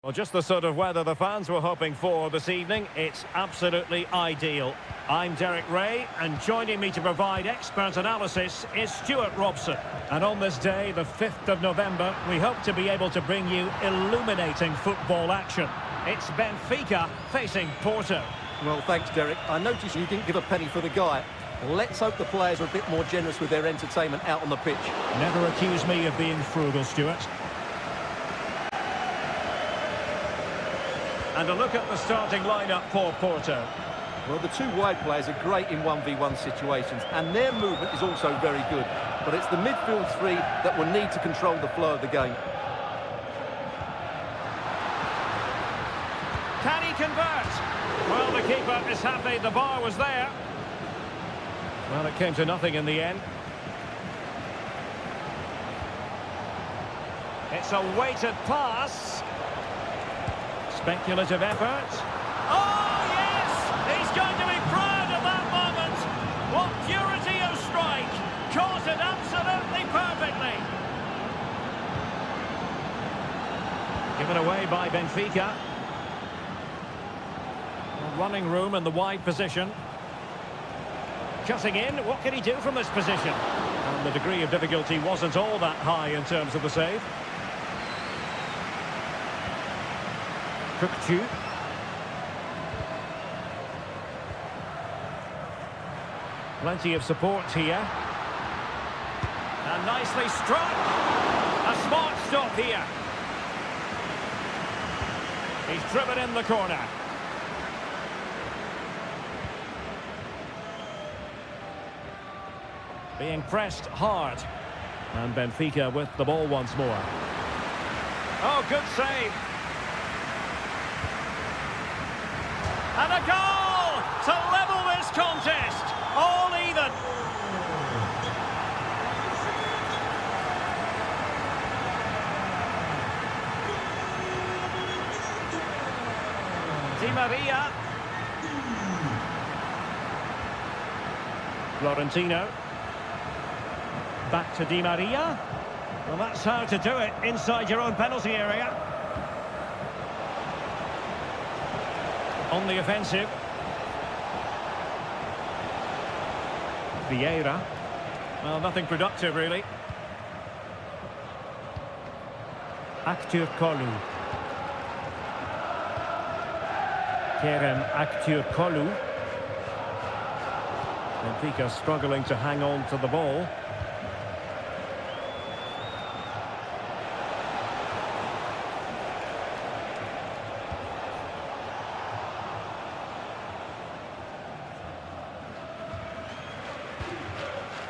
Well, just the sort of weather the fans were hoping for this evening. It's absolutely ideal. I'm Derek Ray, and joining me to provide expert analysis is Stuart Robson. And on this day, the 5th of November, we hope to be able to bring you illuminating football action. It's Benfica facing Porto. Well, thanks, Derek. I noticed you didn't give a penny for the guy. Let's hope the players are a bit more generous with their entertainment out on the pitch. Never accuse me of being frugal, Stuart. And a look at the starting lineup for Porto. Well, the two wide players are great in 1v1 situations, and their movement is also very good. But it's the midfield three that will need to control the flow of the game. Can he convert? Well, the keeper is happy the bar was there. Well, it came to nothing in the end. It's a weighted pass. Speculative effort. Oh, yes! He's going to be proud of that moment. What purity of strike. Caught it absolutely perfectly. Given away by Benfica. Running room in the wide position. Cutting in, what can he do from this position? And the degree of difficulty wasn't all that high in terms of the save. Cookchu. Plenty of support here. And nicely struck. A smart stop here. He's driven in the corner. Being pressed hard. And Benfica with the ball once more. Oh, good save. And a goal to level this contest. All even. Di Maria. Florentino. Back to Di Maria. Well, that's how to do it inside your own penalty area. On the offensive. Vieira. Well, nothing productive, really. Aktürkoğlu. Kerem Aktürkoğlu. Benfica struggling to hang on to the ball.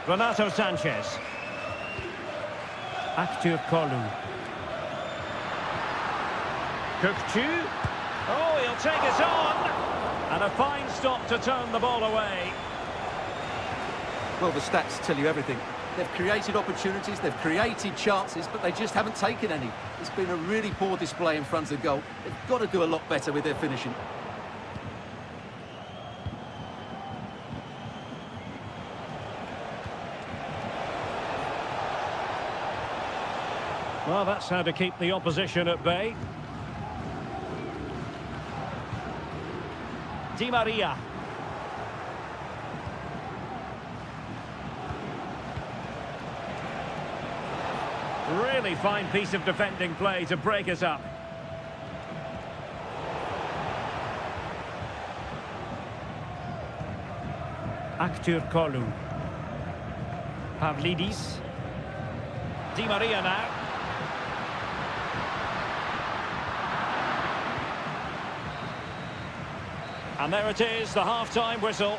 Renato Sanchez. Aktürkoğlu. Cookchu. Oh, he'll take it on. And a fine stop to turn the ball away. Well, the stats tell you everything. They've created opportunities, they've created chances, but they just haven't taken any. It's been a really poor display in front of goal. They've got to do a lot better with their finishing. Well, that's how to keep the opposition at bay. Di Maria. Really fine piece of defending play to break us up. Aktürkoğlu. Pavlidis. Di Maria now. And there it is, the half-time whistle.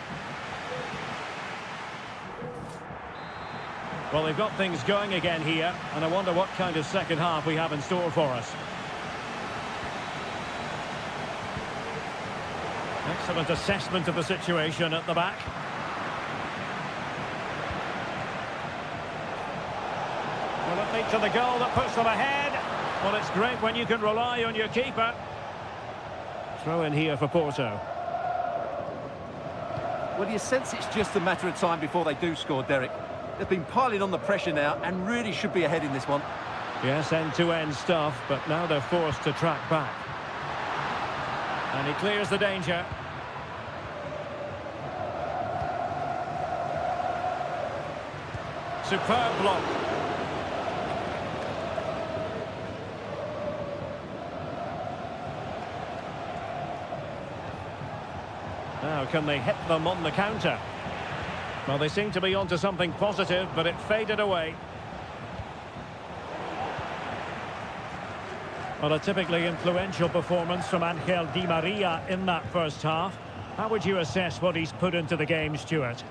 Well, they've got things going again here, and I wonder what kind of second half we have in store for us. Excellent assessment of the situation at the back. Will it lead to the goal that puts them ahead? Well, it's great when you can rely on your keeper. Throw in here for Porto. Well, you sense it's just a matter of time before they do score, Derek. They've been piling on the pressure now and really should be ahead in this one. Yes, end-to-end stuff, but now they're forced to track back. And he clears the danger. Superb block. Now, can they hit them on the counter? Well, they seem to be onto something positive, but it faded away. Well, a typically influential performance from Angel Di Maria in that first half. How would you assess what he's put into the game, Stuart?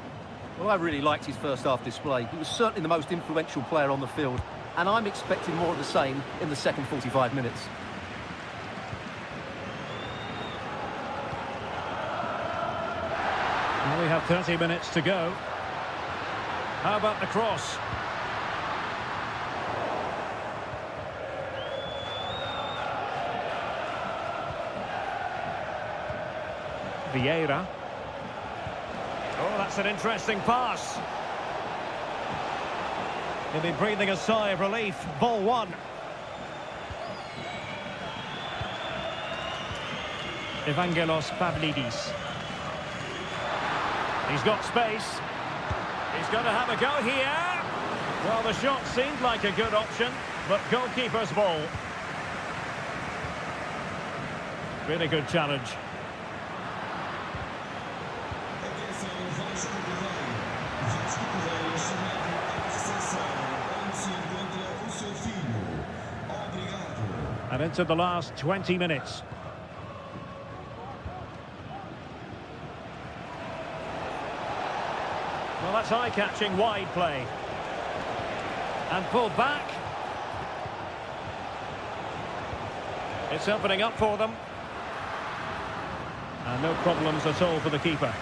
Well, I really liked his first half display. He was certainly the most influential player on the field, and I'm expecting more of the same in the second 45 minutes. Well, we have 30 minutes to go. How about the cross? Vieira. Oh, that's an interesting pass. He'll be breathing a sigh of relief. Ball one. Evangelos Pavlidis. He's got space. He's going to have a go here. Well, the shot seemed like a good option, but goalkeeper's ball. Really good challenge. And into the last 20 minutes. Well, that's eye-catching wide play. And pulled back. It's opening up for them. And no problems at all for the keeper.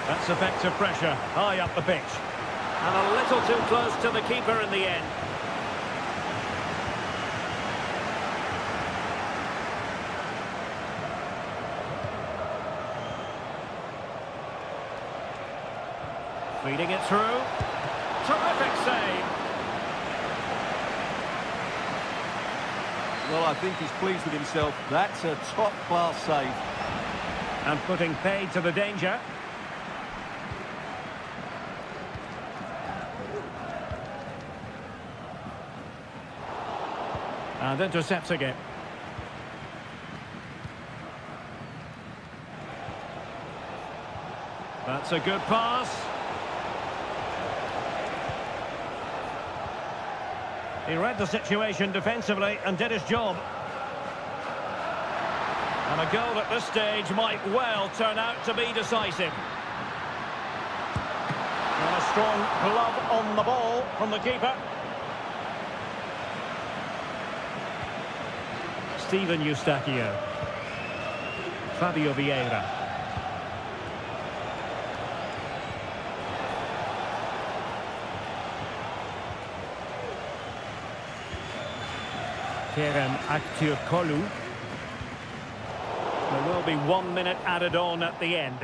That's effective pressure, high up the pitch. And a little too close to the keeper in the end. Feeding it through. Terrific save. Well, I think he's pleased with himself. That's a top-class save. And putting paid to the danger. And intercepting it. That's a good pass. He read the situation defensively and did his job. And a goal at this stage might well turn out to be decisive. And a strong glove on the ball from the keeper. Steven Eustachio. Fabio Vieira. Kerem Aktürkoğlu. There will be 1 minute added on at the end.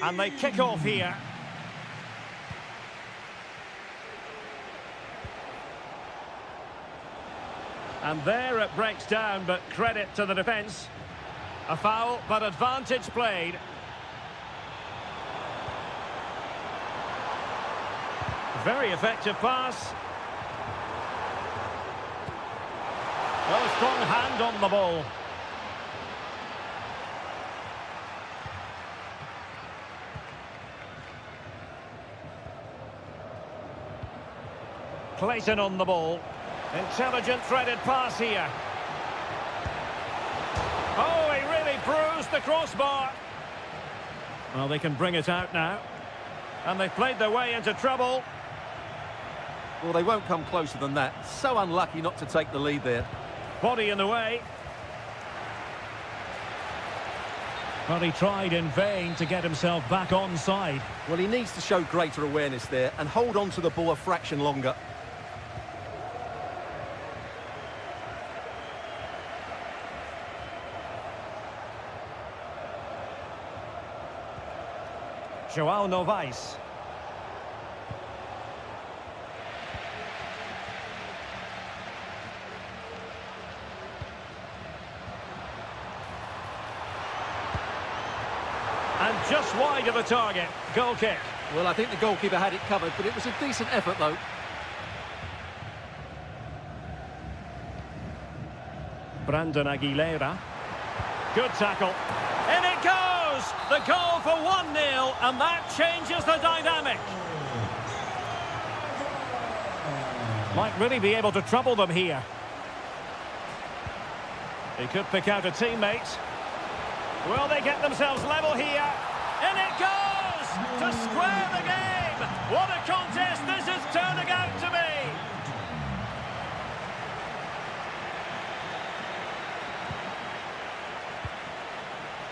And they kick off here. And there it breaks down, but credit to the defence. A foul, but advantage played. Very effective pass. Well, a strong hand on the ball. Clayton on the ball. Intelligent threaded pass here. Oh, he really bruised the crossbar. Well, they can bring it out now. And they've played their way into trouble. Well, they won't come closer than that. So unlucky not to take the lead there. Body in the way. But he tried in vain to get himself back onside. Well, he needs to show greater awareness there and hold on to the ball a fraction longer. João Novaes. And just wide of the target. Goal kick. Well, I think the goalkeeper had it covered, but it was a decent effort, though. Brandon Aguilera. Good tackle. In it goes! The goal for 1-0, and that changes the dynamic. Might really be able to trouble them here. He could pick out a teammate. Will they get themselves level here? In it goes! To square the game! What a contest this is turning out to be!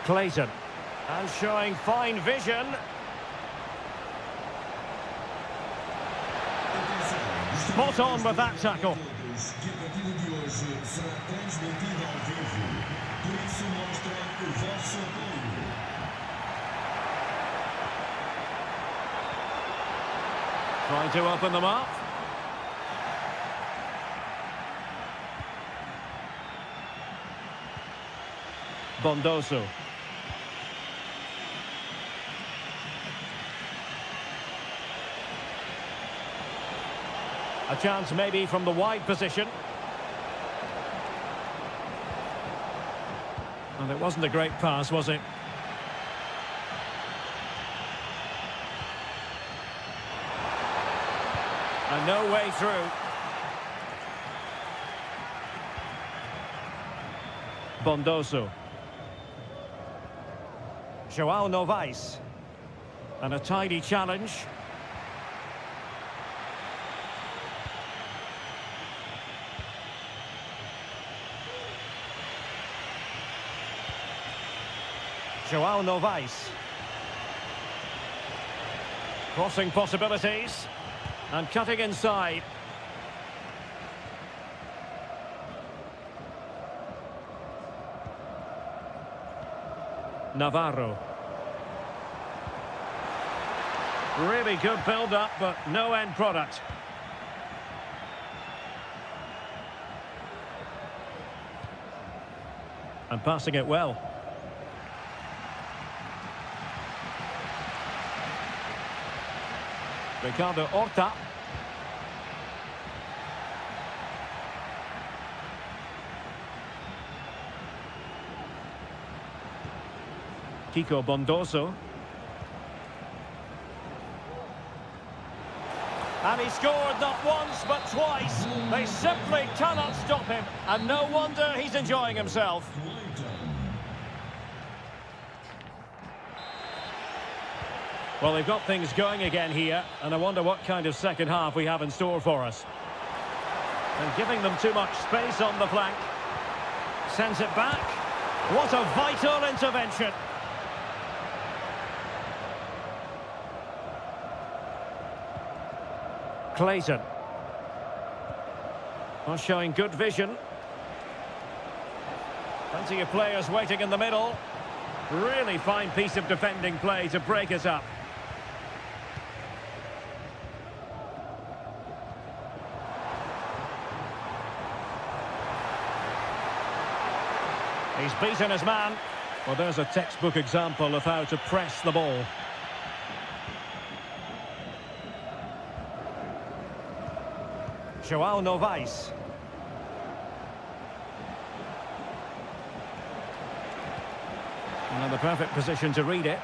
Clayton. And showing fine vision. Spot on with that tackle. Trying to open them up. Bondoso. A chance maybe from the wide position. And it wasn't a great pass, was it? And no way through. Bondoso. João Novaes. And a tidy challenge. João Novaes. Crossing possibilities. And cutting inside. Navarro. Really good build-up, but no end product. And passing it well. Ricardo Horta. Kiko Bondoso. And he scored not once but twice. They simply cannot stop him. And no wonder he's enjoying himself. Well, they've got things going again here, and I wonder what kind of second half we have in store for us. And giving them too much space on the flank. Sends it back. What a vital intervention. Clayton. Well, showing good vision. Plenty of players waiting in the middle. Really fine piece of defending play to break us up. He's beaten his man. Well, there's a textbook example of how to press the ball. João Novaes. And the perfect position to read it.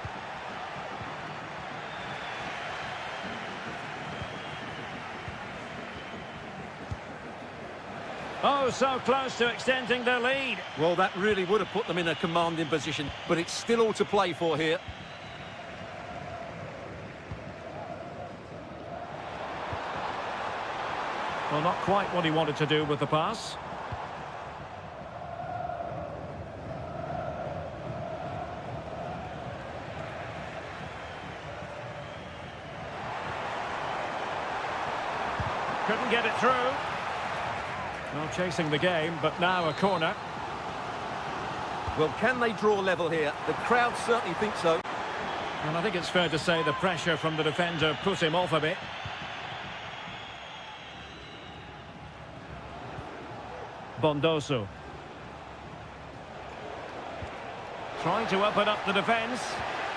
Oh, so close to extending their lead. Well, that really would have put them in a commanding position, but it's still all to play for here. Well, not quite what he wanted to do with the pass. Couldn't get it through. Well, chasing the game, but now a corner. Well, can they draw level here? The crowd certainly think so. And I think it's fair to say the pressure from the defender put him off a bit. Bondoso. Trying to open up the defence.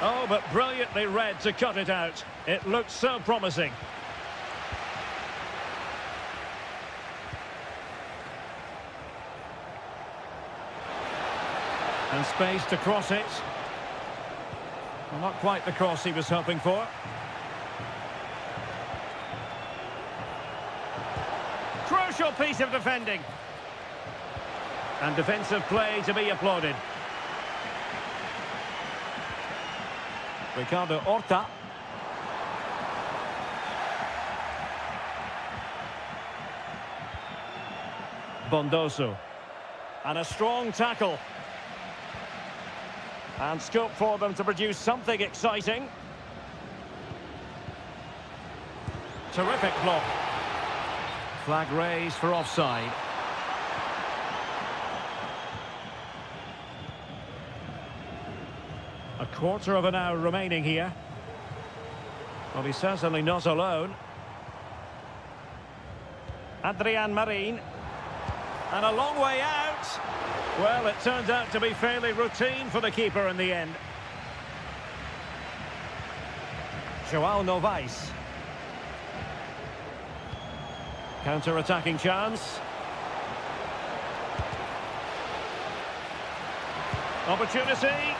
Oh, but brilliantly read to cut it out. It looked so promising. And space to cross it. Well, not quite the cross he was hoping for. Crucial piece of defending. And defensive play to be applauded. Ricardo Horta. Bondoso. And a strong tackle. And scope for them to produce something exciting. Terrific block. Flag raised for offside. A quarter of an hour remaining here. Well, he's certainly not alone. Adrian Marin. And a long way out. Well, it turned out to be fairly routine for the keeper in the end. João Novaes. Counter-attacking chance. Opportunity.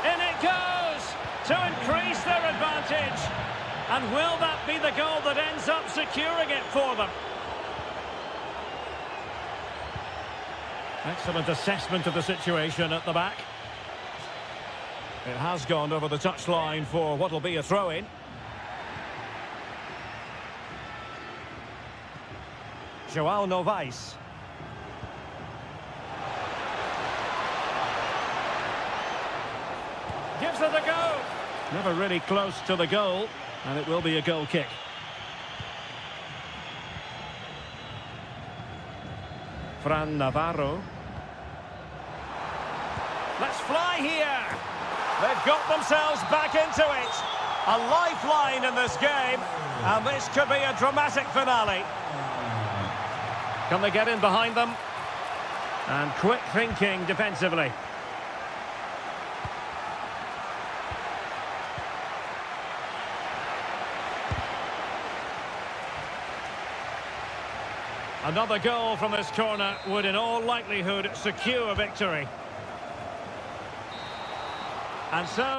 In it goes to increase their advantage. And will that be the goal that ends up securing it for them? Excellent assessment of the situation at the back. It has gone over the touchline for what will be a throw-in. João Novaes. Gives it a go. Never really close to the goal, and it will be a goal kick. Fran Navarro. Let's fly here. They've got themselves back into it. A lifeline in this game, and this could be a dramatic finale. Can they get in behind them? And quick thinking defensively. Another goal from this corner would in all likelihood secure victory. And so...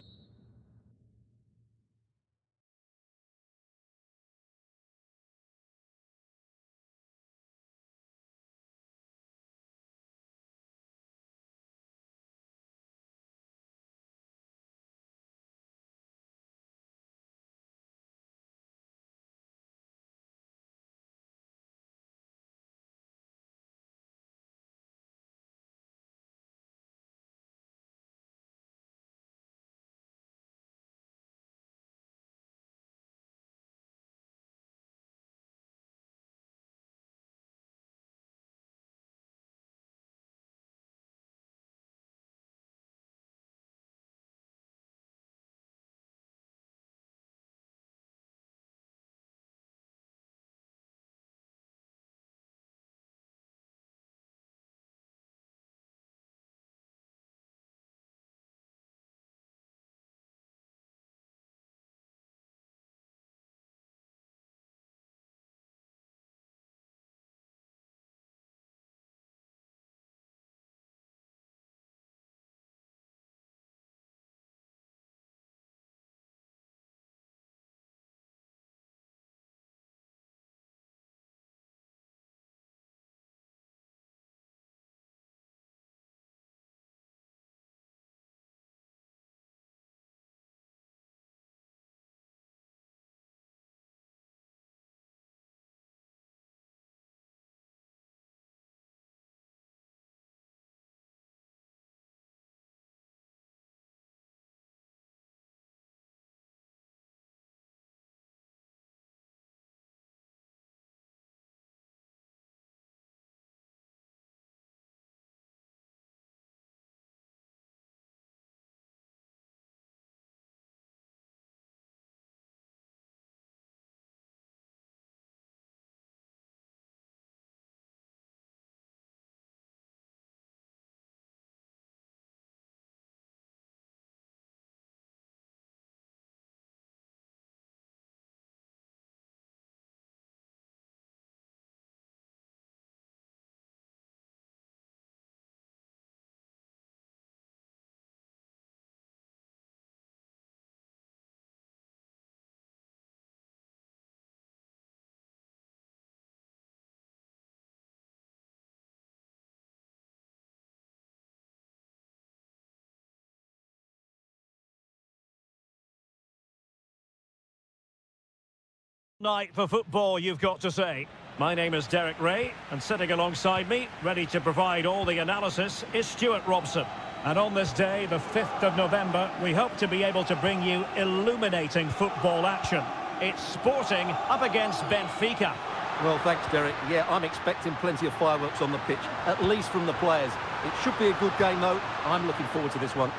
Night for football, you've got to say. My name is Derek Ray, and sitting alongside me, ready to provide all the analysis, is Stuart Robson. And on this day, the 5th of November, we hope to be able to bring you illuminating football action. It's Sporting up against Benfica. Well, thanks, Derek. Yeah, I'm expecting plenty of fireworks on the pitch, at least from the players. It should be a good game, though. I'm looking forward to this one.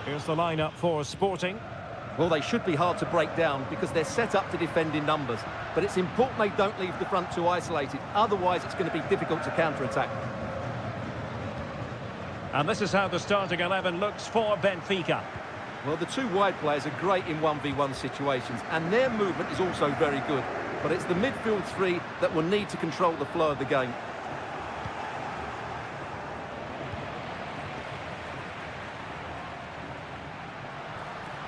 Here's the lineup for Sporting. Well, they should be hard to break down because they're set up to defend in numbers. But it's important they don't leave the front too isolated. Otherwise, it's going to be difficult to counter-attack. And this is how the starting 11 looks for Benfica. Well, the two wide players are great in 1v1 situations, and their movement is also very good. But it's the midfield three that will need to control the flow of the game.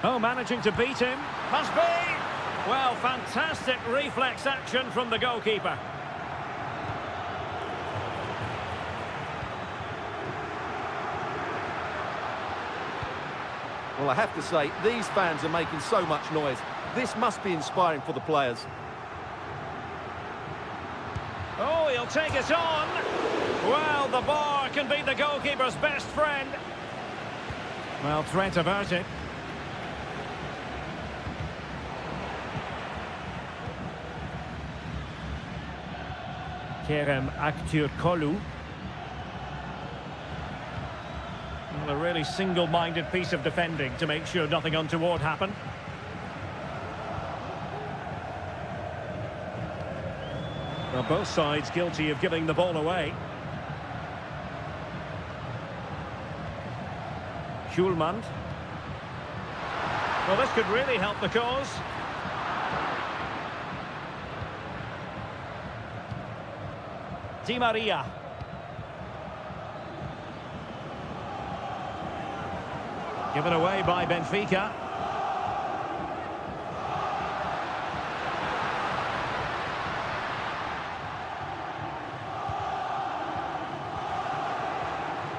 Oh, managing to beat him. Must be! Well, fantastic reflex action from the goalkeeper. Well, I have to say, these fans are making so much noise. This must be inspiring for the players. Oh, he'll take it on. Well, the bar can be the goalkeeper's best friend. Well, threat averted. Kerem Aktürkoğlu. Well, a really single-minded piece of defending to make sure nothing untoward happened. Well, both sides guilty of giving the ball away. Schulman. Well, this could really help the cause. Di Maria. Given away by Benfica.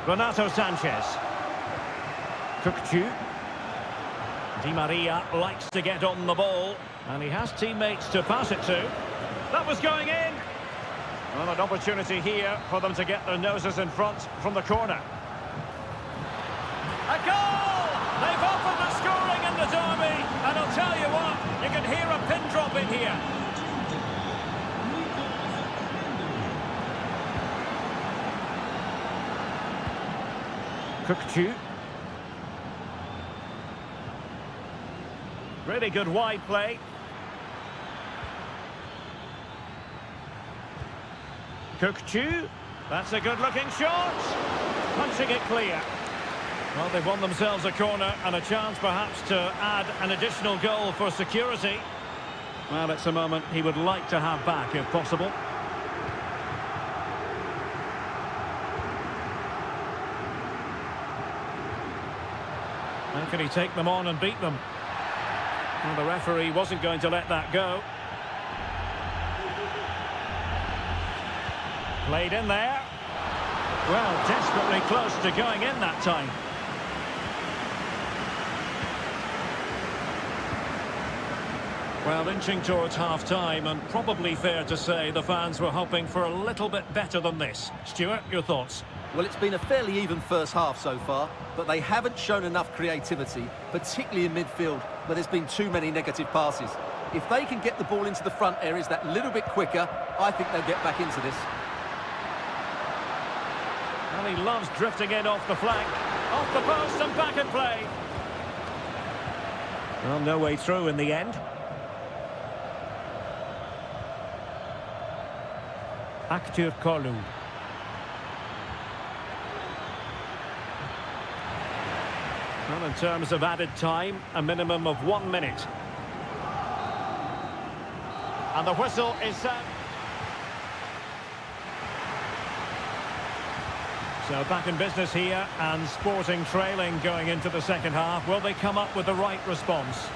Renato Sanchez. Kökçü. Di Maria likes to get on the ball, and he has teammates to pass it to. That was going in. Well, an opportunity here for them to get their noses in front from the corner. A goal! They've opened the scoring in the derby, and I'll tell you what, you can hear a pin drop in here. Kökçü. Really good wide play. Kökçü. That's a good-looking shot. Punching it clear. Well, they've won themselves a corner and a chance perhaps to add an additional goal for security. Well, it's a moment he would like to have back if possible. How can he take them on and beat them? Well, the referee wasn't going to let that go. Played in there. Well, desperately close to going in that time. Well, inching towards half-time, and probably fair to say the fans were hoping for a little bit better than this. Stuart, your thoughts? Well, it's been a fairly even first half so far, but they haven't shown enough creativity, particularly in midfield, where there's been too many negative passes. If they can get the ball into the front areas that little bit quicker, I think they'll get back into this. Well, he loves drifting in off the flank, off the post and back in play. Well, no way through in the end. Aktürkoğlu. Well, in terms of added time, a minimum of 1 minute. And the whistle is sound. So back in business here, and Sporting trailing going into the second half. Will they come up with the right response?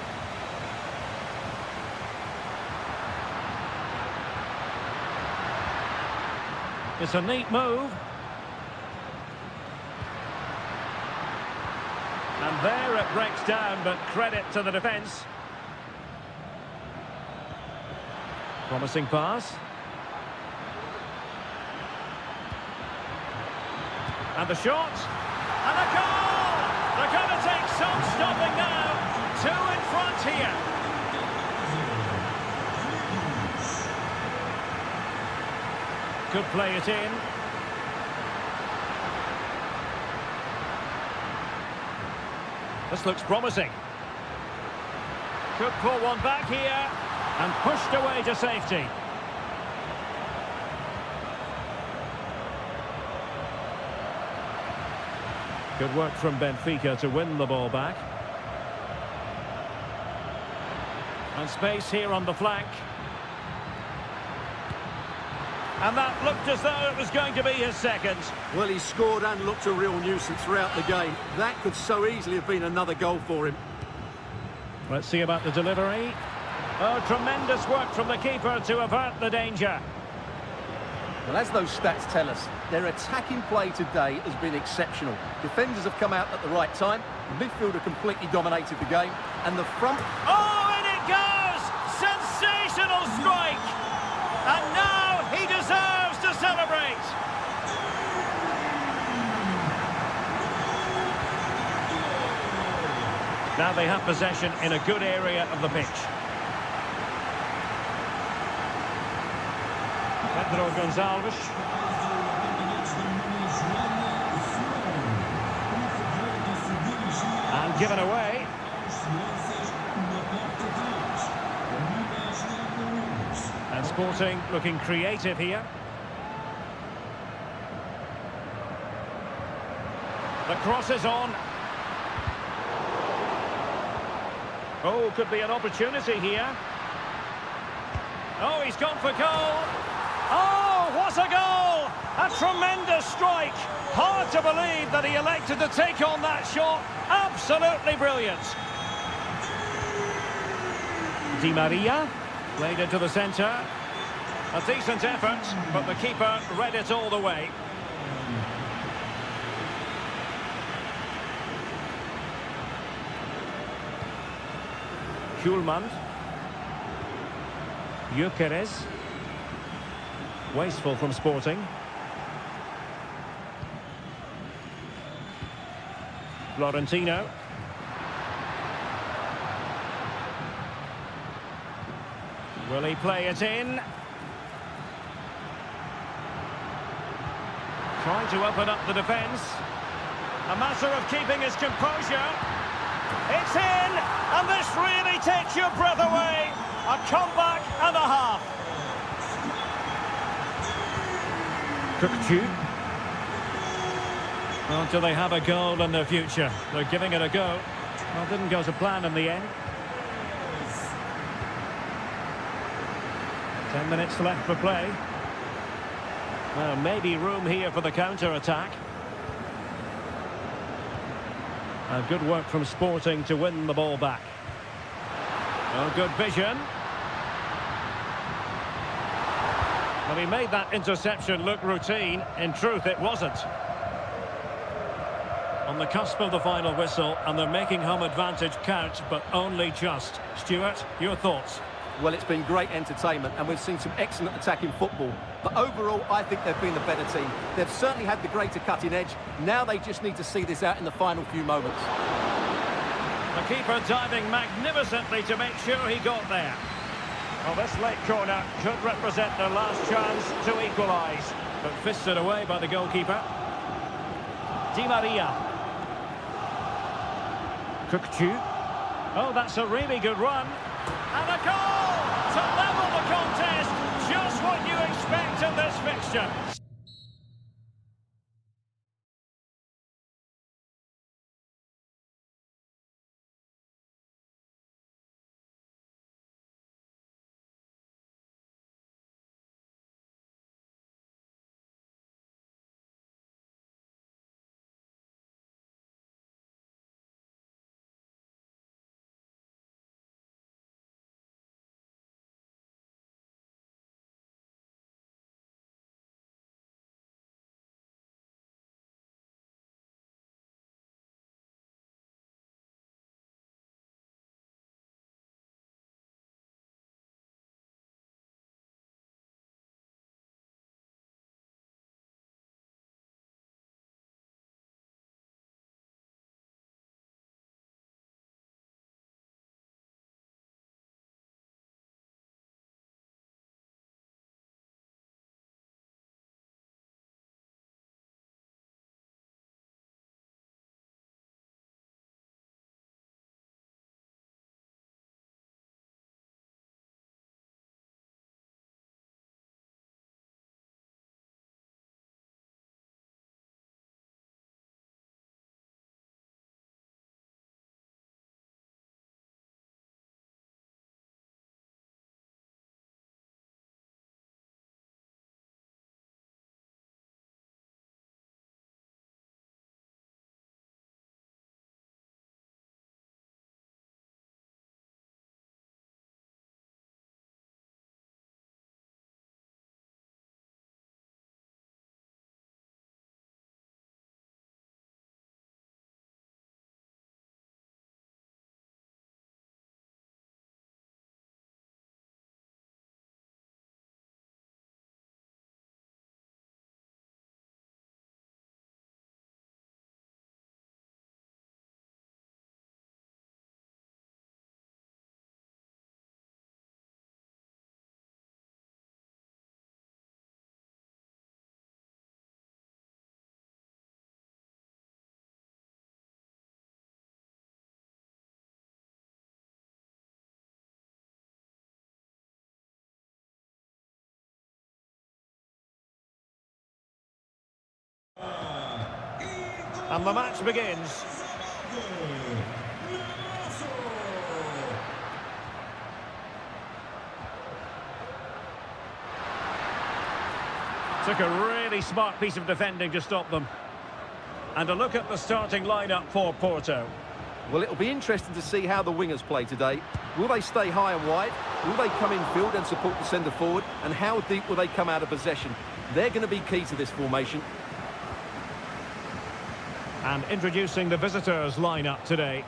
It's a neat move. And there it breaks down, but credit to the defence. Promising pass. And the shot. And a goal! They're going to take some stopping now. 2 in front here. Could play it in. This looks promising. Could pull one back here. And pushed away to safety. Good work from Benfica to win the ball back. And space here on the flank. And that looked as though it was going to be his second. Well, he scored and looked a real nuisance throughout the game. That could so easily have been another goal for him. Let's see about the delivery. Oh, tremendous work from the keeper to avert the danger. Well, as those stats tell us, their attacking play today has been exceptional. Defenders have come out at the right time, the midfielder completely dominated the game, and the front... Oh, in it goes! Sensational strike! And now he deserves to celebrate! Now they have possession in a good area of the pitch. Pedro Gonçalves. And given away. And Sporting looking creative here. The cross is on. Oh, could be an opportunity here. Oh, he's gone for goal. Oh, what a goal! A tremendous strike. Hard to believe that he elected to take on that shot. Absolutely brilliant. Di Maria played into the centre. A decent effort, but the keeper read it all the way. Schulman. Gyökeres. Wasteful from Sporting. Florentino. Will he play it in? Trying to open up the defence. A matter of keeping his composure. It's in, and this really takes your breath away. A comeback and a half. Cookchu. Well, do they have a goal in their future? They're giving it a go. Well, didn't go to plan in the end. 10 minutes left for play. Well, maybe room here for the counter-attack. Good work from Sporting to win the ball back. Oh, good vision. Well, he made that interception look routine. In truth, it wasn't. On the cusp of the final whistle, and they're making home advantage count, but only just. Stuart, your thoughts? Well, it's been great entertainment, and we've seen some excellent attacking football. But overall, I think they've been the better team. They've certainly had the greater cutting edge. Now they just need to see this out in the final few moments. The keeper diving magnificently to make sure he got there. Well, this late corner could represent their last chance to equalise, but fisted away by the goalkeeper. Di Maria. Cookchu. Oh, that's a really good run. And a goal to level the contest. Just what you expect in this fixture. And the match begins. Took a really smart piece of defending to stop them. And a look at the starting lineup for Porto. Well, it'll be interesting to see how the wingers play today. Will they stay high and wide? Will they come in field and support the centre forward? And how deep will they come out of possession? They're going to be key to this formation. And introducing the visitors' lineup today.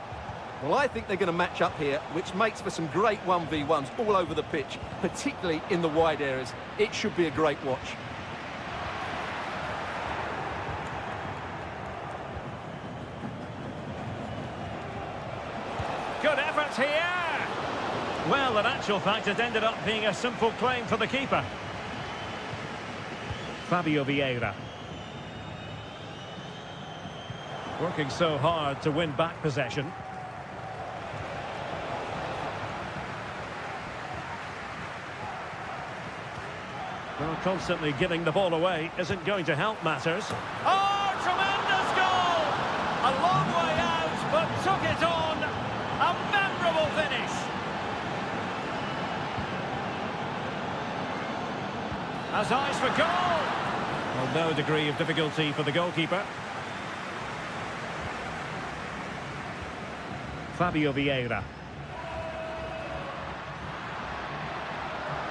Well, I think they're going to match up here, which makes for some great 1v1s all over the pitch, particularly in the wide areas. It should be a great watch. Good effort here! Well, in actual fact, it ended up being a simple claim for the keeper. Fabio Vieira. Working so hard to win back possession. Well, constantly giving the ball away isn't going to help matters. Oh, tremendous goal! A long way out, but took it on. A memorable finish. Has eyes for goal. Well, no degree of difficulty for the goalkeeper. Fabio Vieira.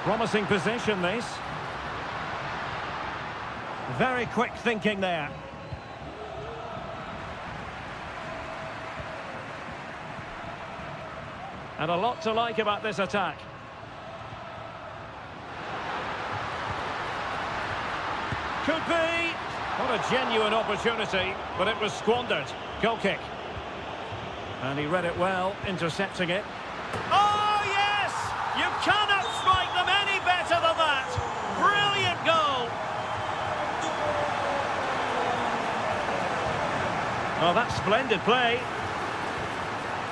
Promising position, this. Very quick thinking there. And a lot to like about this attack. Could be. What a genuine opportunity, but it was squandered. Goal kick. And he read it well, intercepting it. Oh, yes! You cannot strike them any better than that. Brilliant goal. Oh, that's splendid play.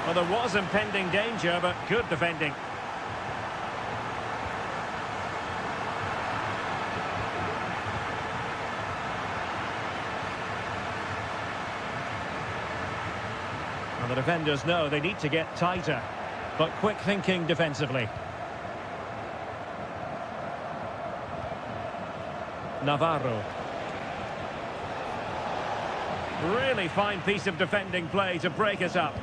Well, there was impending danger, but good defending. And the defenders know they need to get tighter, but quick thinking defensively. Navarro. Really fine piece of defending play to break it up.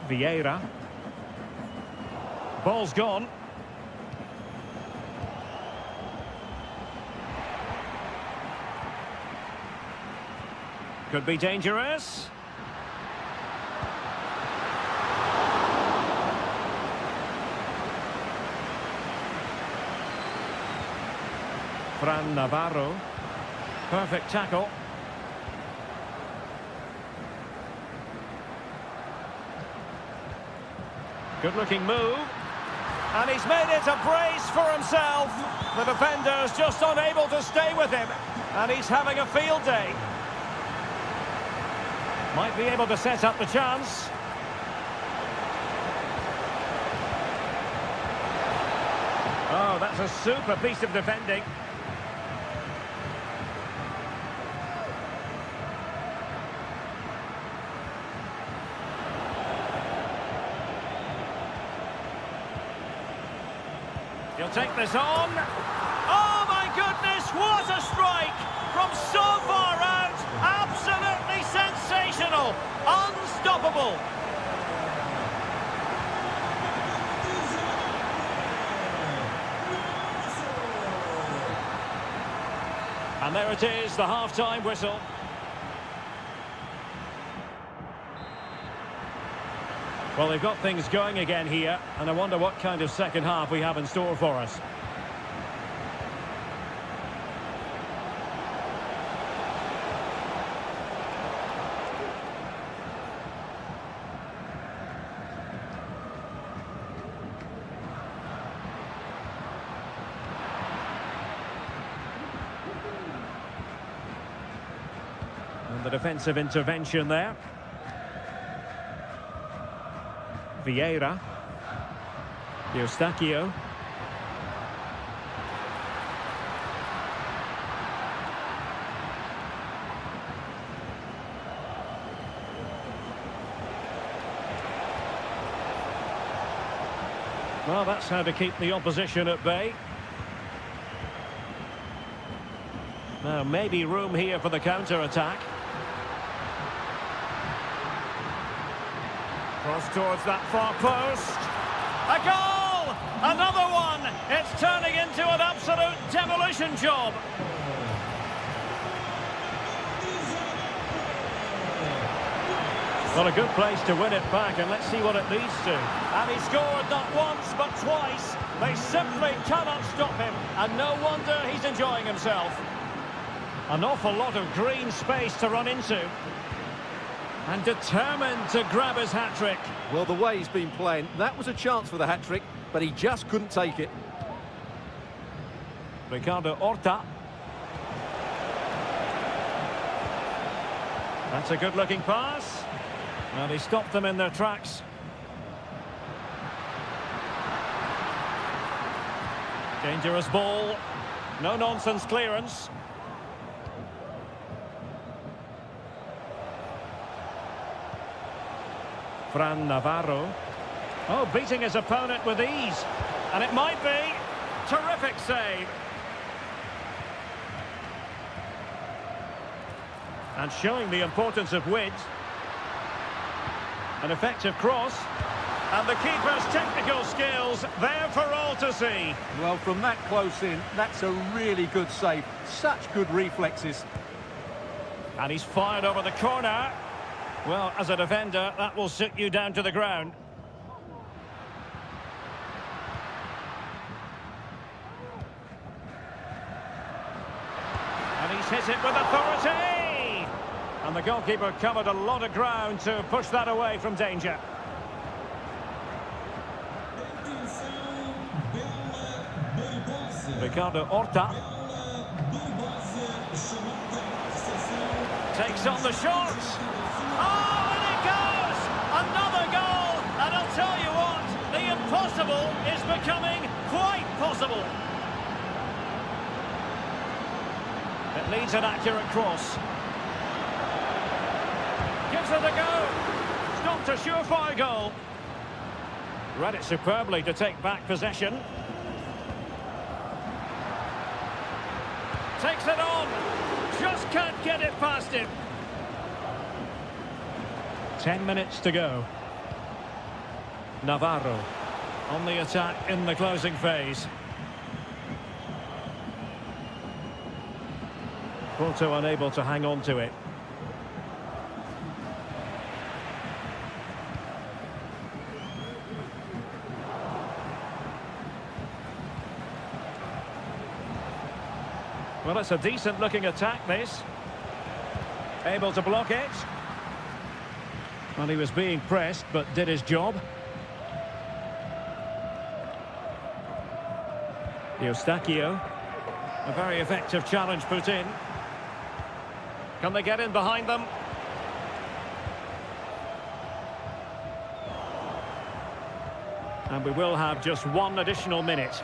Vieira. Ball's gone. Could be dangerous. Fran Navarro. Perfect tackle. Good looking move. And he's made it a brace for himself. The defender's just unable to stay with him. And he's having a field day. Might be able to set up the chance. Oh, that's a super piece of defending. He'll take this on. Oh, my goodness, what a strike! From so far out, absolutely sensational, unstoppable. And there it is, the half-time whistle. Well, they've got things going again here, and I wonder what kind of second half we have in store for us. And the defensive intervention there. Vieira. Eustachio. Well, that's how to keep the opposition at bay. Now, maybe room here for the counter-attack. Cross towards that far post. A goal! Another one! It's turning into an absolute demolition job. Well, a good place to win it back, and let's see what it leads to. And he scored not once, but twice. They simply cannot stop him, and no wonder he's enjoying himself. An awful lot of green space to run into. And determined to grab his hat-trick. Well, the way he's been playing, that was a chance for the hat-trick, but he just couldn't take it. Ricardo Horta. That's a good-looking pass. And he stopped them in their tracks. Dangerous ball. No-nonsense clearance. Fran Navarro. Oh, beating his opponent with ease. And it might be. Terrific save. And showing the importance of width. An effective cross. And the keeper's technical skills there for all to see. Well, from that close in, that's a really good save. Such good reflexes. And he's fired over the corner. Well, as a defender, that will sit you down to the ground. And he's hit it with authority! And the goalkeeper covered a lot of ground to push that away from danger. Ricardo Horta. Takes on the shot. Oh, and it goes! Another goal! And I'll tell you what, the impossible is becoming quite possible. It needs an accurate cross. Gives it a go. Stopped a surefire goal. Read it superbly to take back possession. Takes it on. Just can't get it past him. 10 minutes to go. Navarro on the attack in the closing phase. Porto unable to hang on to it. Well, it's a decent looking attack, this. Able to block it. Well, he was being pressed, but did his job. Eustáquio. A very effective challenge put in. Can they get in behind them? And we will have just one additional minute.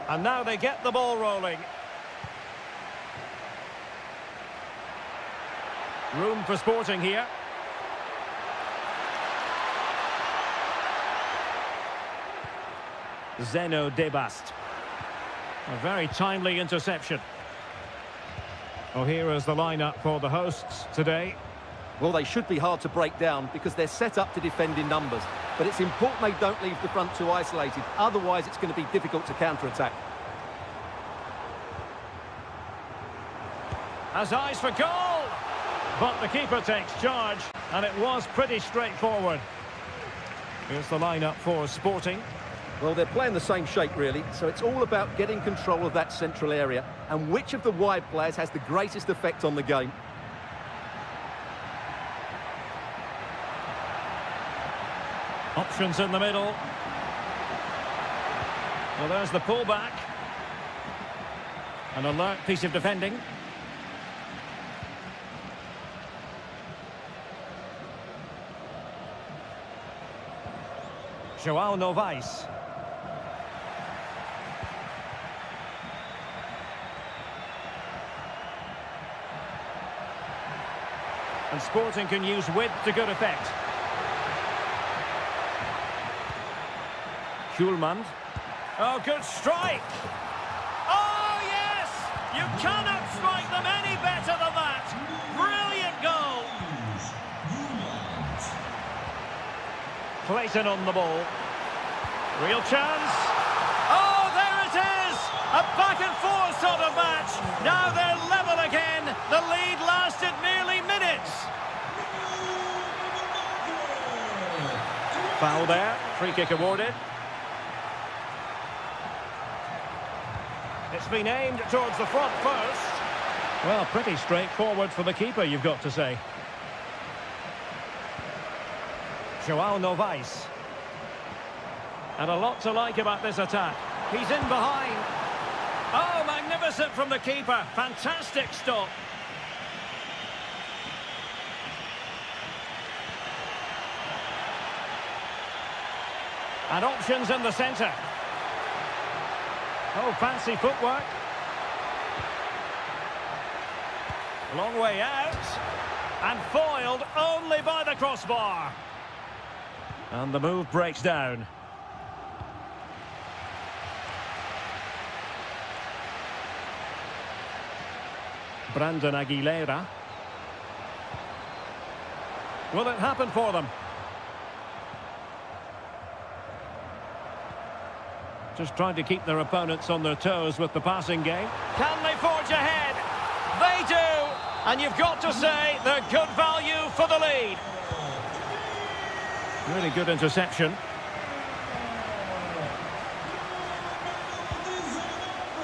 And now they get the ball rolling. Room for Sporting here. Zeno Debast. A very timely interception. Well, here is the lineup for the hosts today. Well, they should be hard to break down because they're set up to defend in numbers. But it's important they don't leave the front too isolated. Otherwise, it's going to be difficult to counter-attack. Has eyes for goal! But the keeper takes charge, and it was pretty straightforward. Here's the lineup for Sporting. Well, they're playing the same shape, really, so it's all about getting control of that central area and which of the wide players has the greatest effect on the game. Options in the middle. Well, there's the pullback. An alert piece of defending. João Novaes. And Sporting can use width to good effect. Schulman. Oh, good strike! Oh, yes! You cannot strike them any better than that! Brilliant goal! Clayton on the ball. Real chance. Oh, there it is! A back and forth sort of match. Now they're level again. The lead lasted merely minutes. Foul there. Free kick awarded. It's been aimed towards the front first. Well, pretty straightforward for the keeper, you've got to say. João Novaes. And a lot to like about this attack. He's in behind. Oh, magnificent from the keeper. Fantastic stop. And options in the centre. Oh, fancy footwork. Long way out. And foiled only by the crossbar. And the move breaks down. Brandon Aguilera. Will it happen for them? Just trying to keep their opponents on their toes with the passing game. Can they forge ahead? They do! And you've got to say they're good value for the lead. Really good interception.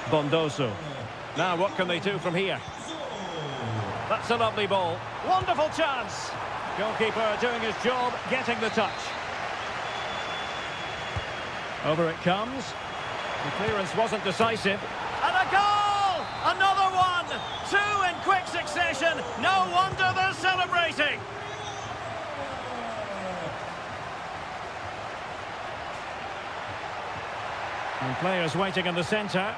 Bondoso. Now what can they do from here? That's a lovely ball. Wonderful chance. Goalkeeper doing his job, getting the touch. Over it comes. The clearance wasn't decisive. And a goal! Another one! Two in quick succession. No wonder they're celebrating. And players waiting in the centre.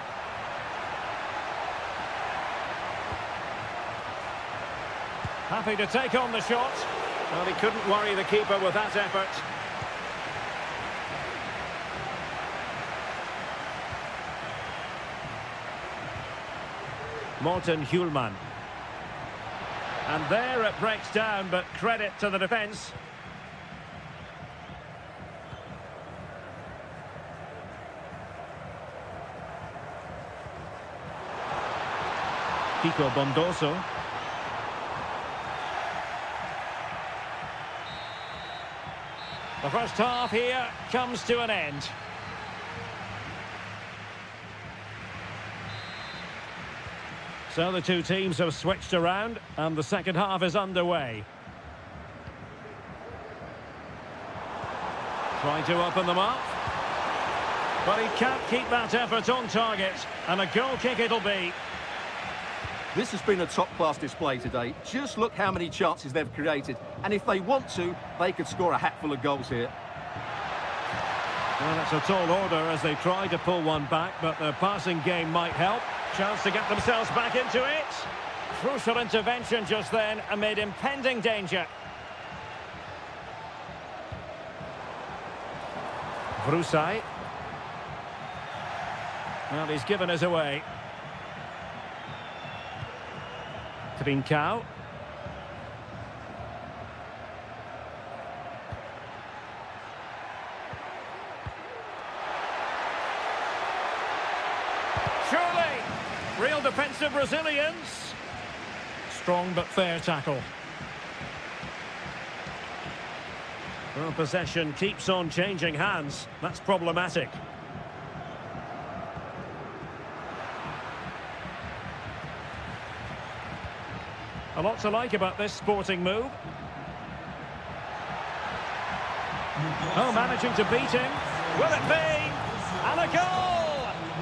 Happy to take on the shot. Well, he couldn't worry the keeper with that effort. Morten Hjulman. And there it breaks down, but credit to the defence. Kiko Bondoso. The first half here comes to an end. So the two teams have switched around and the second half is underway. Trying to open them up. But he can't keep that effort on target, and a goal kick it'll be. This has been a top-class display today. Just look how many chances they've created. And if they want to, they could score a hatful of goals here. Well, it's a tall order as they try to pull one back, but the passing game might help. Chance to get themselves back into it. Crucial intervention just then amid impending danger. Vrusai. Well, he's given us away. Trincao. Surely, real defensive resilience. Strong but fair tackle. Well, possession keeps on changing hands. That's problematic. A lot to like about this sporting move. Oh, managing to beat him. Will it be? And a goal!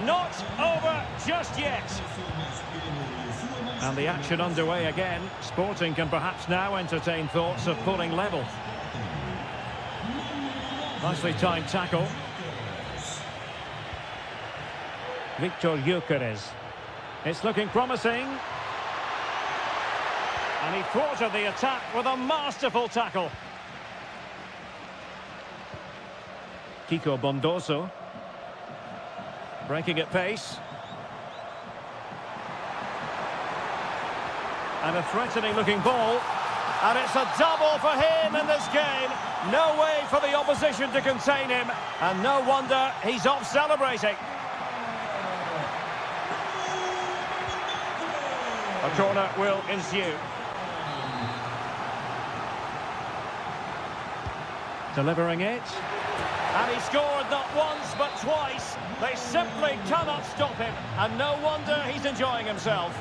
Not over just yet. And the action underway again. Sporting can perhaps now entertain thoughts of pulling level. Nicely timed tackle. Victor Gyökeres. It's looking promising. And he thwarted the attack with a masterful tackle. Kiko Bondoso. Breaking at pace. And a threatening looking ball. And it's a double for him in this game. No way for the opposition to contain him. And no wonder he's off celebrating. A corner will ensue. Delivering it. And he scored not once but twice. They simply cannot stop him. And no wonder he's enjoying himself.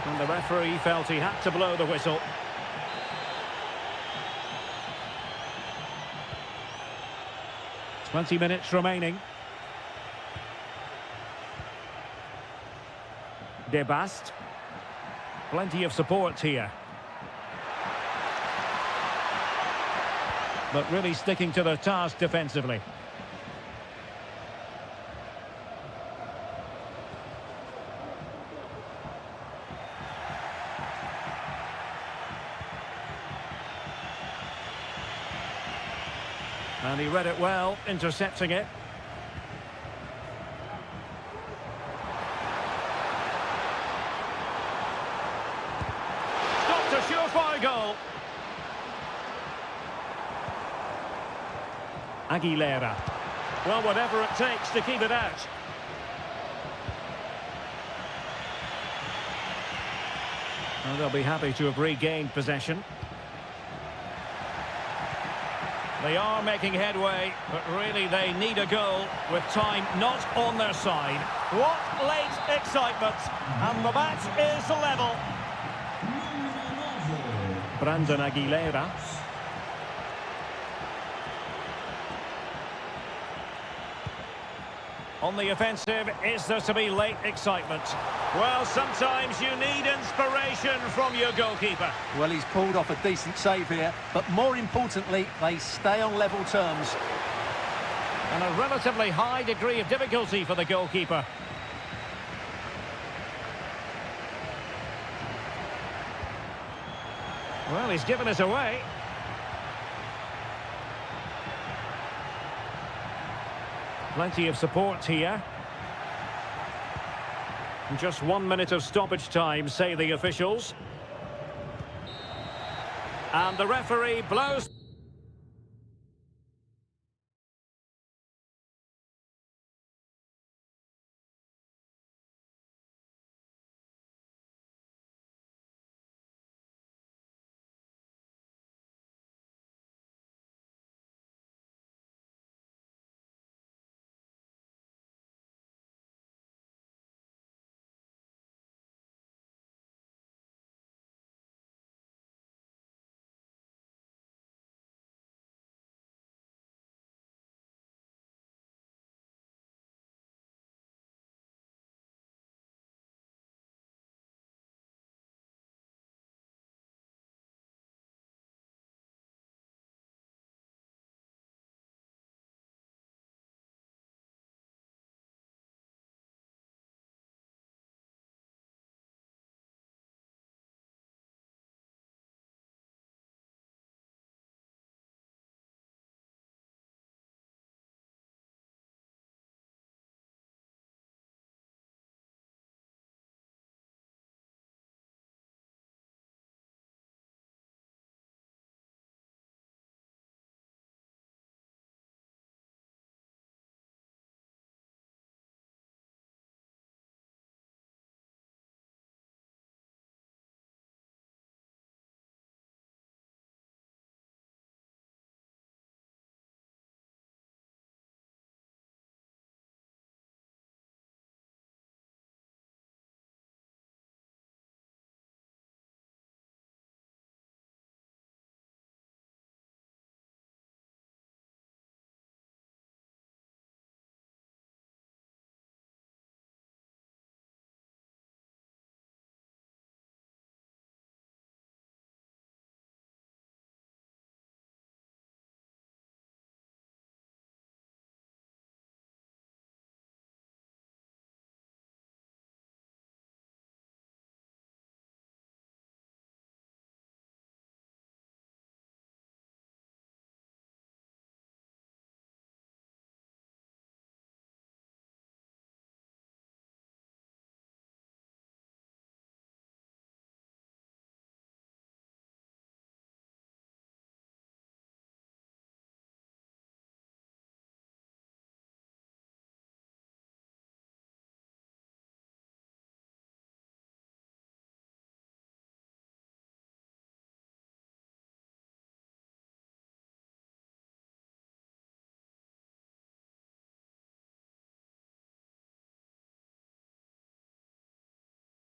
And the referee felt he had to blow the whistle. "20 minutes remaining. Debast. Plenty of support here. But really sticking to their task defensively. And he read it well, intercepting it. Stopped a surefire goal. Aguilera. Well, whatever it takes to keep it out. And they'll be happy to have regained possession. They are making headway, but really they need a goal with time not on their side. What late excitement! And the match is level. Brandon Aguilera. On the offensive, is there to be late excitement? Well, sometimes you need inspiration from your goalkeeper. Well, he's pulled off a decent save here, but more importantly, they stay on level terms. And a relatively high degree of difficulty for the goalkeeper. Well, he's given us away. Plenty of support here. Just 1 minute of stoppage time, say the officials. And the referee blows...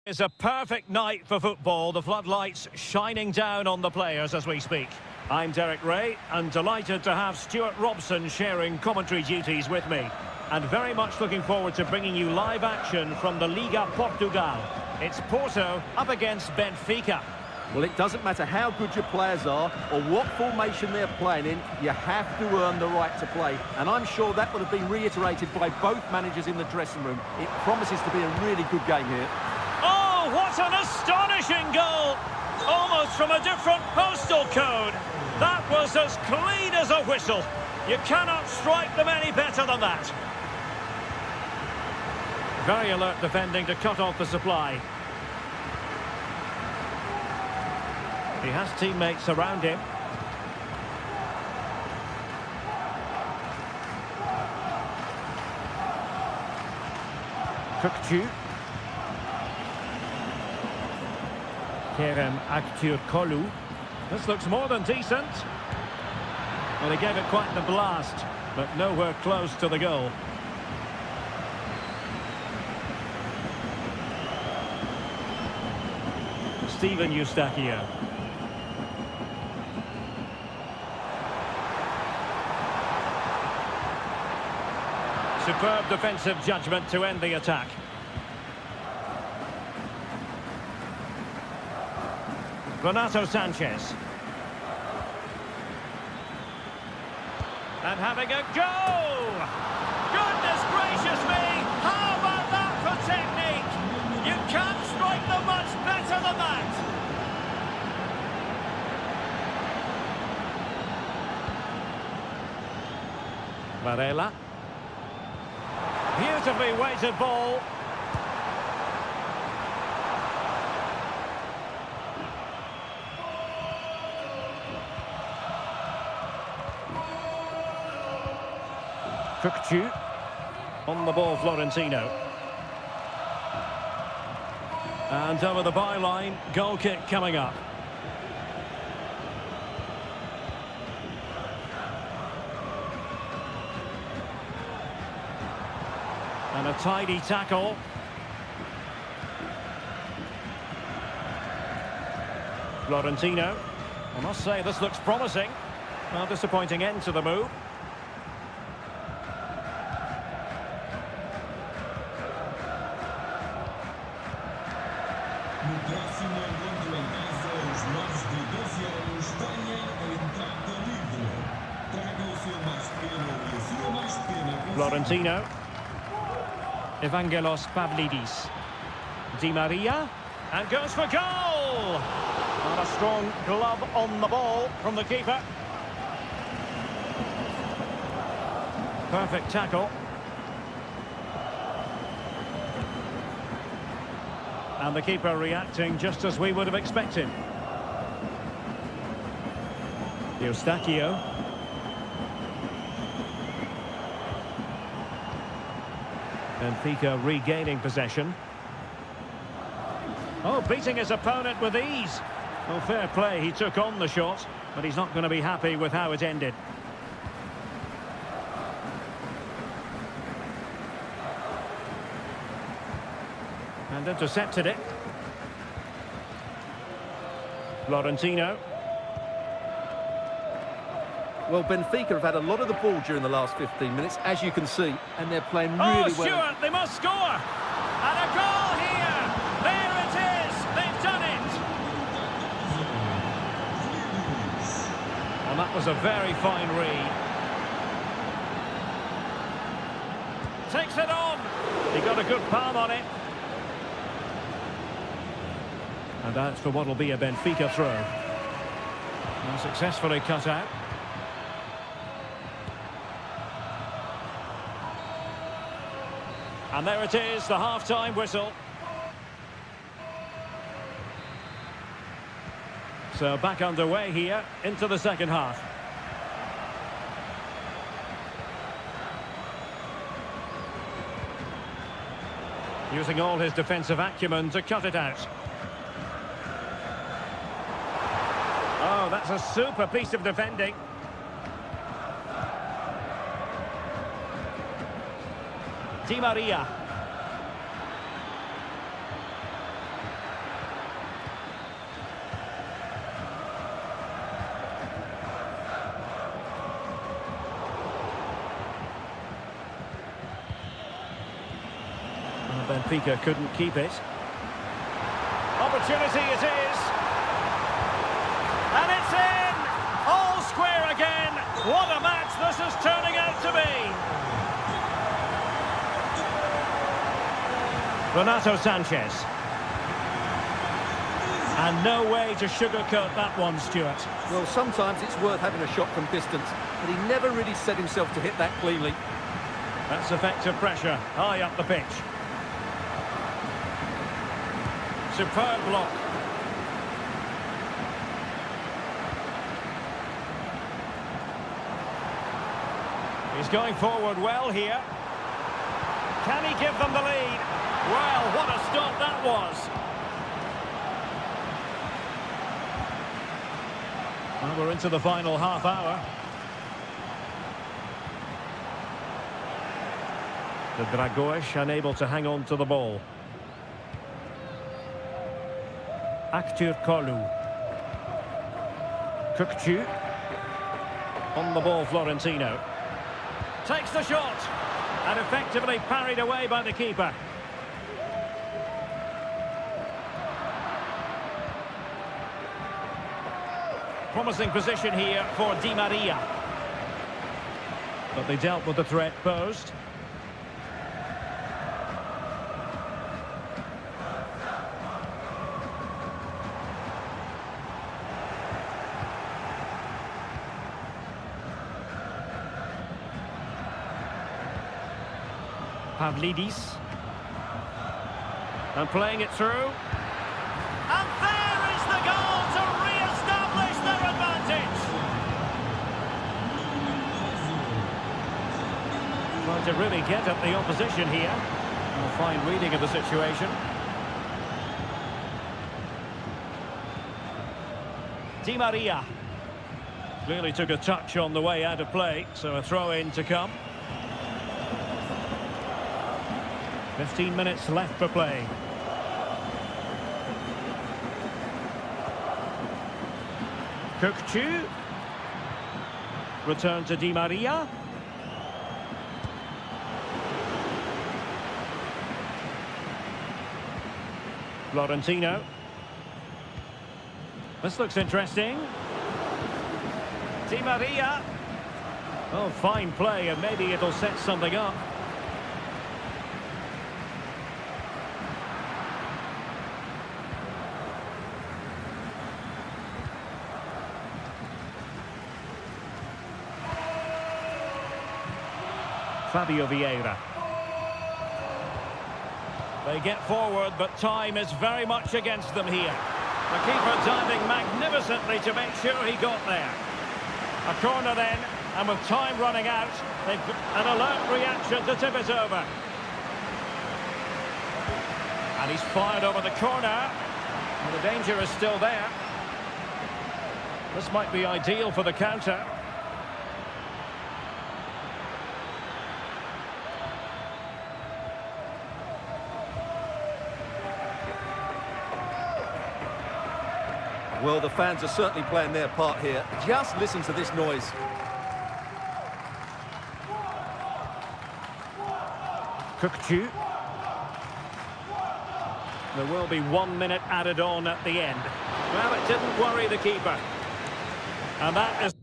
It's a perfect night for football, the floodlights shining down on the players as we speak. I'm Derek Ray, and delighted to have Stuart Robson sharing commentary duties with me. And very much looking forward to bringing you live action from the Liga Portugal. It's Porto up against Benfica. Well, it doesn't matter how good your players are or what formation they're playing in, you have to earn the right to play. And I'm sure that would have been reiterated by both managers in the dressing room. It promises to be a really good game here. Oh, what an astonishing goal! Almost from a different postal code. That was as clean as a whistle. You cannot strike them any better than that. Very alert defending to cut off the supply. He has teammates around him. Kukçu. Kerem Aktürkoğlu. This looks more than decent. Well, he gave it quite the blast, but nowhere close to the goal. Steven Eustáquio. Superb defensive judgment to end the attack. Renato Sanchez. And having a go! Goodness gracious me! How about that for technique? You can't strike them much better than that! Varela. Beautifully weighted ball. Kukçu. On the ball, Florentino. And over the byline, goal kick coming up. And a tidy tackle. Florentino. I must say this looks promising. Well, disappointing end to the move. Florentino. Evangelos Pavlidis. Di Maria. And goes for goal! And a strong glove on the ball from the keeper. Perfect tackle. And the keeper reacting just as we would have expected. Eustáquio. Benfica regaining possession. Oh, beating his opponent with ease. Well, fair play, he took on the shot, but he's not going to be happy with how it ended. And intercepted it. Florentino. Well, Benfica have had a lot of the ball during the last 15 minutes, as you can see, and they're playing really well. Stuart, they must score! And a goal here! There it is! They've done it! And that was a very fine read. Takes it on! He got a good palm on it. And that's for what will be a Benfica throw. And successfully cut out. And there it is, the half-time whistle. So back underway here into the second half. Using all his defensive acumen to cut it out. Oh, that's a super piece of defending. Di Maria. Benfica couldn't keep it. Opportunity it is. And it's in! All square again. What a match this is turning out to be. Renato Sanchez. And no way to sugarcoat that one, Stuart. Well, sometimes it's worth having a shot from distance, but he never really set himself to hit that cleanly. That's effective pressure, high up the pitch. Superb block. He's going forward well here. Can he give them the lead? Well, what a stop that was. Well, we're into the final half hour. The Dragões unable to hang on to the ball. Aktur Kolu. Kukcu. On the ball, Florentino. Takes the shot. And effectively parried away by the keeper. Promising position here for Di Maria. But they dealt with the threat posed. Pavlidis. And playing it through. And there is the goal to re-establish their advantage. Trying to really get at the opposition here. A fine reading of the situation. Di Maria. Clearly took a touch on the way out of play, so a throw-in to come. 15 minutes left for play. Kukcu. Return to Di Maria. Florentino. This looks interesting. Di Maria. Oh, fine play, and maybe it'll set something up. Fabio Vieira. They get forward, but time is very much against them here. The keeper diving magnificently to make sure he got there. A corner then, and with time running out, they've an alert reaction to tip it over. And he's fired over the corner. And the danger is still there. This might be ideal for the counter. Well, the fans are certainly playing their part here. Just listen to this noise. Kukcu. There will be 1 minute added on at the end. Well, it didn't worry the keeper. And that is...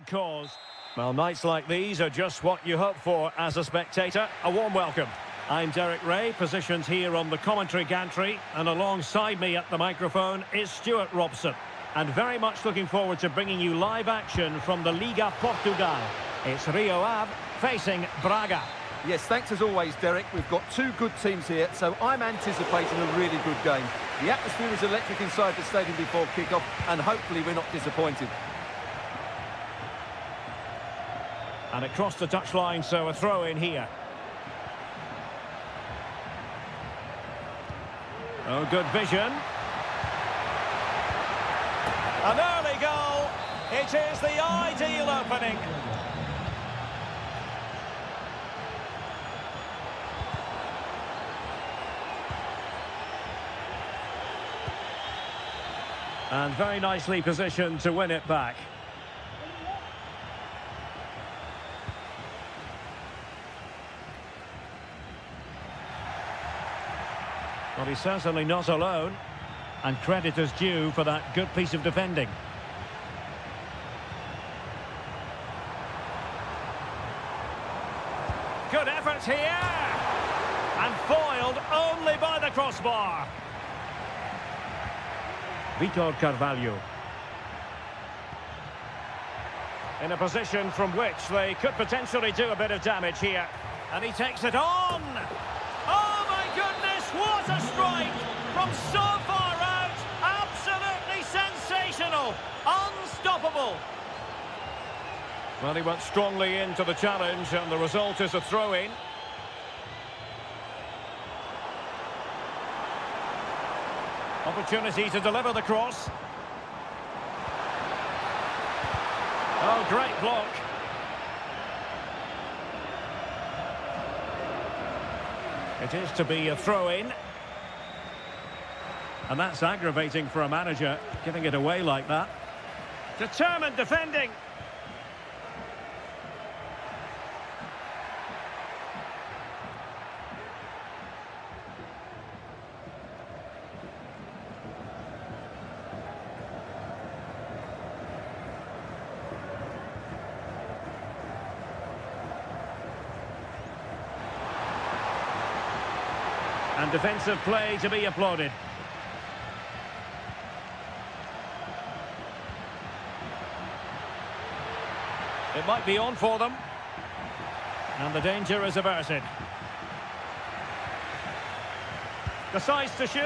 good cause. Well, nights like these are just what you hope for as a spectator. A warm welcome. I'm Derek Ray, positioned here on the commentary gantry, and alongside me at the microphone is Stuart Robson. And very much looking forward to bringing you live action from the Liga Portugal. It's Rio Ave facing Braga. Yes, thanks as always, Derek. We've got two good teams here, so I'm anticipating a really good game. The atmosphere is electric inside the stadium before kick-off, and hopefully we're not disappointed. And across the touchline, so a throw in here. Oh, good vision. An early goal. It is the ideal opening. And very nicely positioned to win it back. Well, he's certainly not alone. And credit is due for that good piece of defending. Good effort here. And foiled only by the crossbar. Vitor Carvalho. In a position from which they could potentially do a bit of damage here. And he takes it on. Oh my goodness, what a strike from so far out. Absolutely sensational. Unstoppable. Well, he went strongly into the challenge, and the result is a throw-in. Opportunity to deliver the cross. Oh, great block. It is to be a throw-in. And that's aggravating for a manager, giving it away like that. Determined defending. And defensive play to be applauded. It might be on for them. And the danger is averted. Decides to shoot.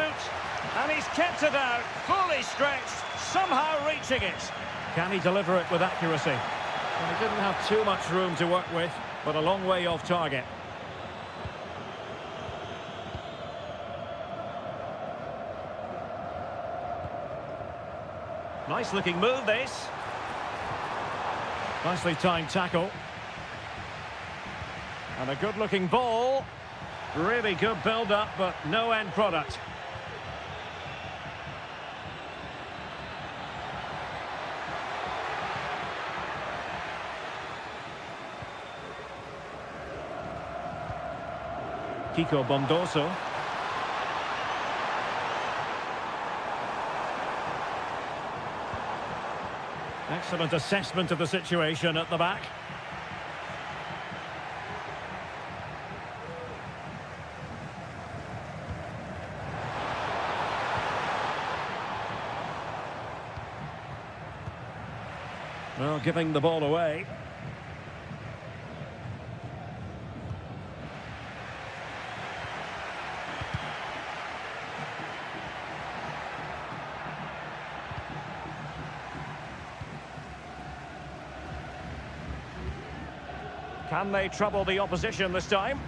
And he's kept it out. Fully stretched. Somehow reaching it. Can he deliver it with accuracy? Well, he didn't have too much room to work with, but a long way off target. Nice looking move, this. Nicely timed tackle. And a good looking ball. Really good build up, but no end product. Kiko Bondoso. Excellent assessment of the situation at the back. Well, giving the ball away. Can they trouble the opposition this time?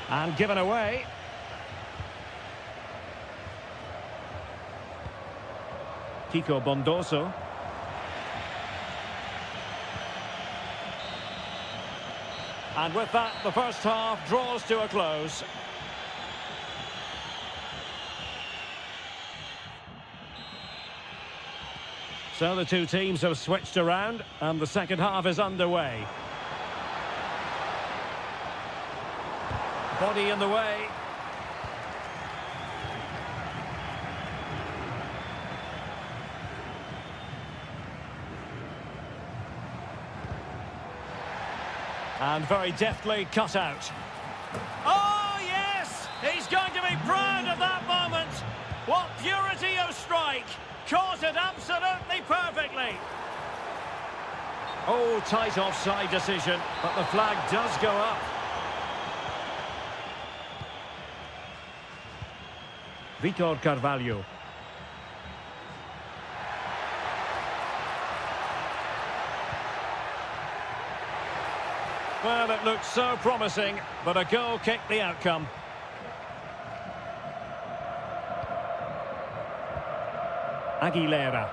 And given away. Kiko Bondoso. And with that, the first half draws to a close. So the two teams have switched around, and the second half is underway. Body in the way. And very deftly cut out. Oh, yes! He's going to be proud of that moment. What purity of strike. Caught it absolutely perfectly. Oh, tight offside decision, but the flag does go up. Vitor Carvalho. Well, it looked so promising, but a goal kicked the outcome. Aguilera.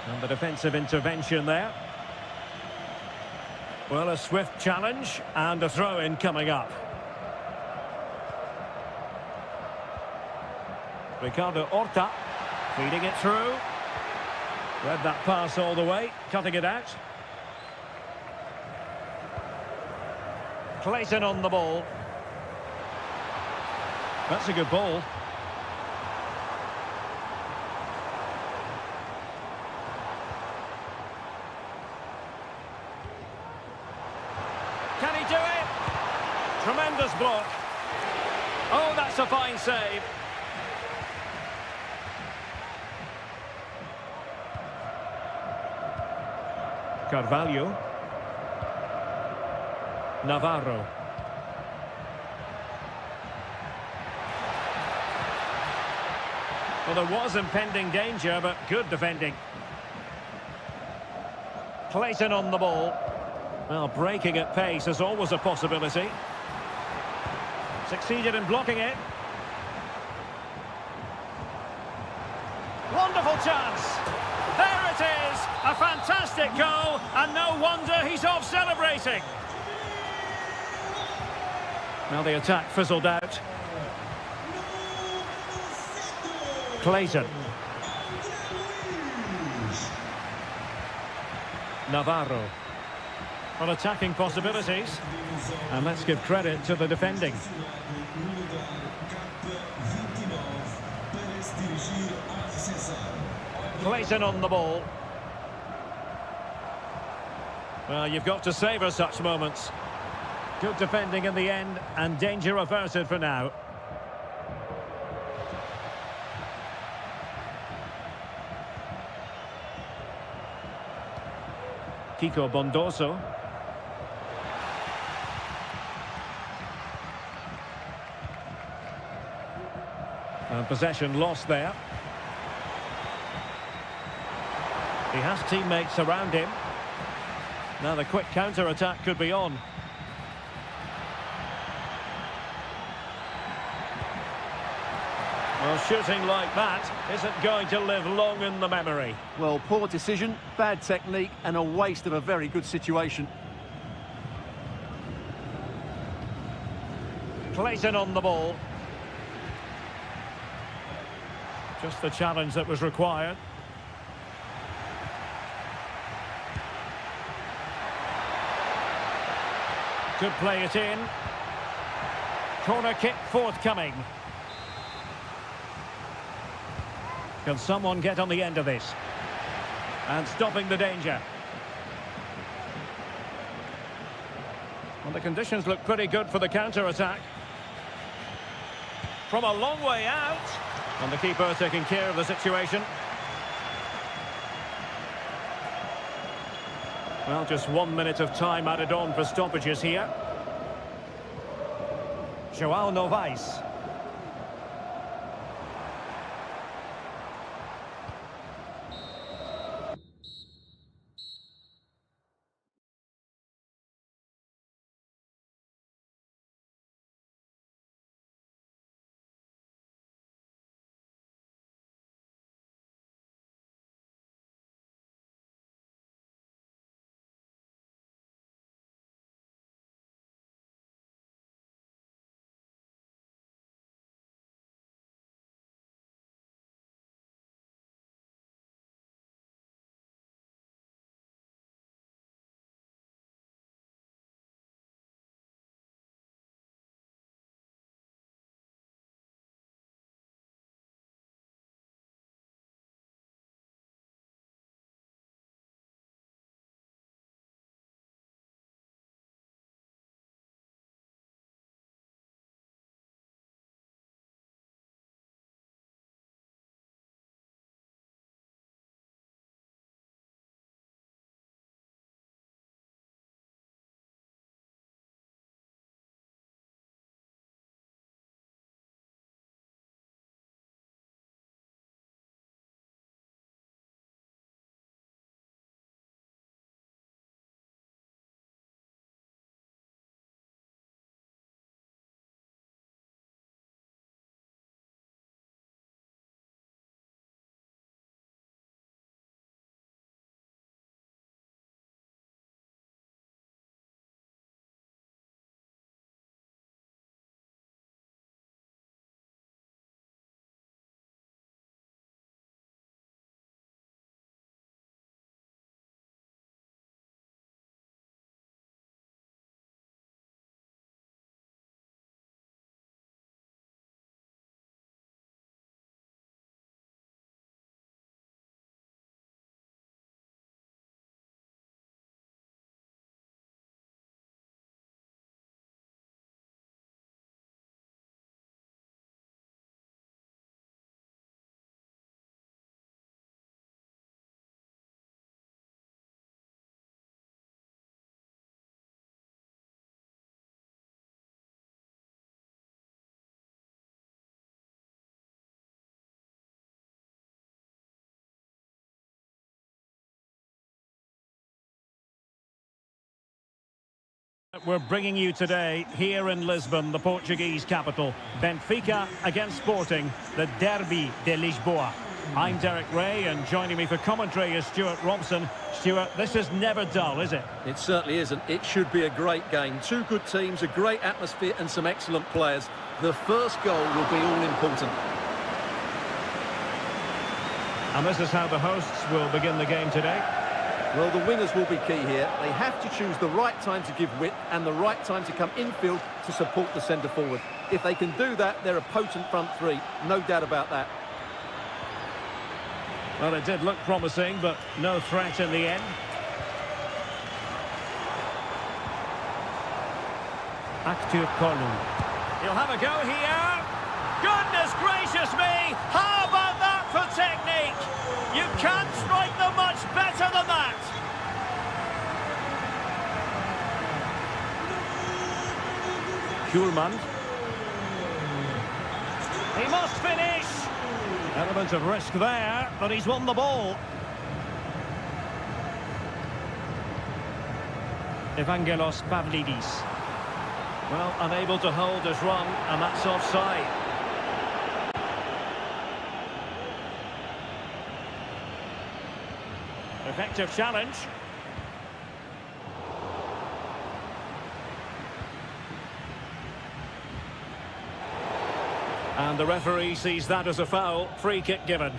And the defensive intervention there. Well, a swift challenge and a throw-in coming up. Ricardo Horta feeding it through. Read that pass all the way, cutting it out. Clayton on the ball. That's a good ball. Can he do it? Tremendous block. Oh, that's a fine save. Carvalho. Navarro. Well, there was impending danger, but good defending. Clayton on the ball. Well, breaking at pace is always a possibility. Succeeded in blocking it. Wonderful chance. There it is. A fantastic goal, and no wonder he's off celebrating. Well, the attack fizzled out. Clayton. Navarro. On attacking possibilities. And let's give credit to the defending. Clayton on the ball. Well, you've got to savour such moments. Good defending in the end, and danger averted for now. Kiko Bondoso. And possession lost there. He has teammates around him. Now the quick counter-attack could be on. Well, shooting like that isn't going to live long in the memory. Well, poor decision, bad technique, and a waste of a very good situation. Clayton on the ball. Just the challenge that was required. Could play it in. Corner kick forthcoming. Can someone get on the end of this? And stopping the danger. Well, the conditions look pretty good for the counter-attack. From a long way out. And the keeper taking care of the situation. Well, just 1 minute of time added on for stoppages here. João Novaes. We're bringing you today here in Lisbon, the Portuguese capital. Benfica against Sporting, the Derby de Lisboa. I'm Derek Ray, and joining me for commentary is Stuart Robson. Stuart, this is never dull, is it? It certainly isn't. It should be a great game. Two good teams, a great atmosphere and some excellent players. The first goal will be all important. And this is how the hosts will begin the game today. Well, the wingers will be key here. They have to choose the right time to give width and the right time to come infield to support the centre forward. If they can do that, they're a potent front three. No doubt about that. Well, it did look promising, but no threat in the end. Actu Kolu. He'll have a go here. Goodness gracious me! How about that for technique? You can't strike them much better than that. Schulman. He must finish. Element of risk there, but he's won the ball. Evangelos Pavlidis. Well, unable to hold his run, and that's offside. Effective challenge. And the referee sees that as a foul. Free kick given.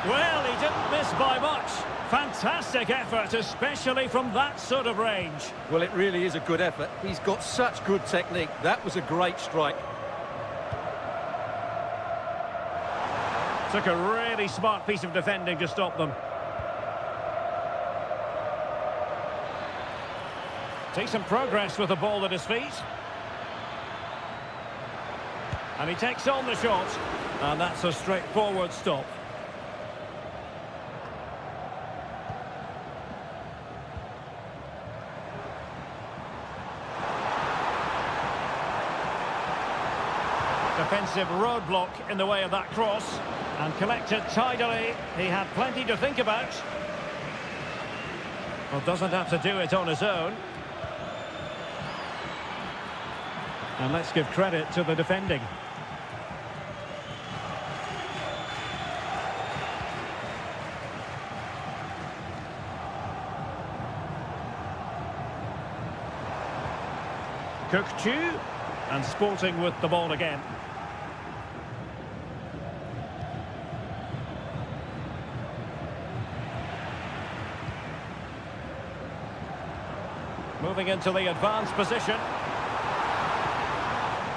Well, he didn't miss by much. Fantastic effort, especially from that sort of range. Well, it really is a good effort. He's got such good technique. That was a great strike. Took a really smart piece of defending to stop them. Decent progress with the ball at his feet. And he takes on the shot. And that's a straightforward stop. Defensive roadblock in the way of that cross. And collected tidily. He had plenty to think about. Well, doesn't have to do it on his own. And let's give credit to the defending. Kökçü, and Sporting with the ball again. Moving into the advanced position.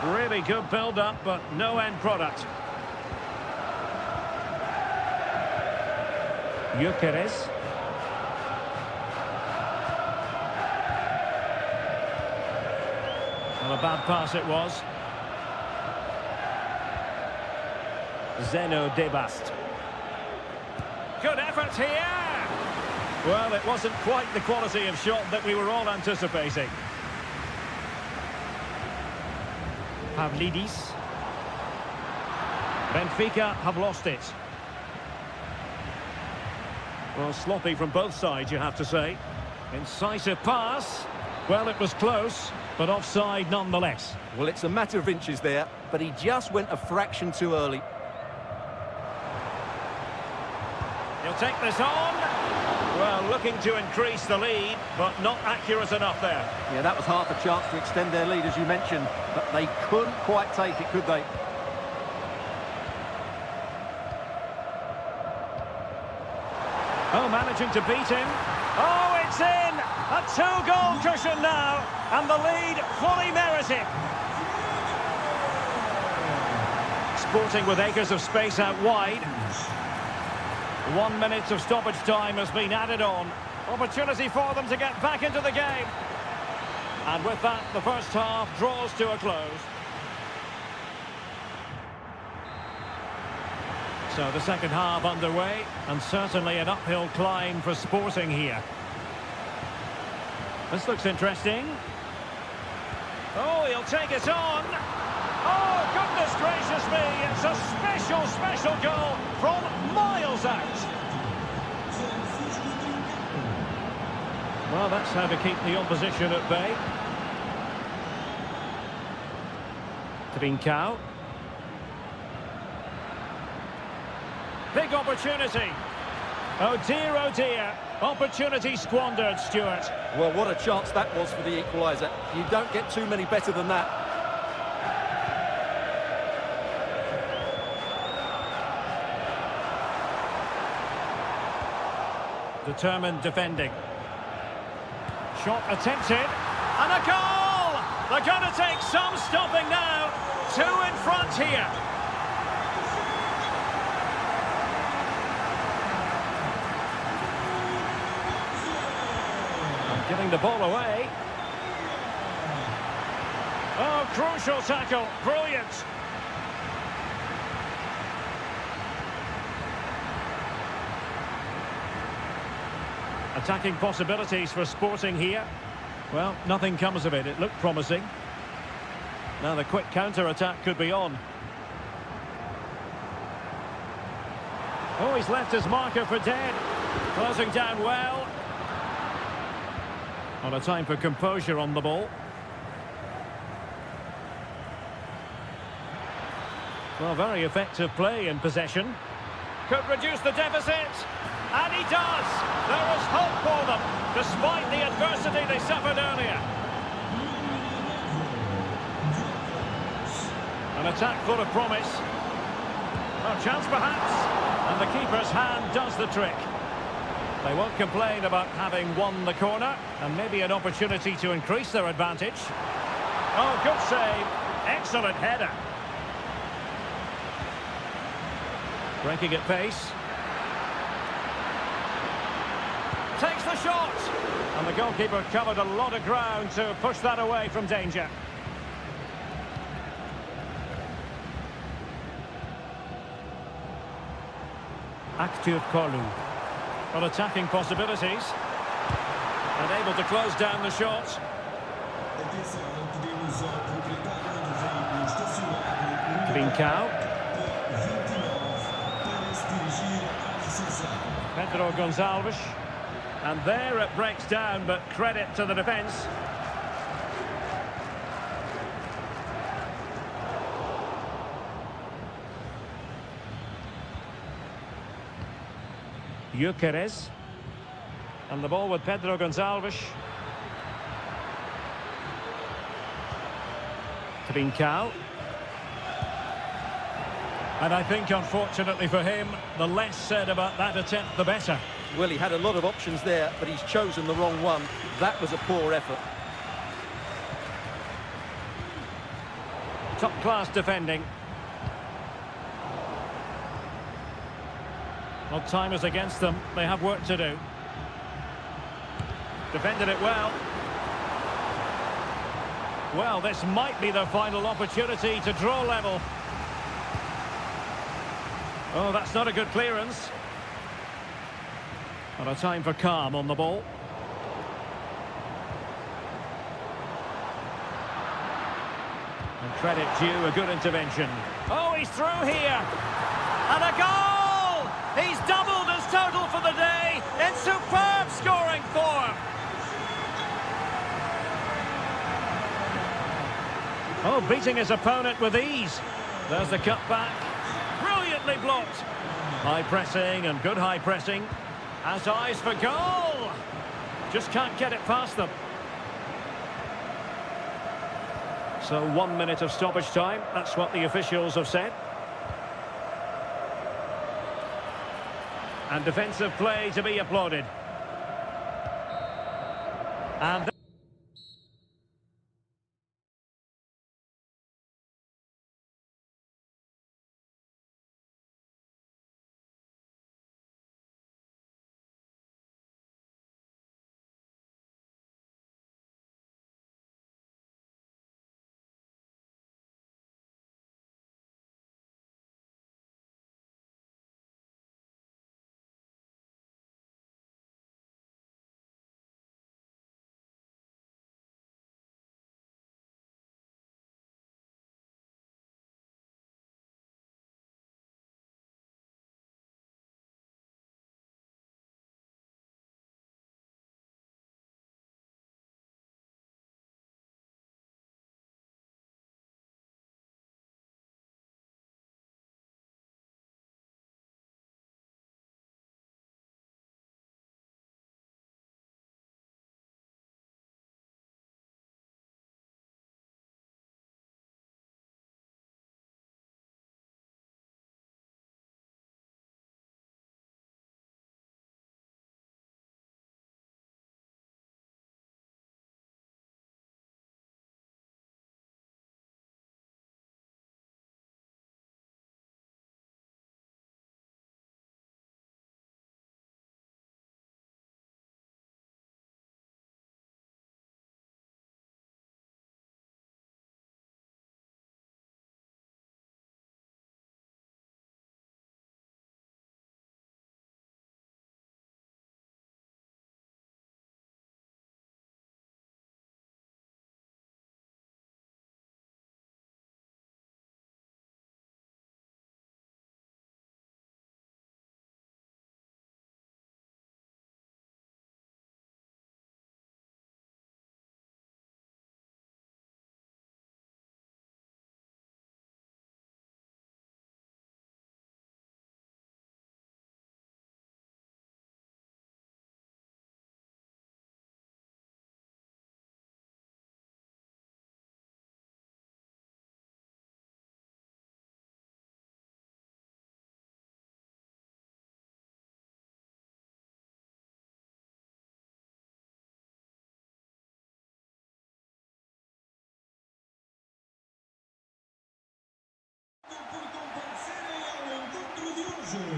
Really good build-up, but no end product. Gyökeres. Well, a bad pass it was. Zeno Debast. Good effort here! Well, it wasn't quite the quality of shot that we were all anticipating. Pavlidis. Benfica have lost it. Well, sloppy from both sides, you have to say. Incisive pass. Well, it was close, but offside nonetheless. Well, it's a matter of inches there, but he just went a fraction too early. He'll take this on. Well, looking to increase the lead, but not accurate enough there. Yeah, that was half a chance to extend their lead, as you mentioned, but they couldn't quite take it, could they? Oh, managing to beat him. Oh, it's in! A two-goal cushion now, and the lead fully merited. Sporting with acres of space out wide. 1 minute of stoppage time has been added on. Opportunity for them to get back into the game. And with that, the first half draws to a close. So the second half underway, and certainly an uphill climb for Sporting here. This looks interesting. Oh, he'll take it on. Oh, goodness gracious! It's a special, special goal from miles out. Well, that's how to keep the opposition at bay. Trincao. Big opportunity. Oh dear. Opportunity squandered, Stuart. Well, what a chance that was for the equaliser. You don't get too many better than that. Determined defending. Shot attempted. And a goal! They're going to take some stopping now. Two in front here. Giving the ball away. Oh, crucial tackle. Brilliant. Attacking possibilities for Sporting here. Well, nothing comes of it. It looked promising. Now the quick counter-attack could be on. Oh, he's left his marker for dead. Closing down well. On a time for composure on the ball. Well, very effective play in possession. Could reduce the deficit. And he does! There is hope for them, despite the adversity they suffered earlier. An attack full of promise. A chance perhaps. And the keeper's hand does the trick. They won't complain about having won the corner, and maybe an opportunity to increase their advantage. Oh, good save. Excellent header. Breaking at pace. Takes the shot. And the goalkeeper covered a lot of ground to push that away from danger. Kolu. On attacking possibilities. And able to close down the shot. Trincao. Pedro Gonçalves. And there it breaks down, but credit to the defence. Gyökeres. And the ball with Pedro Gonçalves. Trincao. And I think, unfortunately for him, the less said about that attempt, the better. Well, he had a lot of options there, but he's chosen the wrong one. That was a poor effort. Top-class defending. Well, time is against them. They have work to do. Defended it well. Well, this might be their final opportunity to draw level. Oh, that's not a good clearance. And a time for calm on the ball. And credit due, a good intervention. Oh, he's through here. And a goal! He's doubled his total for the day in superb scoring form. Oh, beating his opponent with ease. There's the cut back. Brilliantly blocked. High pressing and good high pressing. Has eyes for goal. Just can't get it past them. So 1 minute of stoppage time. That's what the officials have said. And defensive play to be applauded. And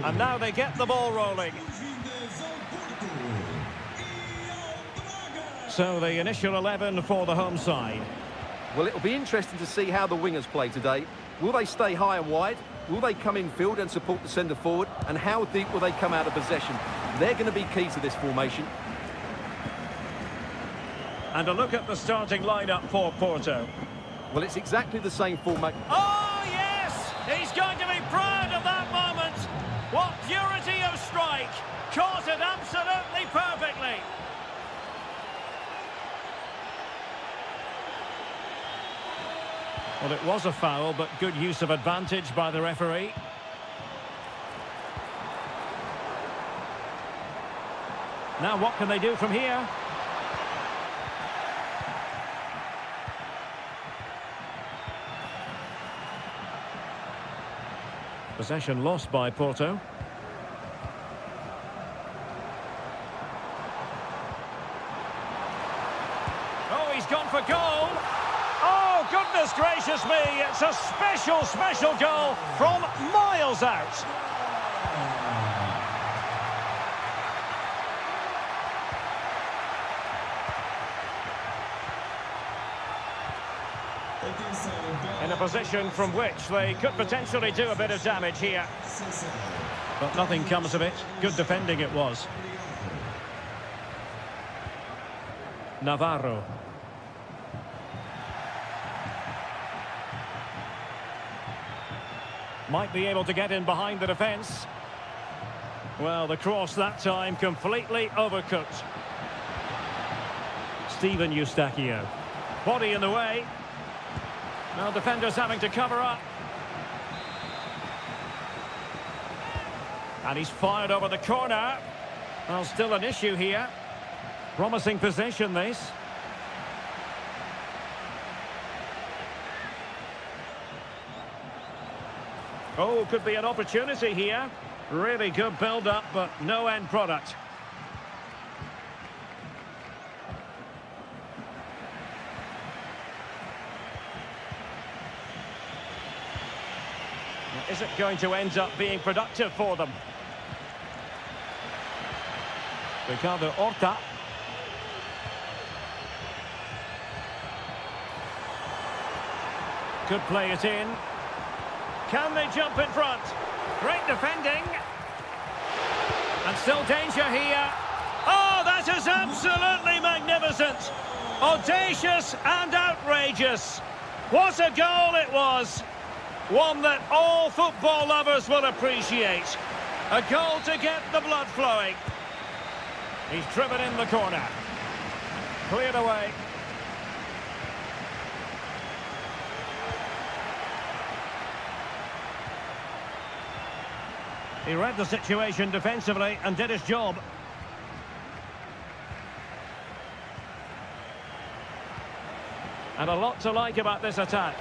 And now they get the ball rolling. So the initial 11 for the home side. Well, it'll be interesting to see how the wingers play today. Will they stay high and wide? Will they come in field and support the centre forward? And how deep will they come out of possession? They're going to be key to this formation. And a look at the starting lineup for Porto. Well, it's exactly the same format. Oh, yes! He's going to be proud of that moment. What purity of strike. Caught it absolutely perfectly. Well, it was a foul, but good use of advantage by the referee. Now what can they do from here? Possession lost by Porto. Oh, he's gone for goal. Oh, goodness gracious me. It's a special, special goal from miles out. In a position from which they could potentially do a bit of damage here. But nothing comes of it. Good defending it was. Navarro. Might be able to get in behind the defence. Well, the cross that time completely overcooked. Steven Eustachio. Body in the way. Now defenders having to cover up. And he's fired over the corner. Well, still an issue here. Promising possession, this. Oh, could be an opportunity here. Really good build-up, but no end product. Is it going to end up being productive for them? Ricardo Horta. Could play it in. Can they jump in front? Great defending. And still danger here. Oh, that is absolutely magnificent. Audacious and outrageous. What a goal it was. One that all football lovers will appreciate. A goal to get the blood flowing. He's driven in the corner. Cleared away. He read the situation defensively and did his job. And a lot to like about this attack.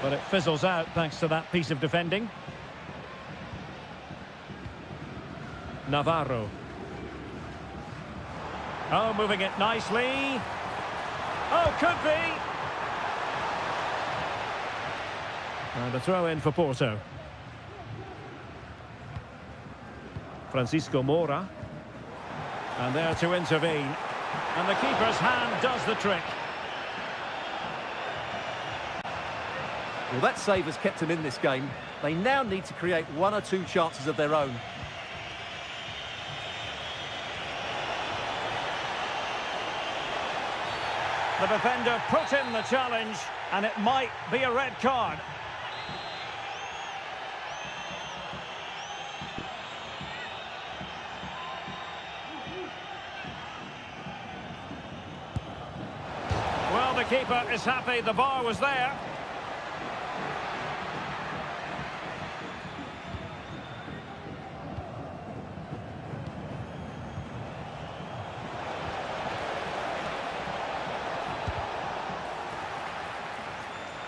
But it fizzles out thanks to that piece of defending. Navarro. Oh, moving it nicely. Oh, could be. And a throw in for Porto. Francisco Moura. And there to intervene. And the keeper's hand does the trick. Well, that save has kept them in this game. They now need to create one or two chances of their own. The defender put in the challenge, and it might be a red card. Well, the keeper is happy the bar was there.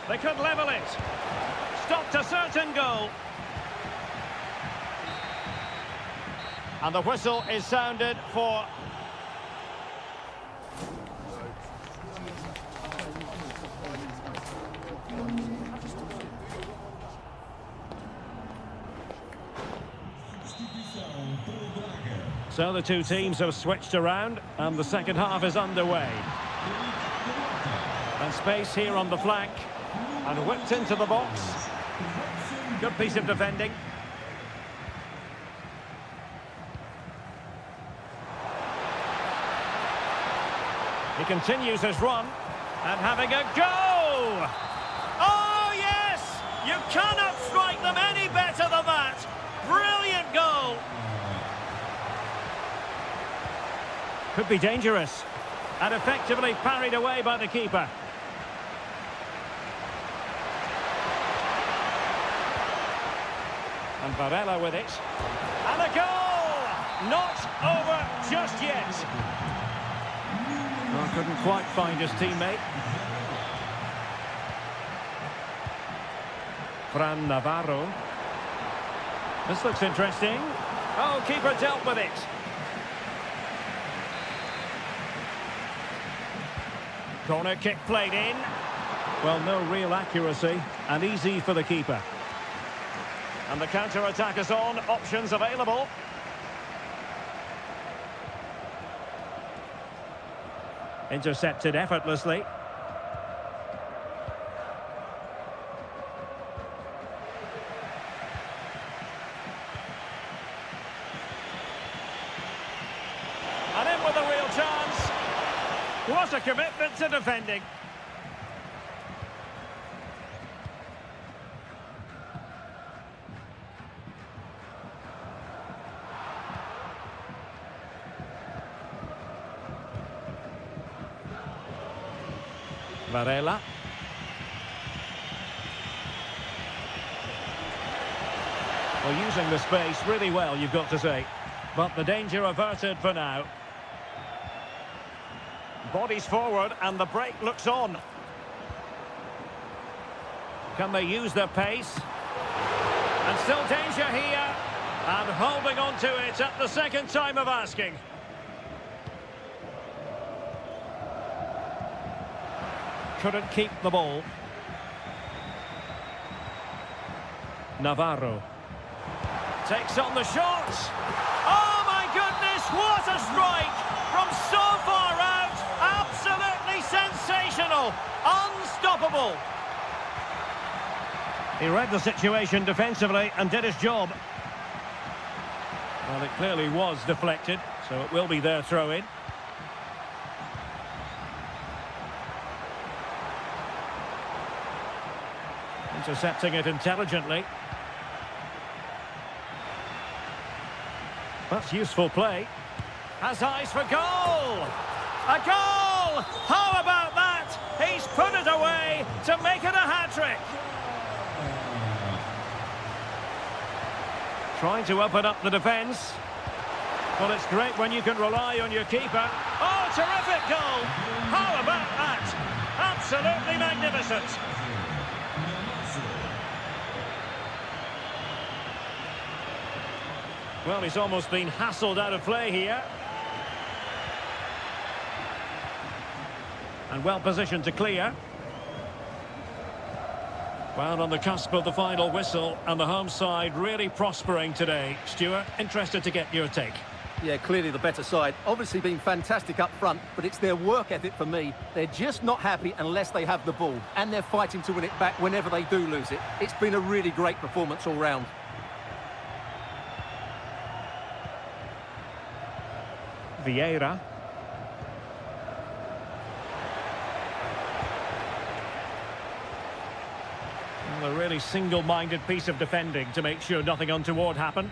They could level it. Stopped a certain goal. And the whistle is sounded for... So the two teams have switched around and the second half is underway. And space here on the flank. And whipped into the box. Good piece of defending. He continues his run. And having a go! Oh, yes! You cannot strike them any better than that! Brilliant goal! Could be dangerous. And effectively parried away by the keeper. And Varela with it. And a goal! Not over just yet. Oh, couldn't quite find his teammate. Fran Navarro. This looks interesting. Oh, keeper dealt with it. Corner kick played in. Well, no real accuracy, and easy for the keeper. And the counter-attack is on, options available. Intercepted effortlessly. And in with a real chance. What a commitment to defending. Varela. Well, using the space really well, you've got to say. But the danger averted for now. Bodies forward and the break looks on. Can they use their pace? And still danger here. And holding on to it at the second time of asking. Couldn't keep the ball. Navarro takes on the shot. Oh my goodness, what a strike from so far out. Absolutely sensational. Unstoppable. He read the situation defensively and did his job. Well, it clearly was deflected, so it will be their throw-in. Intercepting it intelligently. That's useful play. Has eyes for goal! A goal! How about that? He's put it away to make it a hat-trick. Trying to open up the defence. Well, it's great when you can rely on your keeper. Oh, terrific goal! How about that? Absolutely magnificent. Well, he's almost been hassled out of play here. And well positioned to clear. Well, on the cusp of the final whistle, and the home side really prospering today. Stuart, interested to get your take. Yeah, clearly the better side. Obviously been fantastic up front, but it's their work ethic for me. They're just not happy unless they have the ball. And they're fighting to win it back whenever they do lose it. It's been a really great performance all round. Vieira. Well, a really single-minded piece of defending to make sure nothing untoward happened.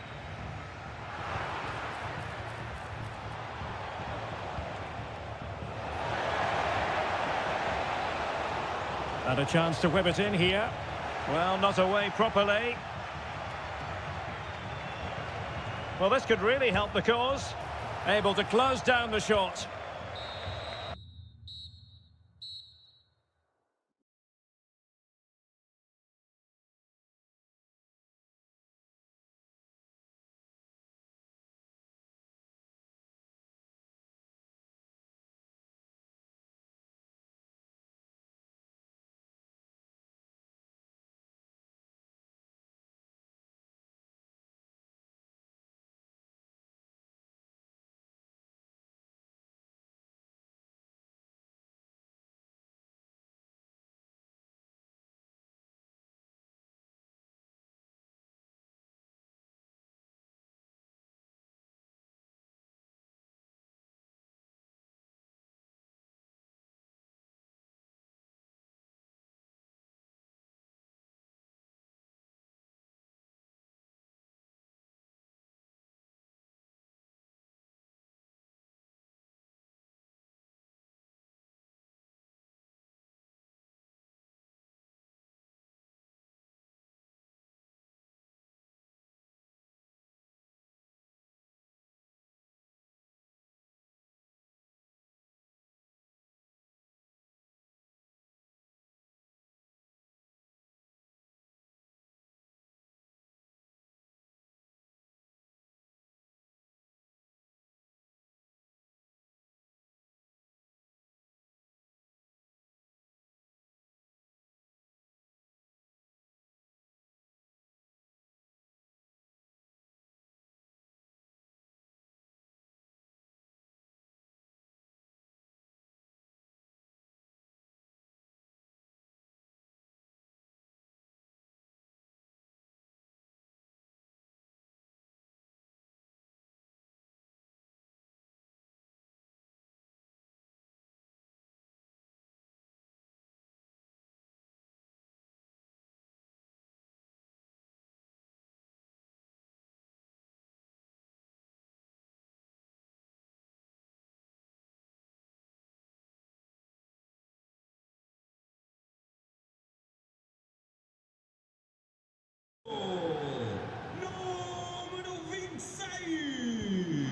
And a chance to whip it in here. Well, not away properly. Well, this could really help the cause. Able to close down the shot.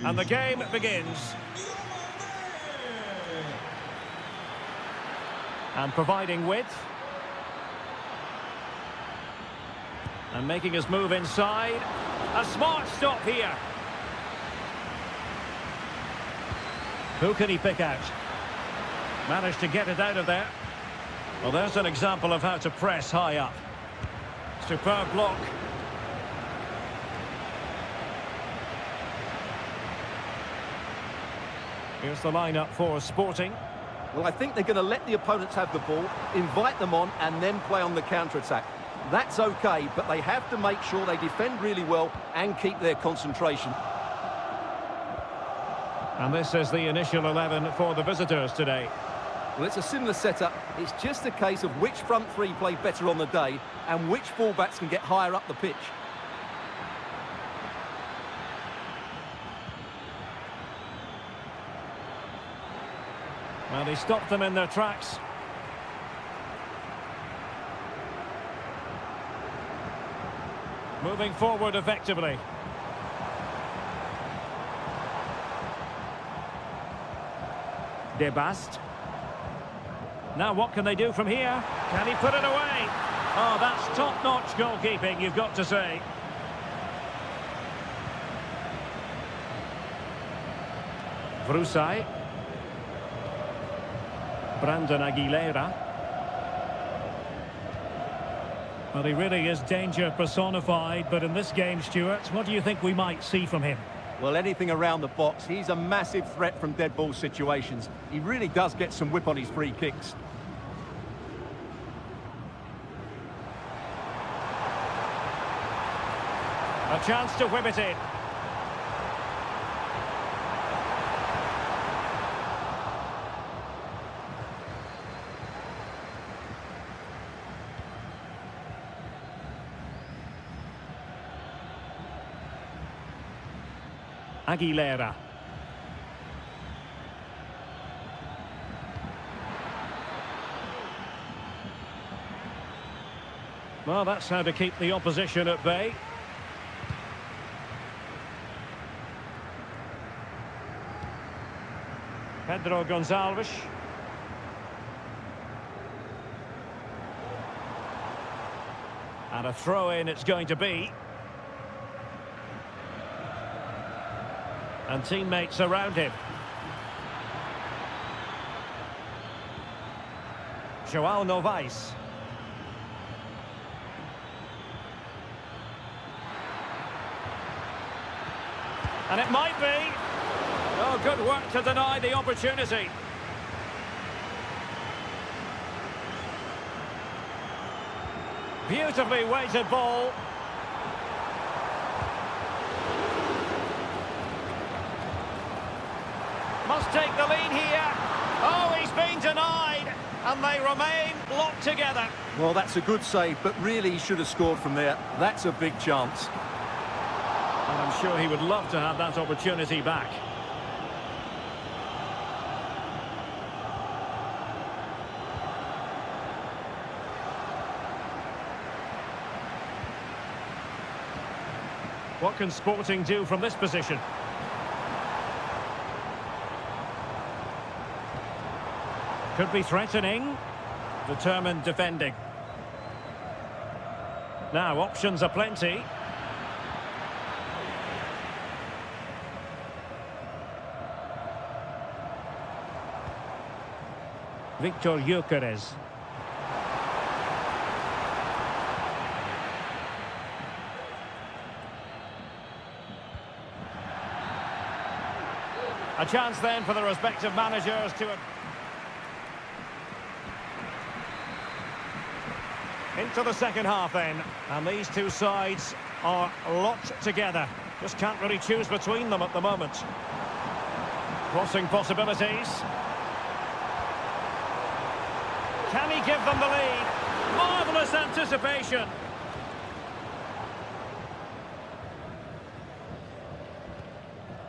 And the game begins. And providing width. And making his move inside. A smart stop here. Who can he pick out? Managed to get it out of there. Well, there's an example of how to press high up. Superb block. Here's the lineup for Sporting. Well, I think they're going to let the opponents have the ball, invite them on, and then play on the counter-attack. That's okay, but they have to make sure they defend really well and keep their concentration. And this is the initial 11 for the visitors today. Well, it's a similar setup. It's just a case of which front three play better on the day and which fullbacks can get higher up the pitch. Well, he stopped them in their tracks. Moving forward effectively. De Bast. Now what can they do from here? Can he put it away? Oh, that's top-notch goalkeeping, you've got to say. Vrusai. Brandon Aguilera. Well, he really is danger personified, but in this game, Stuart, what do you think we might see from him? Well, anything around the box. He's a massive threat from dead ball situations. He really does get some whip on his free kicks. A chance to whip it in. Aguilera. Well, that's how to keep the opposition at bay. Pedro Gonçalves. And a throw-in it's going to be. And teammates around him. João Novaes. And it might be. Oh, good work to deny the opportunity. Beautifully weighted ball. Must take the lead here. Oh, he's been denied. And they remain locked together. Well, that's a good save, but really he should have scored from there. That's a big chance. And I'm sure he would love to have that opportunity back. What can Sporting do from this position? Could be threatening. Determined defending. Now, options are plenty. Victor Gyökeres. A chance then for the respective managers to... Into the second half then, and these two sides are locked together. Just can't really choose between them at the moment. Crossing possibilities. Can he give them the lead? Marvellous anticipation.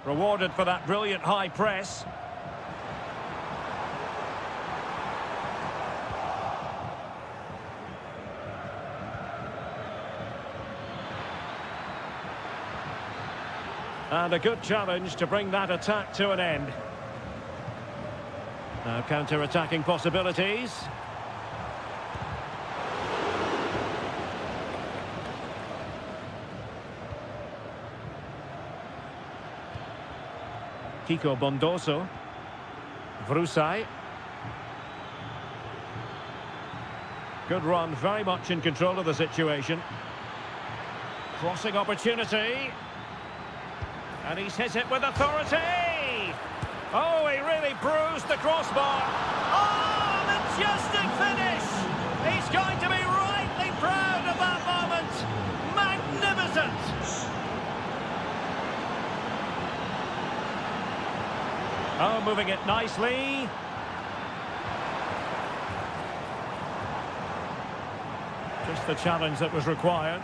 Rewarded for that brilliant high press. And a good challenge to bring that attack to an end. Now counter-attacking possibilities. Kiko Bondoso. Vrusai. Good run, very much in control of the situation. Crossing opportunity. And he's hit it with authority. Oh, he really bruised the crossbar. Oh, majestic finish. He's going to be rightly proud of that moment. Magnificent. Oh, moving it nicely. Just the challenge that was required.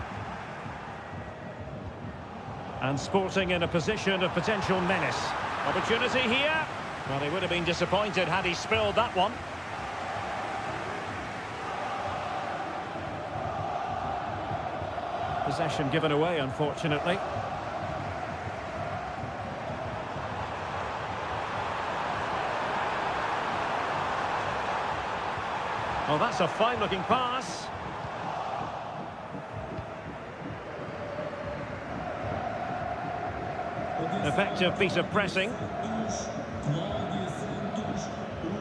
And Sporting in a position of potential menace. Opportunity here. Well, he would have been disappointed had he spilled that one. Possession given away, unfortunately. Oh, that's a fine-looking pass. Effective piece of pressing.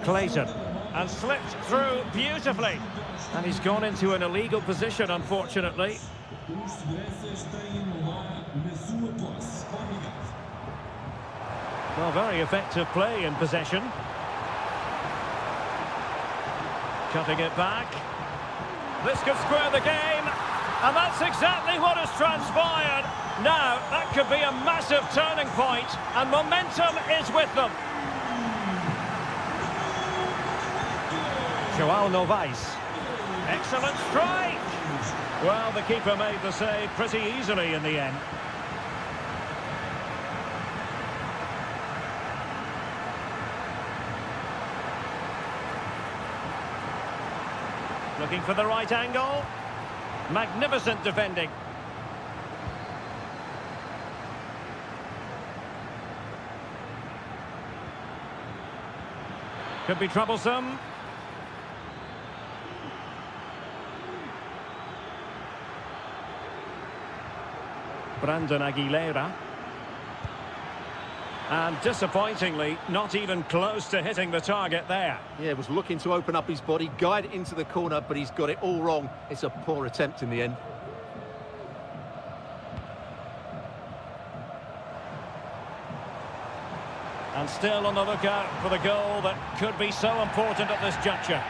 Clayton. And slipped through beautifully. And he's gone into an illegal position, unfortunately. Well, very effective play in possession. Cutting it back. This could square the game. And that's exactly what has transpired. Now, that could be a massive turning point, and momentum is with them. Joao Novaes. Excellent strike. Well, the keeper made the save pretty easily in the end. Looking for the right angle. Magnificent defending. Could be troublesome. Brandon Aguilera. And disappointingly, not even close to hitting the target there. Yeah, was looking to open up his body, guide it into the corner, but he's got it all wrong. It's a poor attempt in the end. And still on the lookout for the goal that could be so important at this juncture.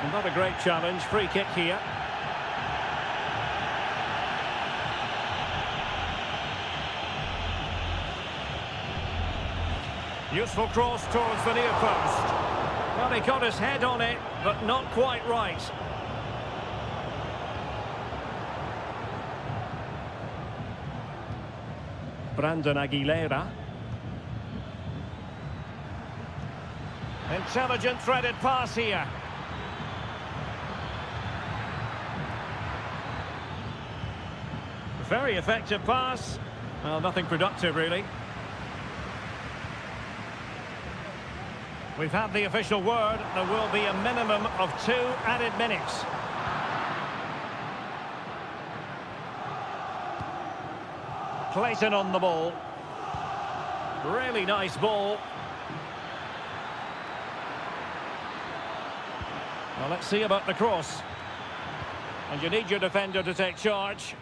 Another great challenge, free kick here. Useful cross towards the near post. Well, he got his head on it, but not quite right. Brandon Aguilera. Intelligent threaded pass here. Very effective pass. Well, nothing productive, really. We've had the official word. There will be a minimum of 2 added minutes. Clayton on the ball. Really nice ball. Well, let's see about the cross. And you need your defender to take charge.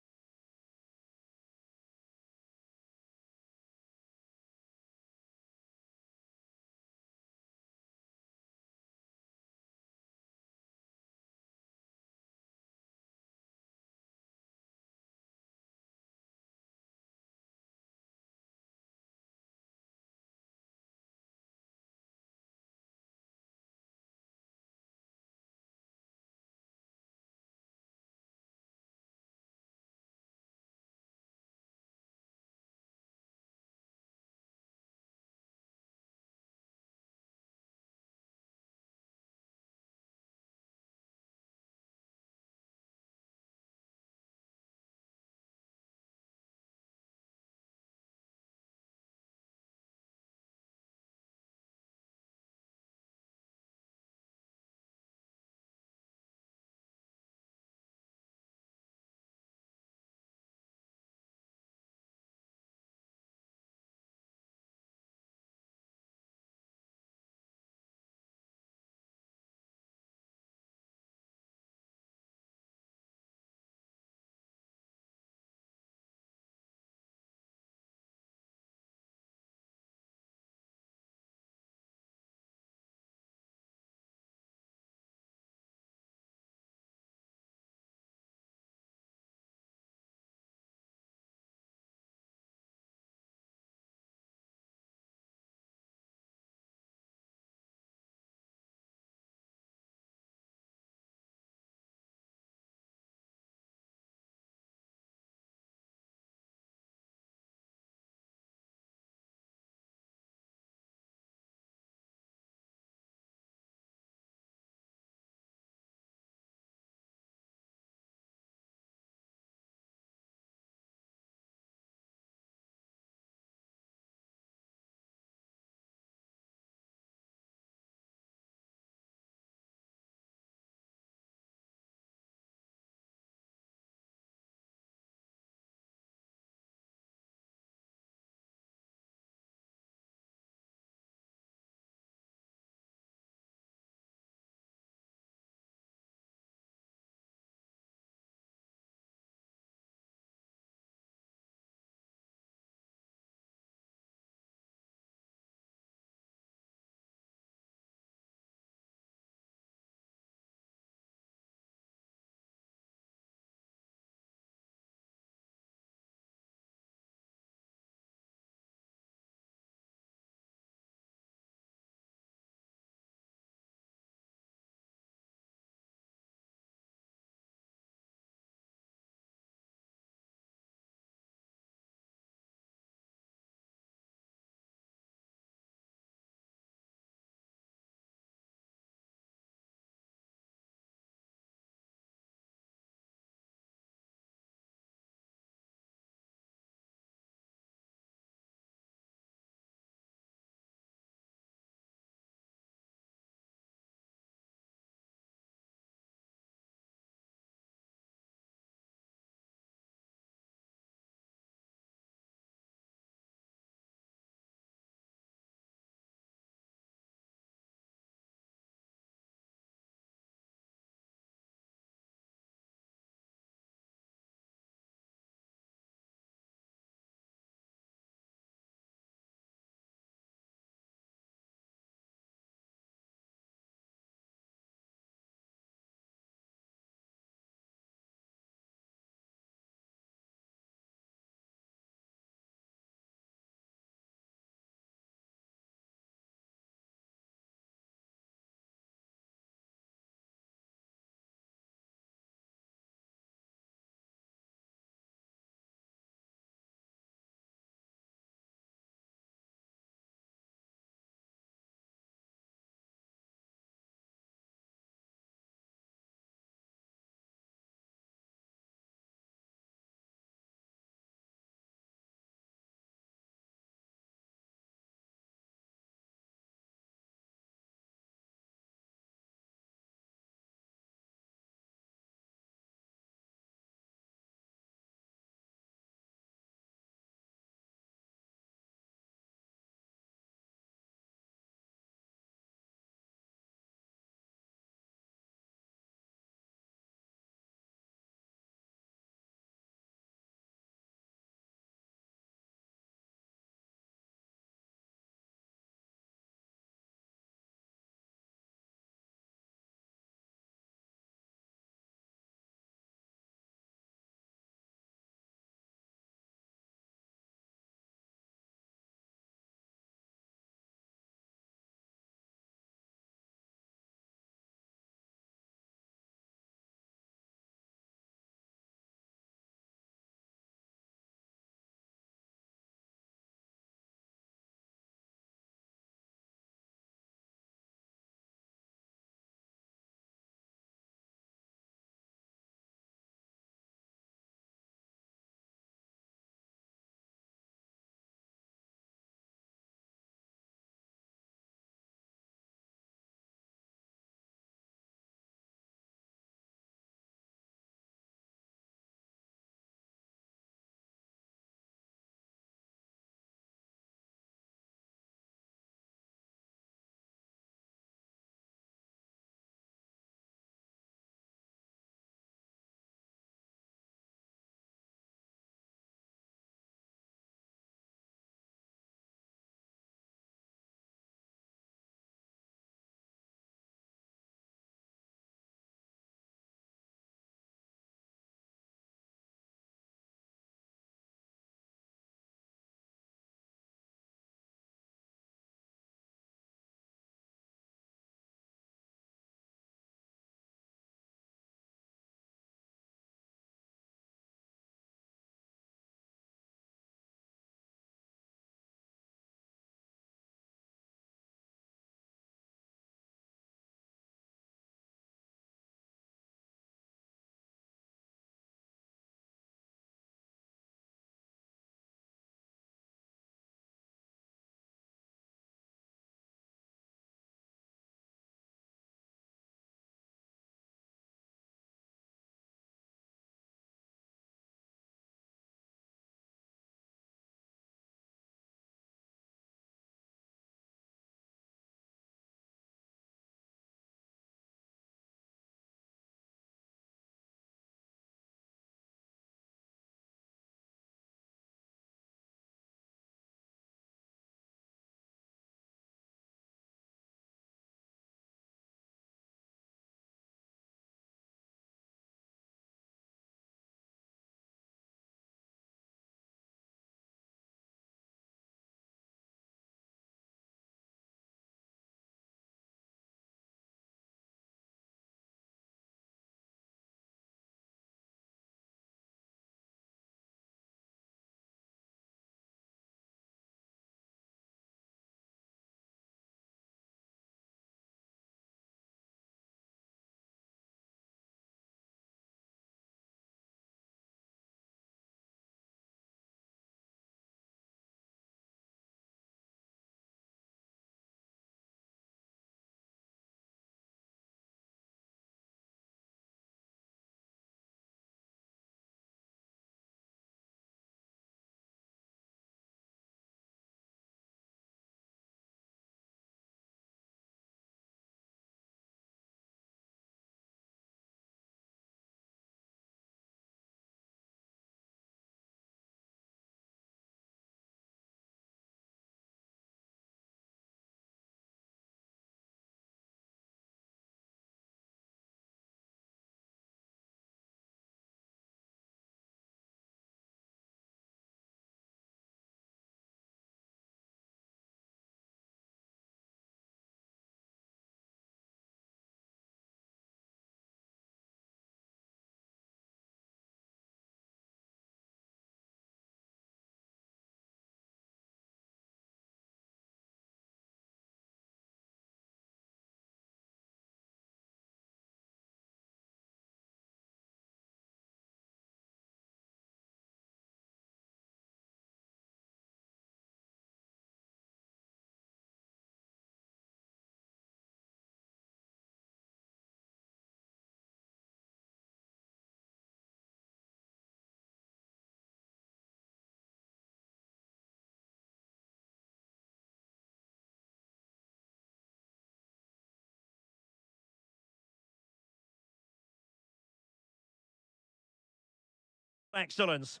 Excellence.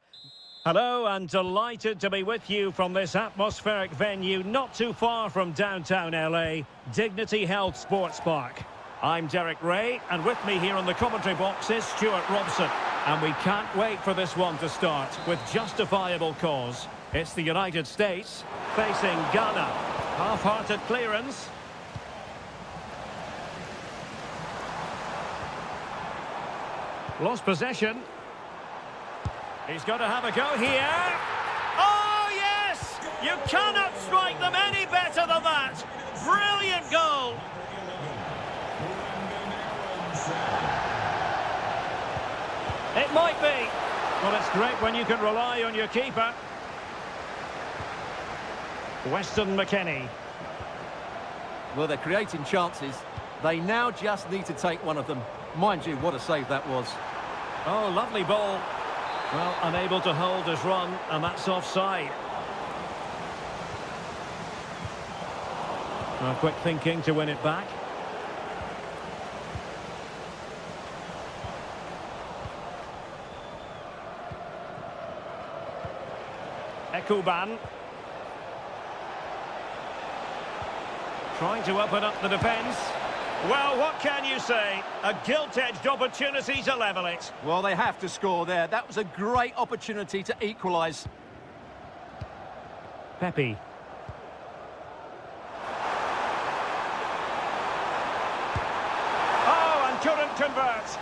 Hello, and delighted to be with you from this atmospheric venue not too far from downtown LA, Dignity Health Sports Park. I'm Derek Ray, and with me here on the commentary box is Stuart Robson. And we can't wait for this one to start with justifiable cause. It's the United States facing Ghana. Half-hearted clearance. Lost possession. He's got to have a go here. Oh, yes! You cannot strike them any better than that. Brilliant goal. It might be. Well, it's great when you can rely on your keeper. Weston McKennie. Well, they're creating chances. They now just need to take one of them. Mind you, what a save that was. Oh, lovely ball. Well, unable to hold his run, and that's offside. Quick thinking to win it back. Ekuban. Trying to open up the defence. Well, what can you say? A gilt-edged opportunity to level it. Well, they have to score there. That was a great opportunity to equalise. Pepe. Oh, and couldn't convert.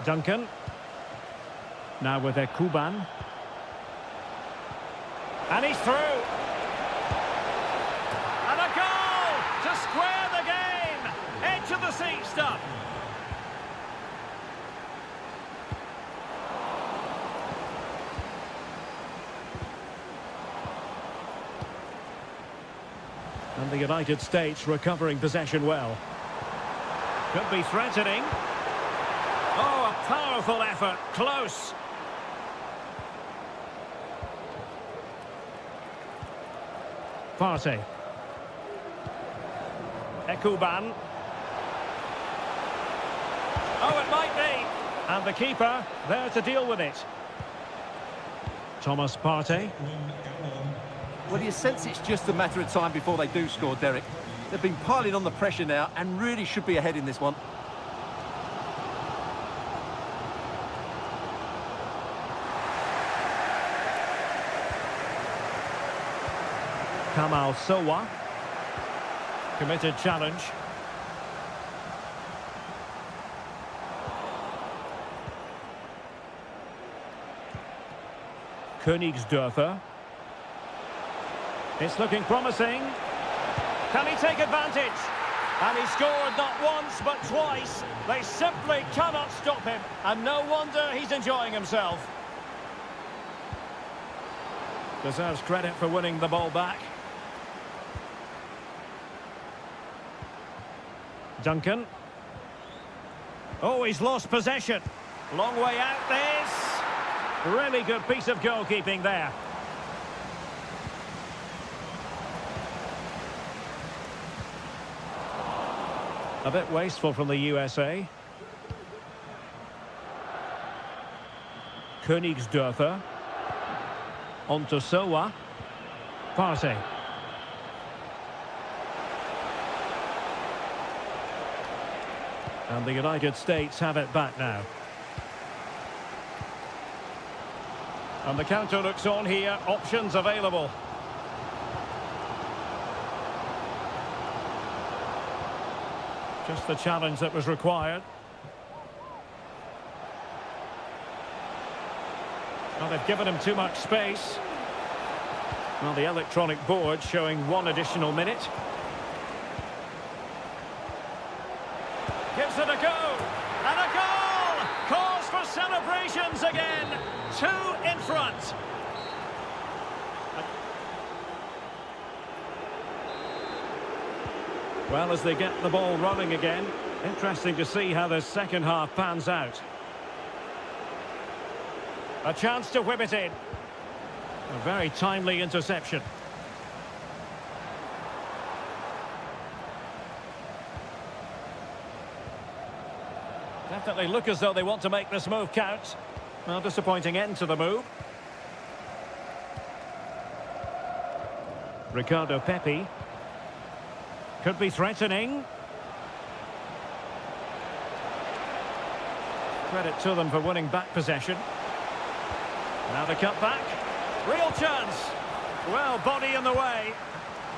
Duncan. Now with Ekuban. And he's through. And a goal to square the game. Edge of the seat stuff. And the United States recovering possession well. Could be threatening. Oh, a powerful effort. Close. Partey. Ekuban. Oh, it might be. And the keeper there to deal with it. Thomas Partey. Well, you sense it's just a matter of time before they do score, Derek. They've been piling on the pressure now and really should be ahead in this one. Kamal Sowa. Committed challenge. Königsdörfer. It's looking promising. Can he take advantage? And he scored not once but twice. They simply cannot stop him. And no wonder he's enjoying himself. Deserves credit for winning the ball back. Duncan. Oh, he's lost possession. Long way out this. Really good piece of goalkeeping there. A bit wasteful from the USA. Königsdörfer. On to Sowa. Partey. And the United States have it back now. And the counter looks on here. Options available. Just the challenge that was required. Well, they've given him too much space. Well, the electronic board showing one additional minute. Gives it a go, and a goal! Calls for celebrations again. 2 in front. Well, as they get the ball running again, interesting to see how the second half pans out. A chance to whip it in. A very timely interception. Definitely look as though they want to make this move count. Well, disappointing end to the move. Ricardo Pepi. Could be threatening. Credit to them for winning back possession. Now the cut back. Real chance. Well, body in the way.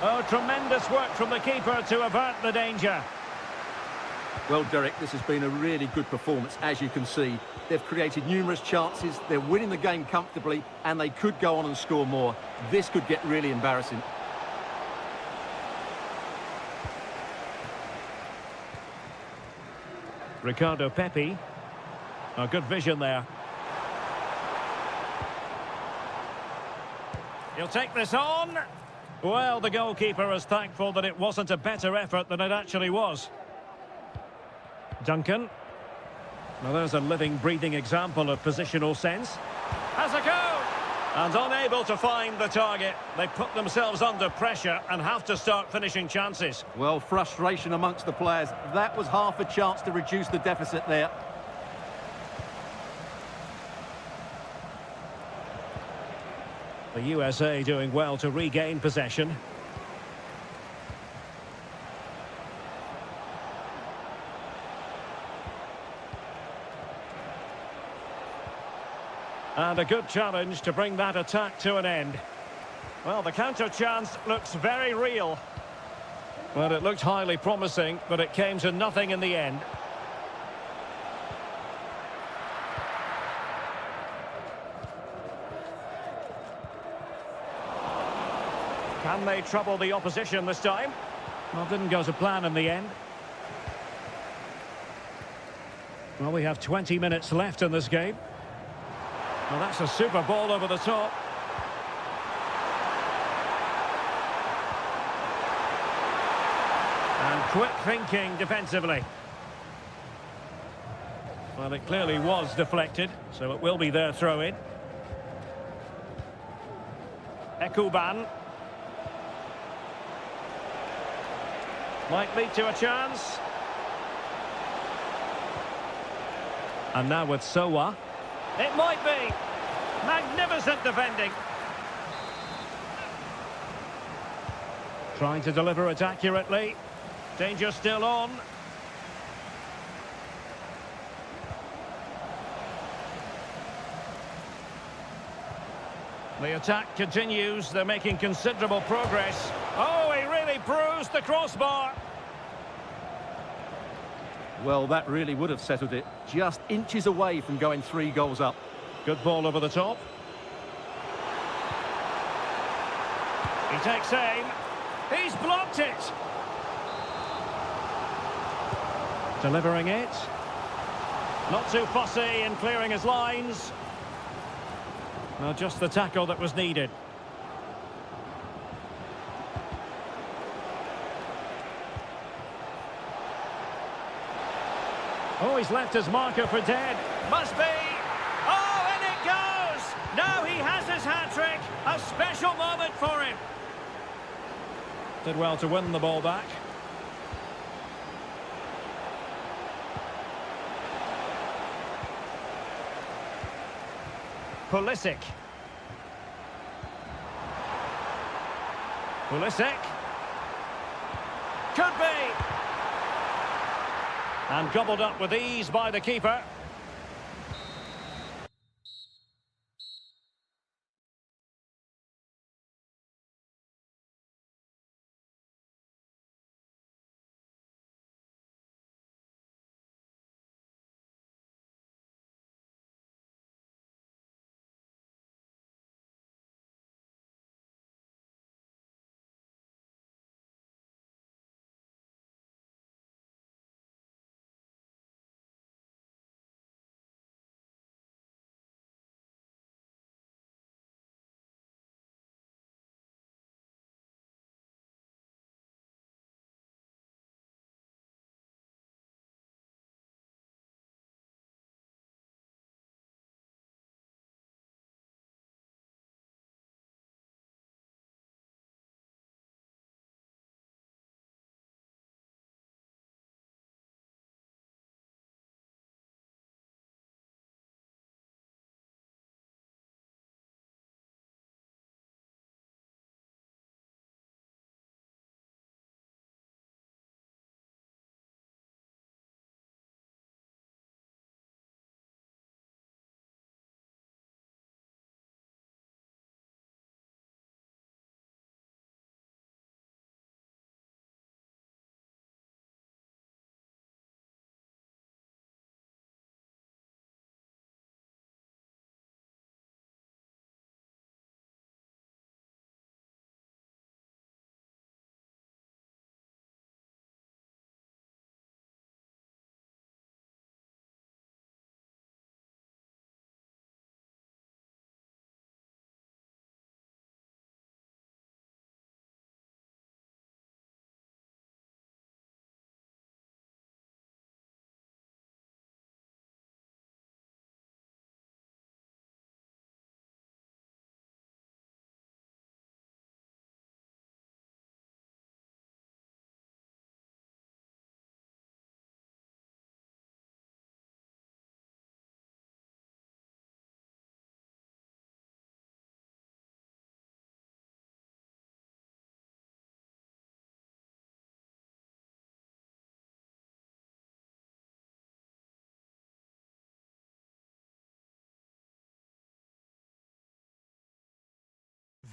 Oh, tremendous work from the keeper to avert the danger. Well, Derek, this has been a really good performance, as you can see. They've created numerous chances, they're winning the game comfortably, and they could go on and score more. This could get really embarrassing. Ricardo Pepi. Oh, good vision there. He'll take this on. Well, the goalkeeper is thankful that it wasn't a better effort than it actually was. Duncan. Well, there's a living, breathing example of positional sense. Has a go! And unable to find the target. They put themselves under pressure and have to start finishing chances. Well, frustration amongst the players. That was half a chance to reduce the deficit there. The USA doing well to regain possession. And a good challenge to bring that attack to an end. Well, the counter chance looks very real. Well, it looked highly promising, but it came to nothing in the end. Can they trouble the opposition this time? Well, didn't go to plan in the end. Well, we have 20 minutes left in this game. Well, that's a super ball over the top. And quick thinking defensively. Well, it clearly was deflected, so it will be their throw-in. Ekuban. Might lead to a chance. And now with Sowa. It might be. Magnificent defending. Trying to deliver it accurately. Danger still on. The attack continues. They're making considerable progress. Oh, he really bruised the crossbar. Well, that really would have settled it. Just inches away from going 3 goals up. Good ball over the top. He takes aim. He's blocked it. Delivering it. Not too fussy in clearing his lines. Well, just the tackle that was needed. Oh, he's left his marker for dead. Must be. Oh, and it goes! Now he has his hat-trick. A special moment for him. Did well to win the ball back. Pulisic. Pulisic. Could be. And gobbled up with ease by the keeper.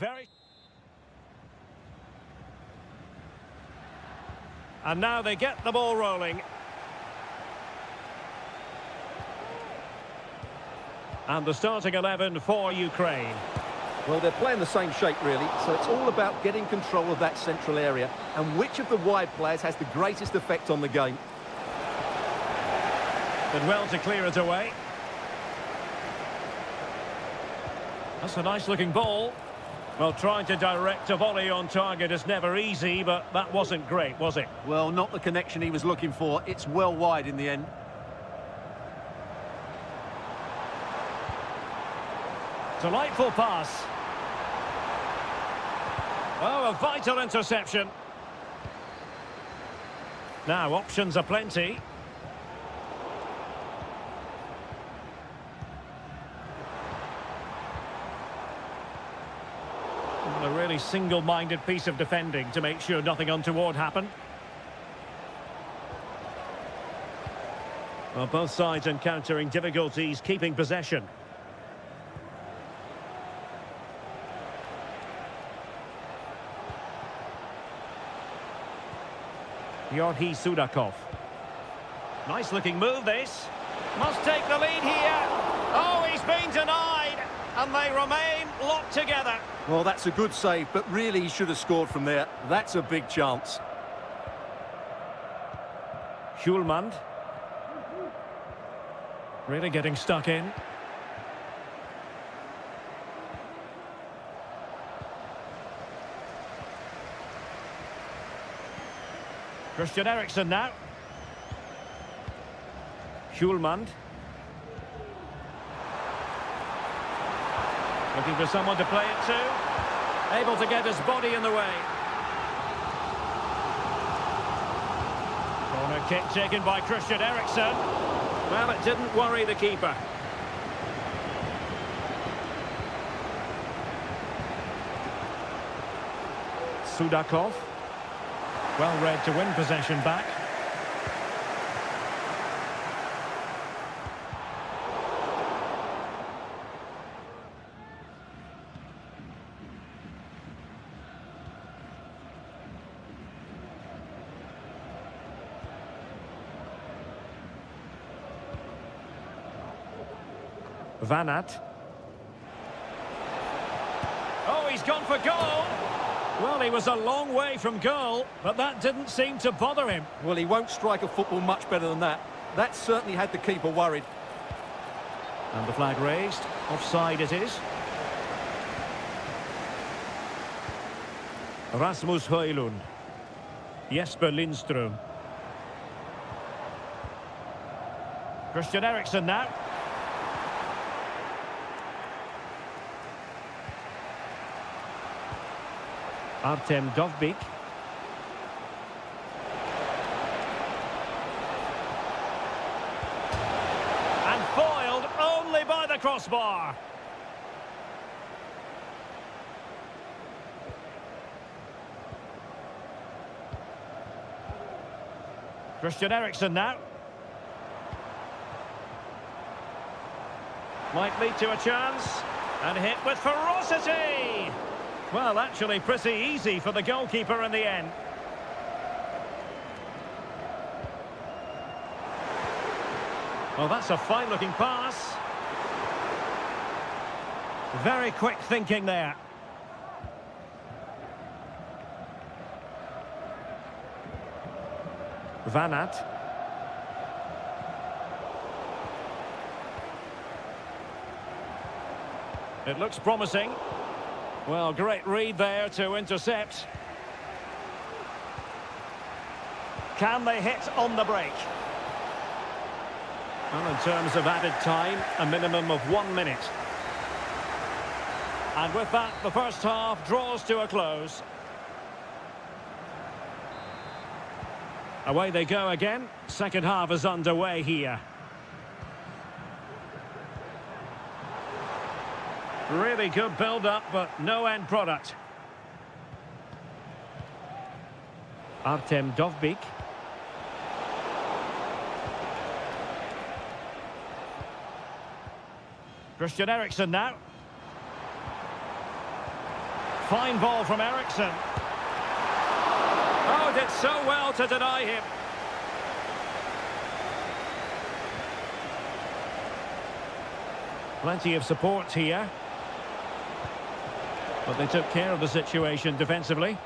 very... And now they get the ball rolling. And the starting 11 for Ukraine. Well, they're playing the same shape, really, so it's all about getting control of that central area and which of the wide players has the greatest effect on the game. Did well to clear it away. That's a nice-looking ball. Well, trying to direct a volley on target is never easy, but that wasn't great, was it? Well, not the connection he was looking for. It's well wide in the end. Delightful pass. Oh, a vital interception. Now, options are plenty. A really single-minded piece of defending to make sure nothing untoward happened. Well, both sides encountering difficulties keeping possession. Georgi Sudakov. Nice looking move, this. Must take the lead here. Oh, he's been denied. And they remain locked together. Well, that's a good save, but really he should have scored from there. That's a big chance. Schulmand. Really getting stuck in. Christian Eriksen now. Schulmand. Looking for someone to play it to. Able to get his body in the way. Corner kick taken by Christian Eriksen. Well, it didn't worry the keeper. Sudakov. Well read to win possession back. Van Aert. Oh, he's gone for goal. Well, he was a long way from goal, but that didn't seem to bother him. Well, he won't strike a football much better than that. That certainly had the keeper worried. And the flag raised. Offside it is. Rasmus Højlund. Jesper Lindström. Christian Eriksen now. Artem Dovbyk. And foiled only by the crossbar. Christian Eriksen now. Might lead to a chance. And hit with ferocity. Well, actually pretty easy for the goalkeeper in the end. Oh, that's a fine-looking pass. Very quick thinking there. Van Aert. It looks promising. Well, great read there to intercept. Can they hit on the break? Well, in terms of added time, a minimum of 1 minute. And with that, the first half draws to a close. Away they go again. Second half is underway here. Really good build-up, but no end product. Artem Dovbyk. Christian Eriksen now. Fine ball from Ericsson. Oh, did so well to deny him. Plenty of support here. But they took care of the situation defensively.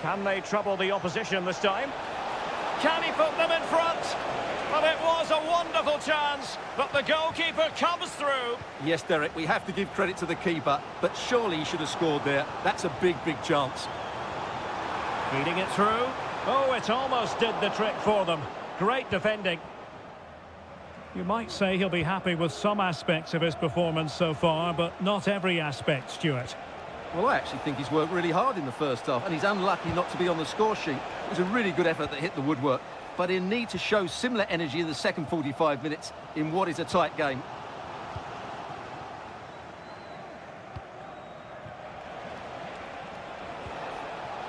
Can they trouble the opposition this time? Can he put them in front? But it was a wonderful chance, but the goalkeeper comes through. Yes, Derek, we have to give credit to the keeper, but surely he should have scored there. That's a big, big chance. Feeding it through. Oh, it almost did the trick for them. Great defending. You might say he'll be happy with some aspects of his performance so far, but not every aspect, Stuart. Well, I actually think he's worked really hard in the first half, and he's unlucky not to be on the score sheet. It was a really good effort that hit the woodwork, but he'll need to show similar energy in the second 45 minutes in what is a tight game.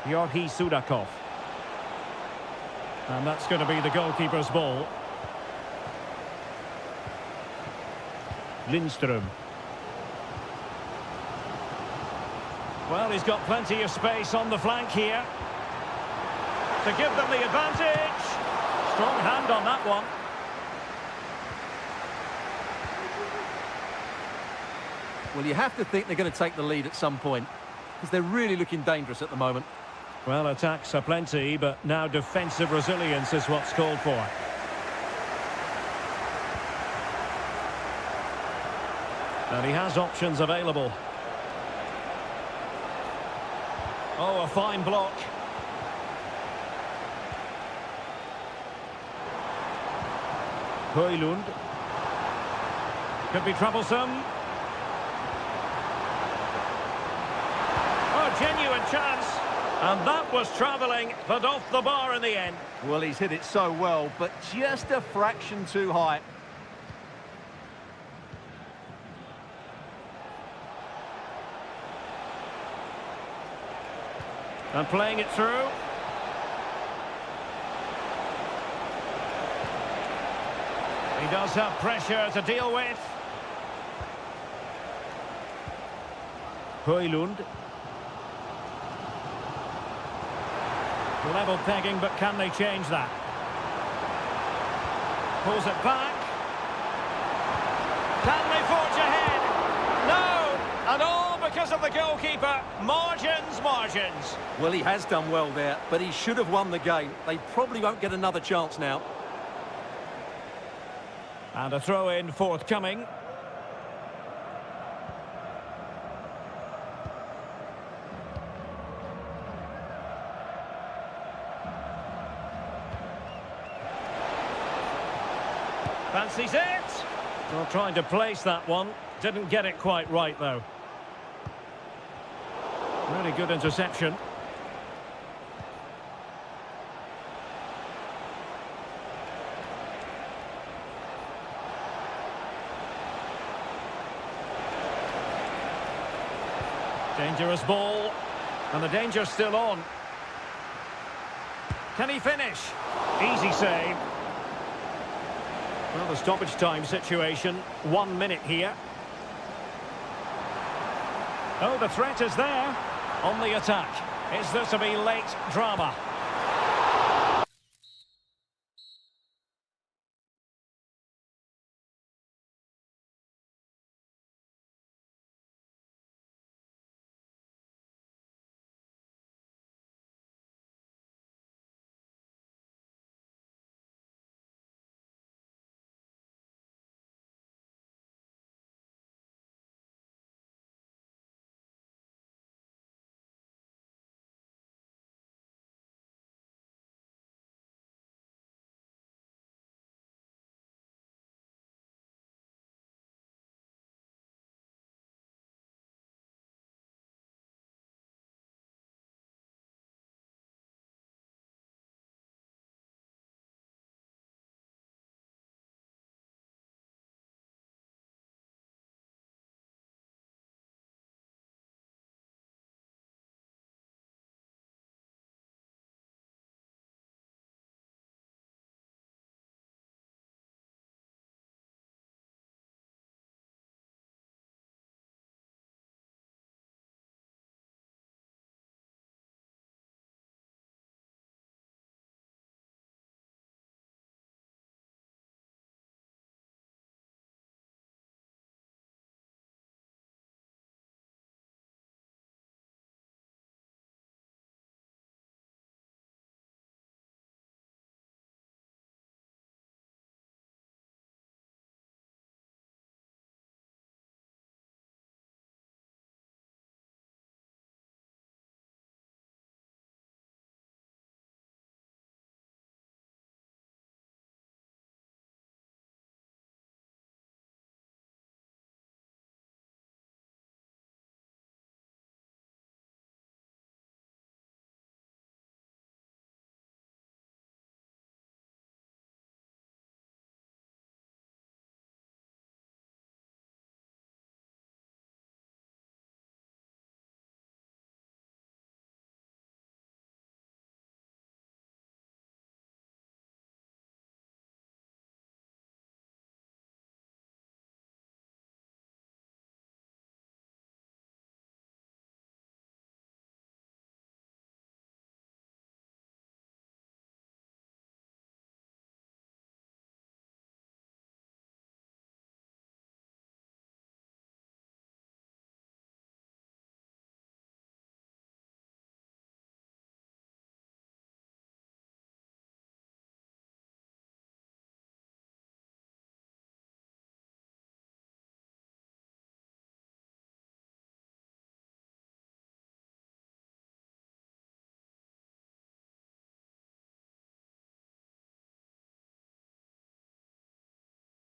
Georgi Sudakov. And that's going to be the goalkeeper's ball. Lindström. Well, he's got plenty of space on the flank here to give them the advantage. Strong hand on that one. Well, you have to think they're going to take the lead at some point, because they're really looking dangerous at the moment. Well, attacks are plenty, but now defensive resilience is what's called for. And he has options available. Oh, a fine block. Højlund. Could be troublesome. Oh, genuine chance. And that was travelling, but off the bar in the end. Well, he's hit it so well, but just a fraction too high. And playing it through. He does have pressure to deal with. Højlund. Level pegging, but can they change that? Pulls it back. Can they forge ahead? No! And all because of the goalkeeper. Margins, margins. Well, he has done well there, but he should have won the game. They probably won't get another chance now. And a throw-in forthcoming. Fancies it. Well, trying to place that one. Didn't get it quite right, though. Really good interception. Dangerous ball. And the danger's still on. Can he finish? Easy save. Well, the stoppage time situation, 1 minute here. Oh, the threat is there on the attack. Is there to be late drama?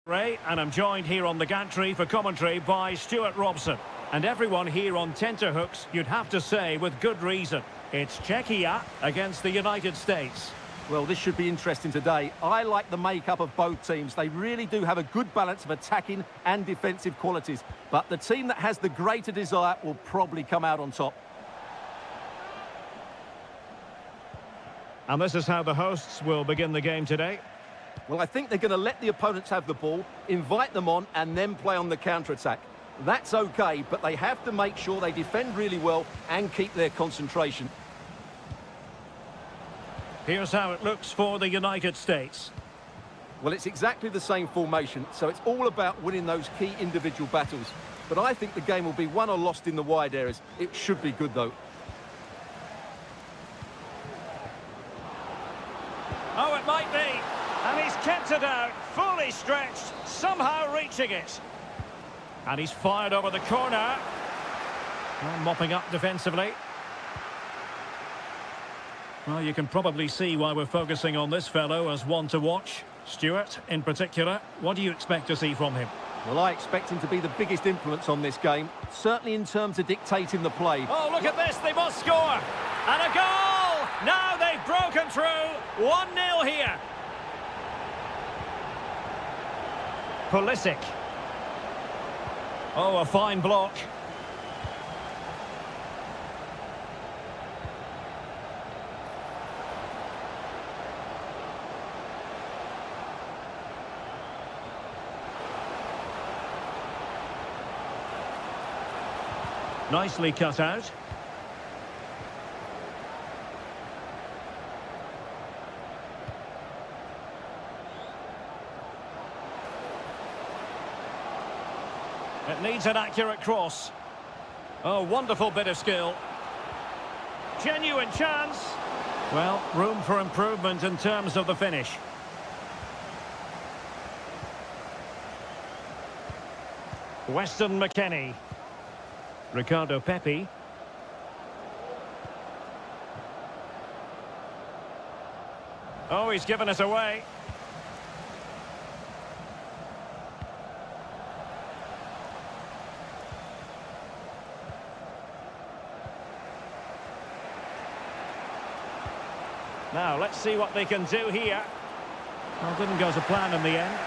Ray, and I'm joined here on the gantry for commentary by Stuart Robson. And everyone here on tenterhooks, you'd have to say, with good reason. It's Czechia against the United States. Well, this should be interesting today. I like the makeup of both teams. They really do have a good balance of attacking and defensive qualities. But the team that has the greater desire will probably come out on top. And this is how the hosts will begin the game today. Well, I think they're going to let the opponents have the ball, invite them on, and then play on the counter-attack. That's okay, but they have to make sure they defend really well and keep their concentration. Here's how it looks for the United States. Well, it's exactly the same formation, so it's all about winning those key individual battles. But I think the game will be won or lost in the wide areas. It should be good, though. Oh, it might be. And he's kept it out, fully stretched, somehow reaching it. And he's fired over the corner. Well, mopping up defensively. Well, you can probably see why we're focusing on this fellow as one to watch. Stuart, in particular, what do you expect to see from him? Well, I expect him to be the biggest influence on this game, certainly in terms of dictating the play. Oh, look at this, they must score! And a goal! Now they've broken through, 1-0 here. Pulisic. Oh, a fine block. Nicely cut out. It needs an accurate cross. Oh, wonderful bit of skill. Genuine chance. Well, room for improvement in terms of the finish. Weston McKennie. Ricardo Pepi. Oh, he's given us away. Now, let's see what they can do here. Well, didn't go to plan in the end.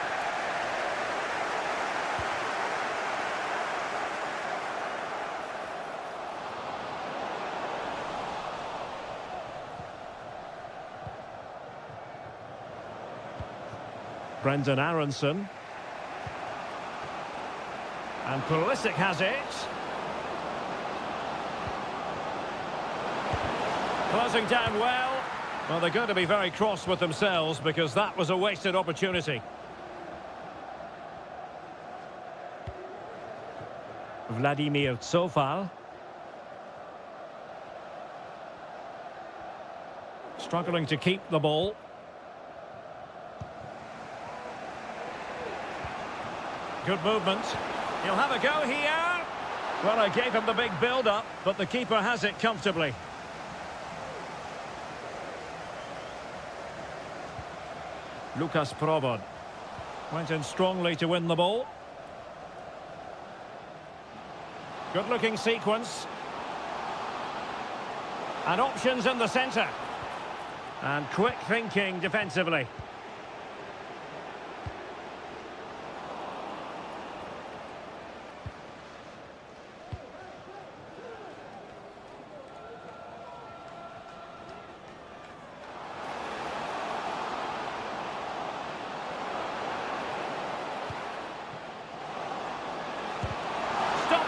Brendan Aronson. And Pulisic has it. Closing down well. Well, they're going to be very cross with themselves because that was a wasted opportunity. Vladimir Tsofal. Struggling to keep the ball. Good movement. He'll have a go here. Well, I gave him the big build-up, but the keeper has it comfortably. Lucas Probod went in strongly to win the ball. Good-looking sequence. And options in the centre. And quick thinking defensively.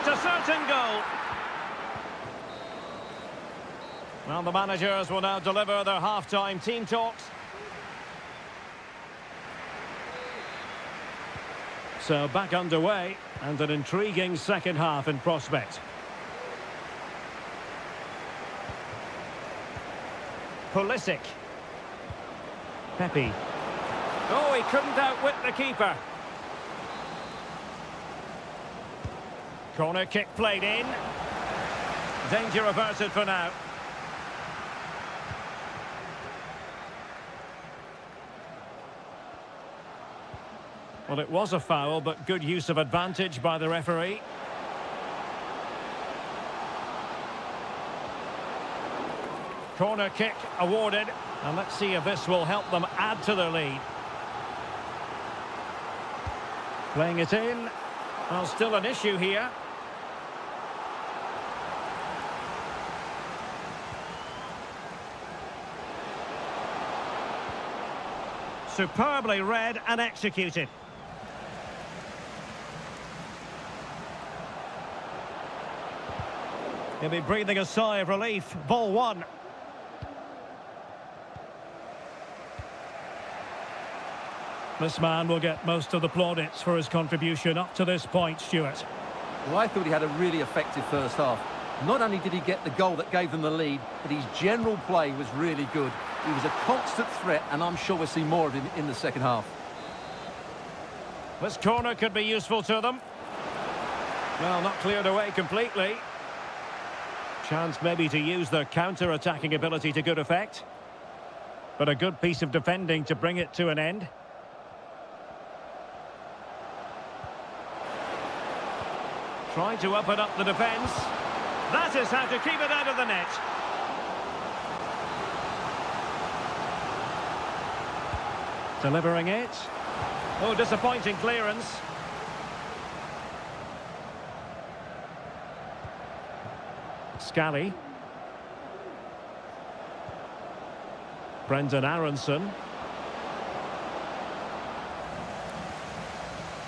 A certain goal. Well, the managers will now deliver their half-time team talks. So back underway and an intriguing second half in prospect. Pulisic. Pepi. Oh, he couldn't outwit the keeper. Corner kick played in. Danger averted for now. Well, it was a foul, but good use of advantage by the referee. Corner kick awarded, and let's see if this will help them add to their lead. Playing it in. Well, still an issue here. Superbly read and executed. He'll be breathing a sigh of relief. Ball one. This man will get most of the plaudits for his contribution up to this point, Stuart. Well, I thought he had a really effective first half. Not only did he get the goal that gave them the lead, but his general play was really good. He was a constant threat, and I'm sure we'll see more of him in the second half. This corner could be useful to them. Well, not cleared away completely. Chance maybe to use their counter-attacking ability to good effect. But a good piece of defending to bring it to an end. Trying to open up the defence. That is how to keep it out of the net. Delivering it. Oh, disappointing clearance. Scally. Brendan Aronson.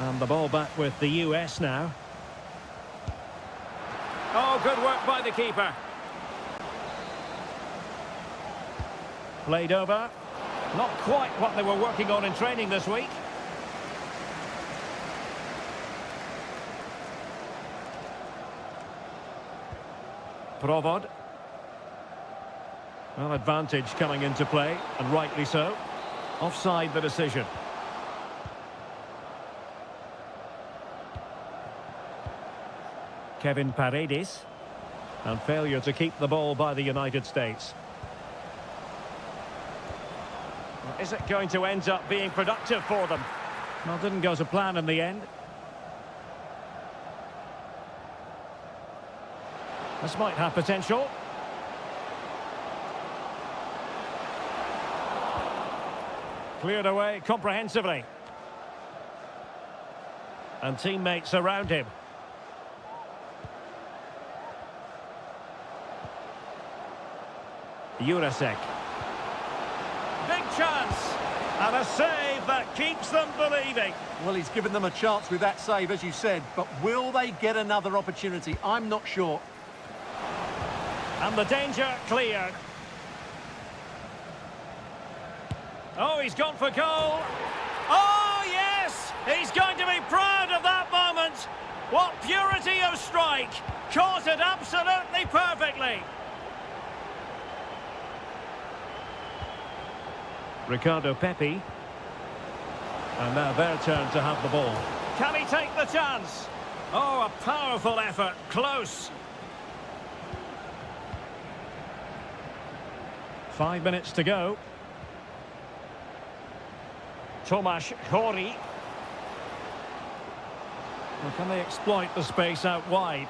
And the ball back with the US now. Oh, good work by the keeper. Played over. Not quite what they were working on in training this week. Provod. Well, advantage coming into play, and rightly so. Offside the decision. Kevin Paredes. And failure to keep the ball by the United States. Is it going to end up being productive for them? Well, didn't go to plan in the end. This might have potential. Cleared away comprehensively. And teammates around him. Jurasek. Big chance. And a save that keeps them believing. Well, he's given them a chance with that save, as you said, but will they get another opportunity? I'm not sure. And the danger cleared. Oh, he's gone for goal. Oh, yes! He's going to be proud of that moment. What purity of strike. Caught it absolutely perfectly. Ricardo Pepi. And now their turn to have the ball. Can he take the chance? Oh, a powerful effort. Close. 5 minutes to go. Tomasz Hori. Well, can they exploit the space out wide?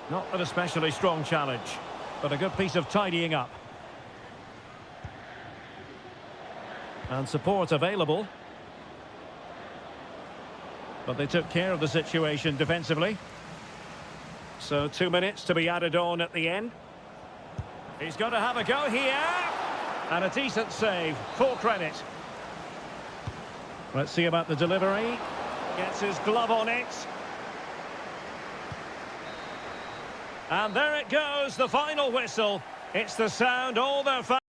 Not an especially strong challenge, but a good piece of tidying up. And support available. But they took care of the situation defensively. So 2 minutes to be added on at the end. He's got to have a go here. And a decent save. Full credit. Let's see about the delivery. Gets his glove on it. And there it goes, the final whistle. It's the sound all their fans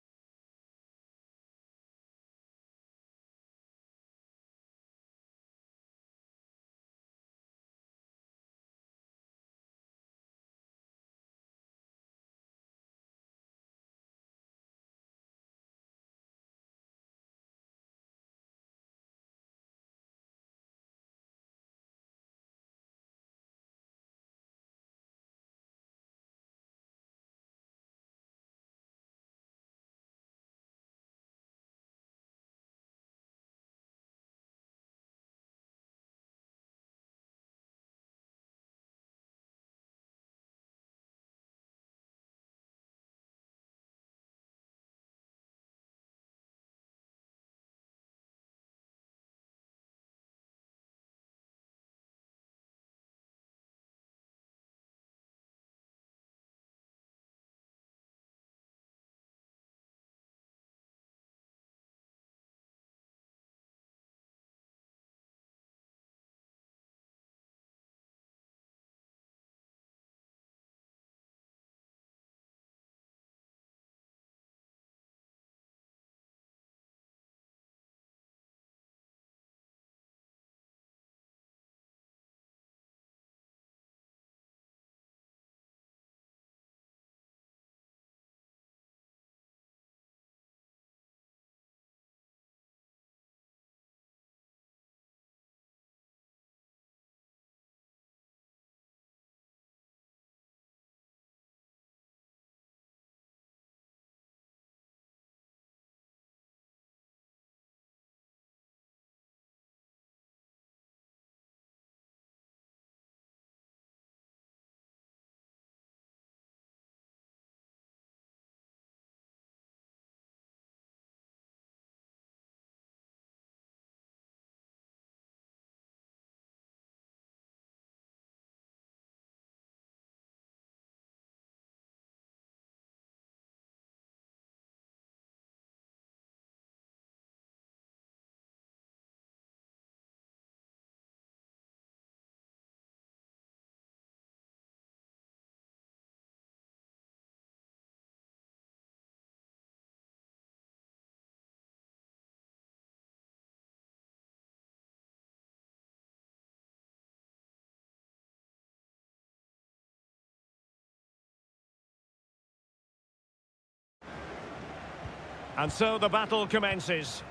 And so the battle commences.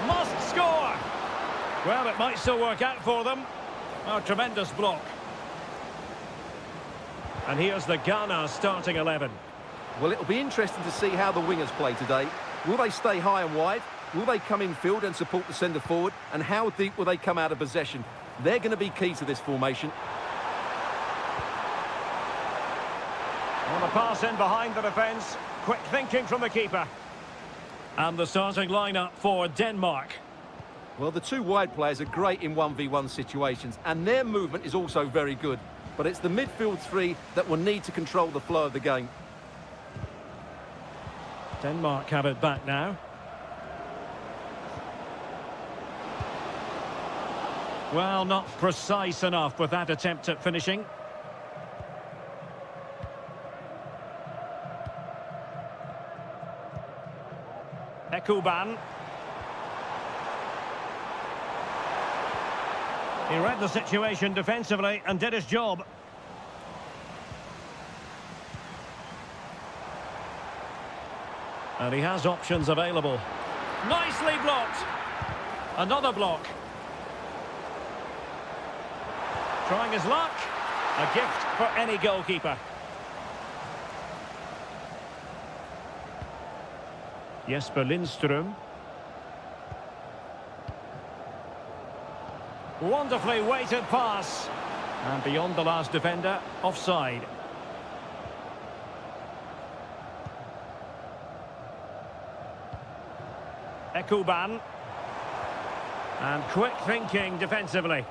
Must score! Well, it might still work out for them. Oh, tremendous block. And here's the Ghana starting 11. Well, it'll be interesting to see how the wingers play today. Will they stay high and wide? Will they come in field and support the centre forward? And how deep will they come out of possession? They're going to be key to this formation. On a pass in behind the defence. Quick thinking from the keeper. And the starting lineup for Denmark. Well, the two wide players are great in 1v1 situations, and their movement is also very good. But it's the midfield three that will need to control the flow of the game. Denmark have it back now. Well, not precise enough with that attempt at finishing. Ekuban. He read the situation defensively and did his job. And he has options available. Nicely blocked. Another block. Trying his luck. A gift for any goalkeeper. Jesper Lindström. Wonderfully weighted pass. And beyond the last defender, offside. Ekuban. And quick thinking defensively.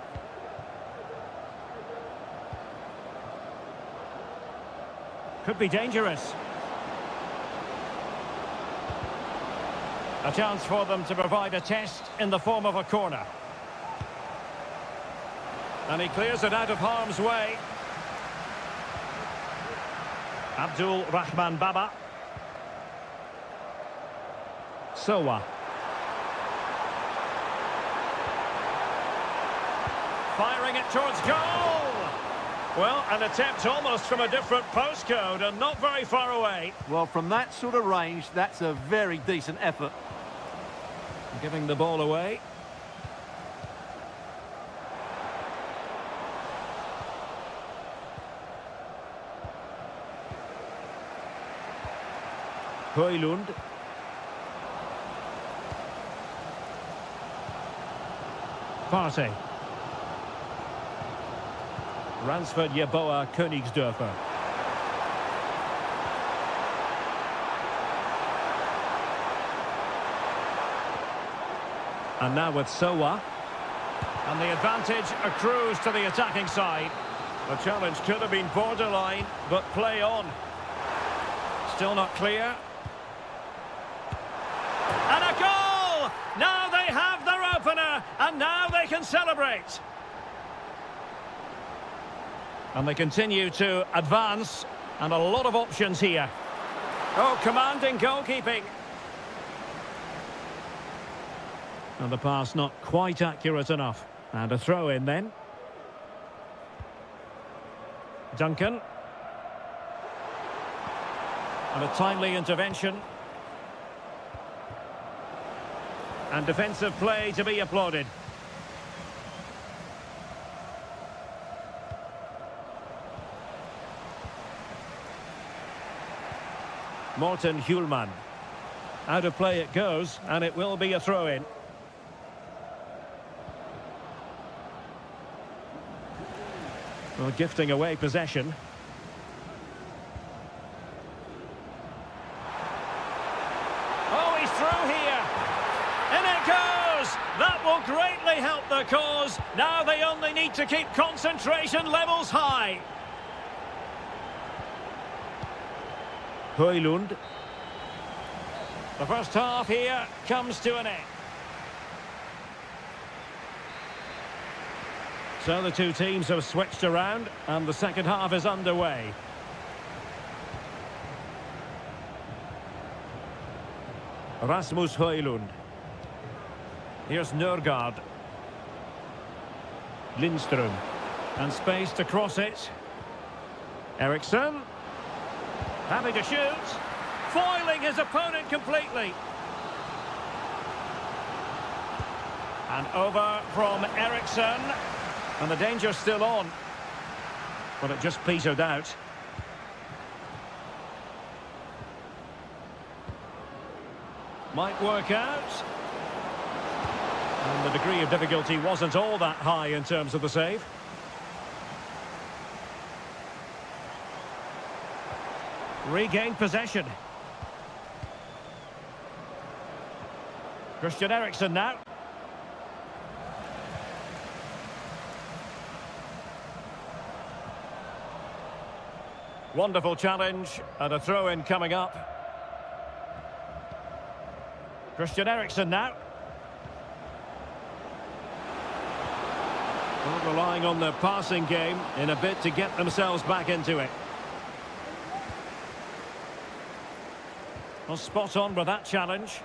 Could be dangerous. A chance for them to provide a test in the form of a corner. And he clears it out of harm's way. Abdul Rahman Baba. Sowa. Firing it towards goal! Well, an attempt almost from a different postcode and not very far away. Well, from that sort of range, that's a very decent effort. Giving the ball away. Højlund. Partey. Ransford Yeboah Königsdörfer. And now with Sowa. And the advantage accrues to the attacking side. The challenge could have been borderline, but play on. Still not clear. And a goal! Now they have their opener, and now they can celebrate. And they continue to advance, and a lot of options here. Oh, commanding goalkeeping. And the pass not quite accurate enough. And a throw in then. Duncan. And a timely intervention. And defensive play to be applauded. Morten Hjulman. Out of play it goes, and it will be a throw-in. Well, gifting away possession. Oh, he's through here. In it goes! That will greatly help the cause. Now they only need to keep concentration levels high. Højlund. The first half here comes to an end. So the two teams have switched around and the second half is underway. Rasmus Højlund. Here's Nørgaard. Lindström. And space to cross it. Ericsson. Happy to shoot. Foiling his opponent completely. And over from Ericsson. And the danger's still on. But it just petered out. Might work out. And the degree of difficulty wasn't all that high in terms of the save. Regained possession. Christian Eriksen now. Wonderful challenge and a throw-in coming up. Christian Eriksen now. Well, relying on the passing game in a bid to get themselves back into it. Well, spot on with that challenge.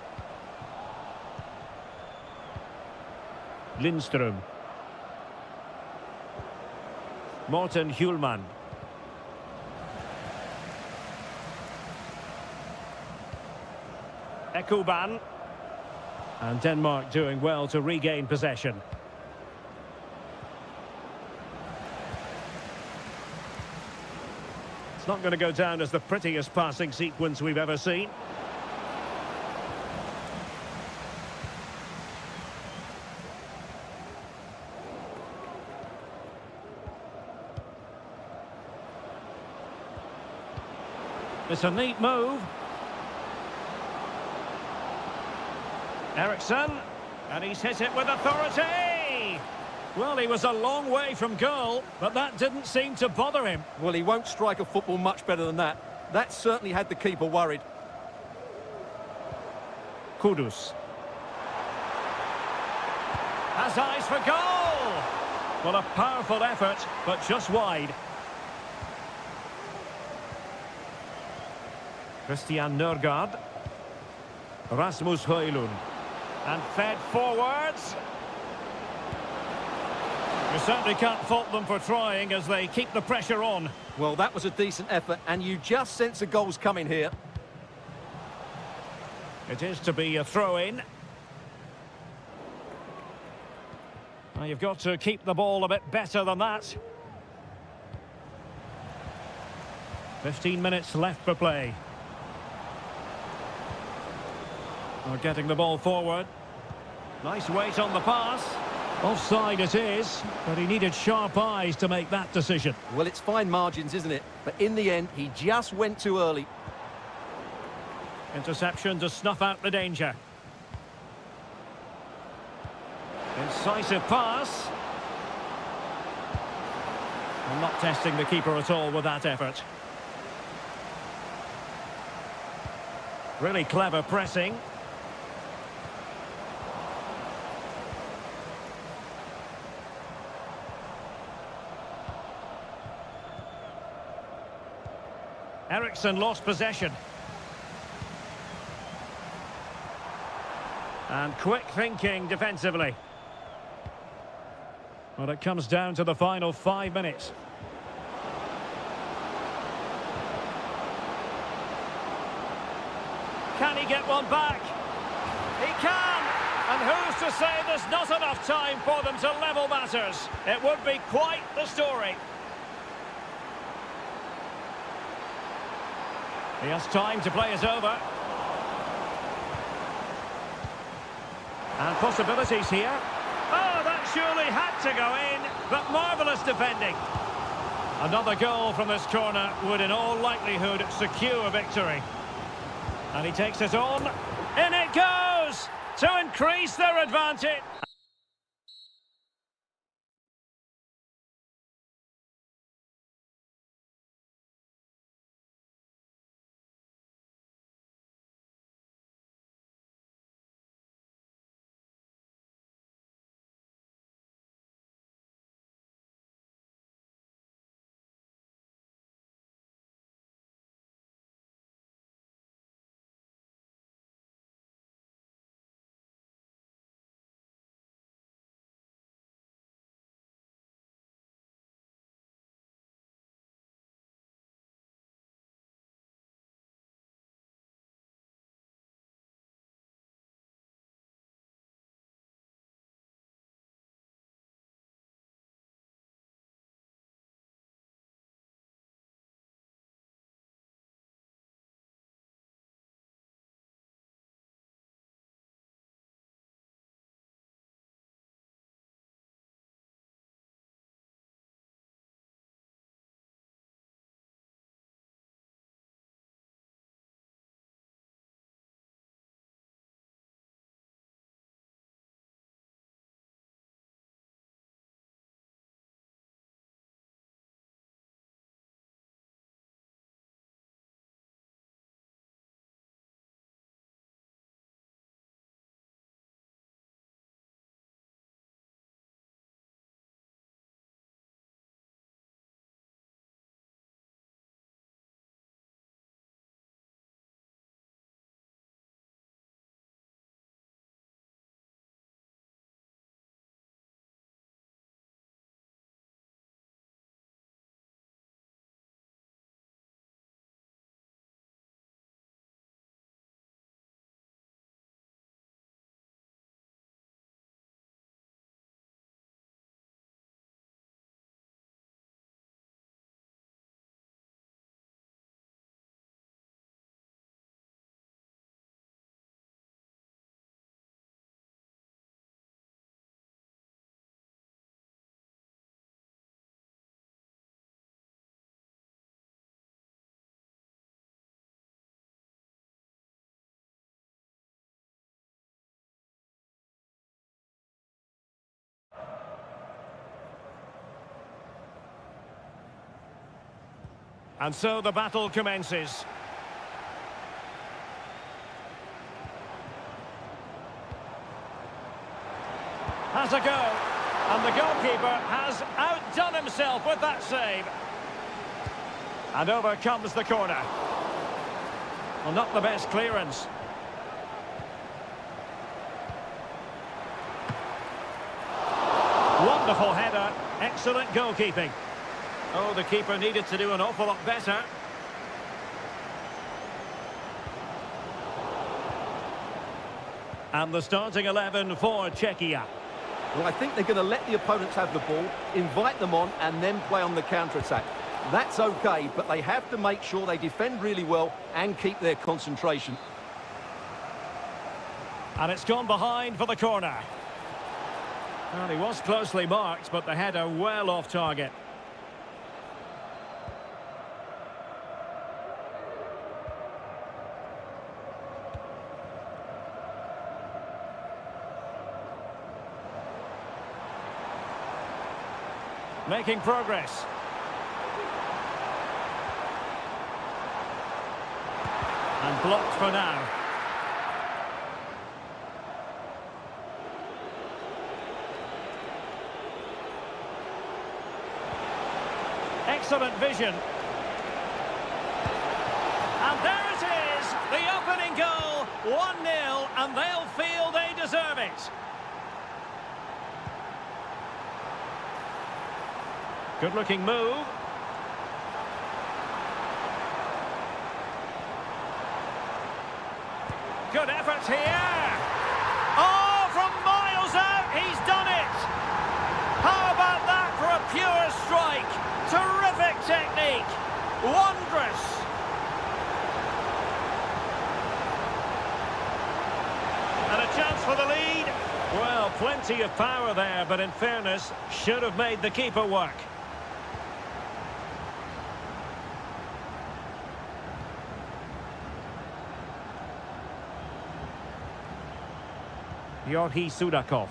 Lindström. Morten Hjulman. Ekuban. And Denmark doing well to regain possession. It's not going to go down as the prettiest passing sequence we've ever seen. It's a neat move. Ericsson, and he's hit it with authority! Well, he was a long way from goal, but that didn't seem to bother him. Well, he won't strike a football much better than that. That certainly had the keeper worried. Kudus. Has eyes for goal! Well, a powerful effort, but just wide. Christian Nørgaard. Rasmus Højlund. And fed forwards. You certainly can't fault them for trying as they keep the pressure on. Well, that was a decent effort, and you just sense a goal's coming here. It is to be a throw-in. Now you've got to keep the ball a bit better than that. 15 minutes left for play. We're getting the ball forward. Nice weight on the pass. Offside it is, but he needed sharp eyes to make that decision. Well, it's fine margins, isn't it? But in the end, he just went too early. Interception to snuff out the danger. Incisive pass. I'm not testing the keeper at all with that effort. Really clever pressing. Ericsson lost possession. And quick thinking defensively. Well, it comes down to the final 5 minutes. Can he get one back? He can! And who's to say there's not enough time for them to level matters? It would be quite the story. He has time to play it over. And possibilities here. Oh, that surely had to go in, but marvellous defending. Another goal from this corner would in all likelihood secure victory. And he takes it on. In it goes to increase their advantage. And so the battle commences. Has a go. And the goalkeeper has outdone himself with that save. And over comes the corner. Well, not the best clearance. Wonderful header. Excellent goalkeeping. Oh, the keeper needed to do an awful lot better. And the starting 11 for Czechia. Well, I think they're going to let the opponents have the ball, invite them on, and then play on the counter-attack. That's okay, but they have to make sure they defend really well and keep their concentration. And it's gone behind for the corner. Well, he was closely marked, but the header well off target. Making progress. And blocked for now. Excellent vision. And there it is, the opening goal, 1-0, and they'll feel they deserve it. Good-looking move. Good effort here. Oh, from miles out, he's done it. How about that for a pure strike? Terrific technique. Wondrous. And a chance for the lead. Well, plenty of power there, but in fairness, should have made the keeper work. Georgi Sudakov.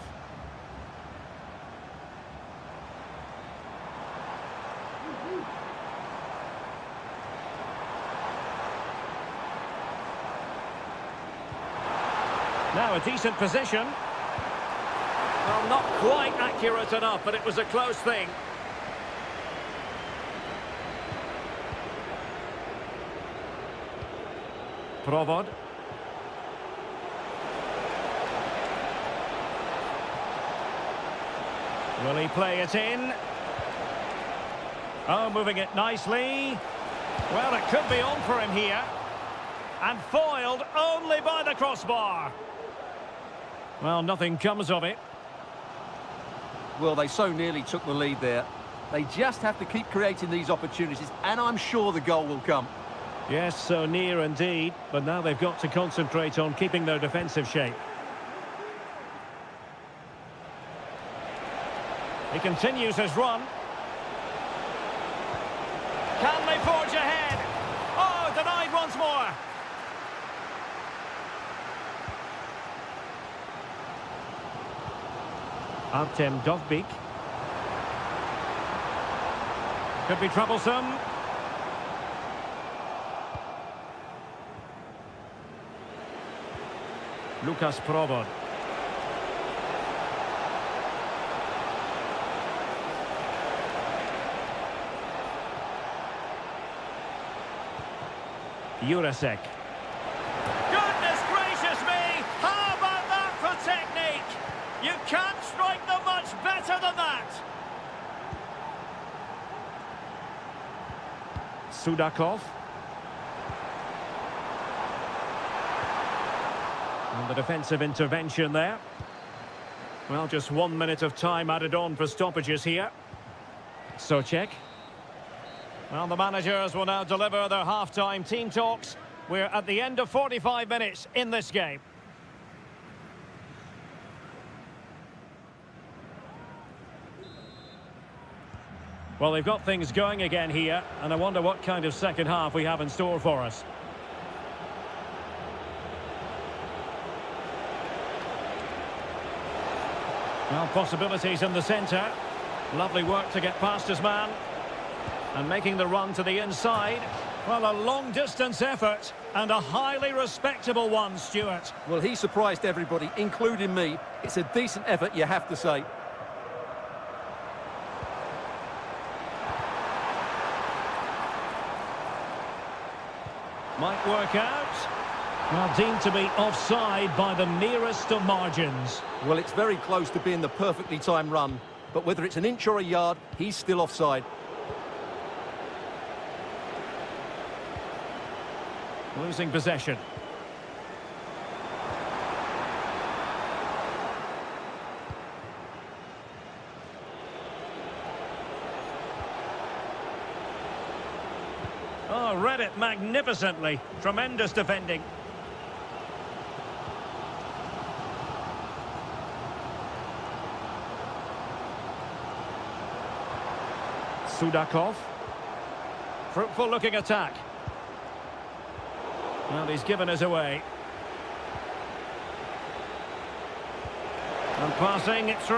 Now a decent position. Well, not quite accurate enough, but it was a close thing. Provod. Will he play it in? Oh, moving it nicely. Well, it could be on for him here. And foiled only by the crossbar. Well, nothing comes of it. Well, they so nearly took the lead there. They just have to keep creating these opportunities, and I'm sure the goal will come. Yes, so near indeed. But now they've got to concentrate on keeping their defensive shape. He continues his run. Can they forge ahead? Oh, denied once more. Artem Dovbik. Could be troublesome. Lukas Provod. Jurasek. Goodness gracious me! How about that for technique? You can't strike them much better than that. Sudakov. And the defensive intervention there. Well, just 1 minute of time added on for stoppages here. Socek. Well, the managers will now deliver their half-time team talks. We're at the end of 45 minutes in this game. Well, they've got things going again here, and I wonder what kind of second half we have in store for us. Well, possibilities in the centre. Lovely work to get past his man. And making the run to the inside. Well, a long-distance effort and a highly respectable one, Stuart. Well, he surprised everybody, including me. It's a decent effort, you have to say. Might work out. Well, deemed to be offside by the nearest of margins. Well, it's very close to being the perfectly timed run. But whether it's an inch or a yard, he's still offside. Losing possession. Oh, read it magnificently. Tremendous defending. Sudakov. Fruitful looking attack. Well, he's given us away. And passing it through.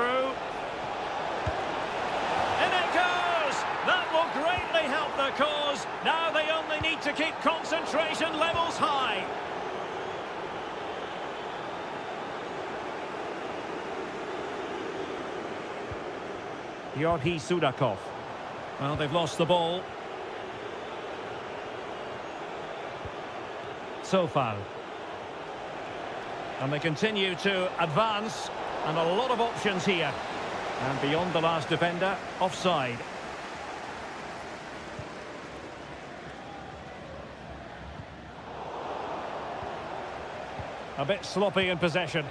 In it goes! That will greatly help their cause. Now they only need to keep concentration levels high. Georgi Sudakov. Well, they've lost the ball. So far. And they continue to advance, and a lot of options here. And beyond the last defender, offside. A bit sloppy in possession.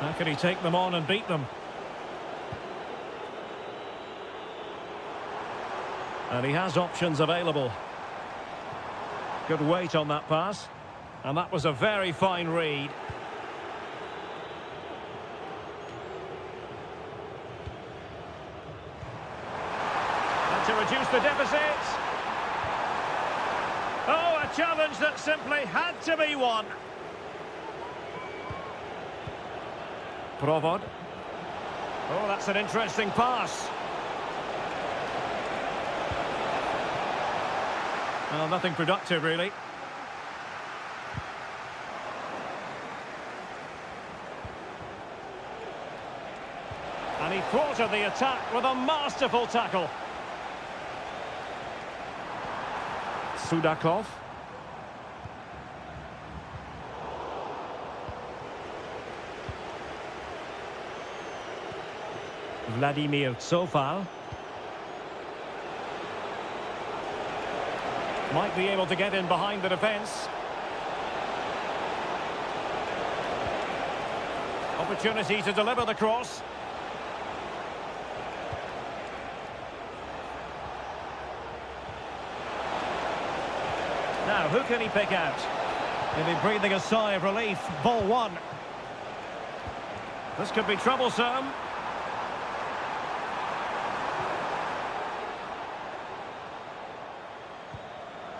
How can he take them on and beat them? And he has options available. Good weight on that pass. And that was a very fine read. And to reduce the deficit. Oh, a challenge that simply had to be won. Provod. Oh, that's an interesting pass. Well, nothing productive, really. And he thwarted the attack with a masterful tackle. Sudakov. Vladimir Tsofal. Might be able to get in behind the defence. Opportunity to deliver the cross. Now, who can he pick out? He'll be breathing a sigh of relief. Ball one. This could be troublesome.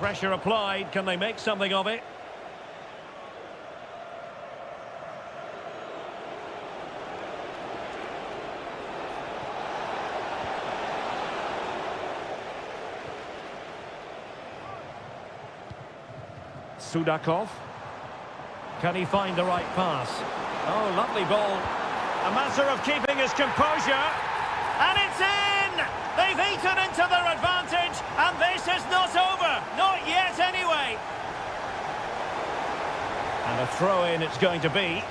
Pressure applied. Can they make something of it? Sudakov. Can he find the right pass? Oh, lovely ball. A matter of keeping his composure. And it's in! They've eaten into their advantage, and this is not over. Not yet, anyway. And a throw-in it's going to be.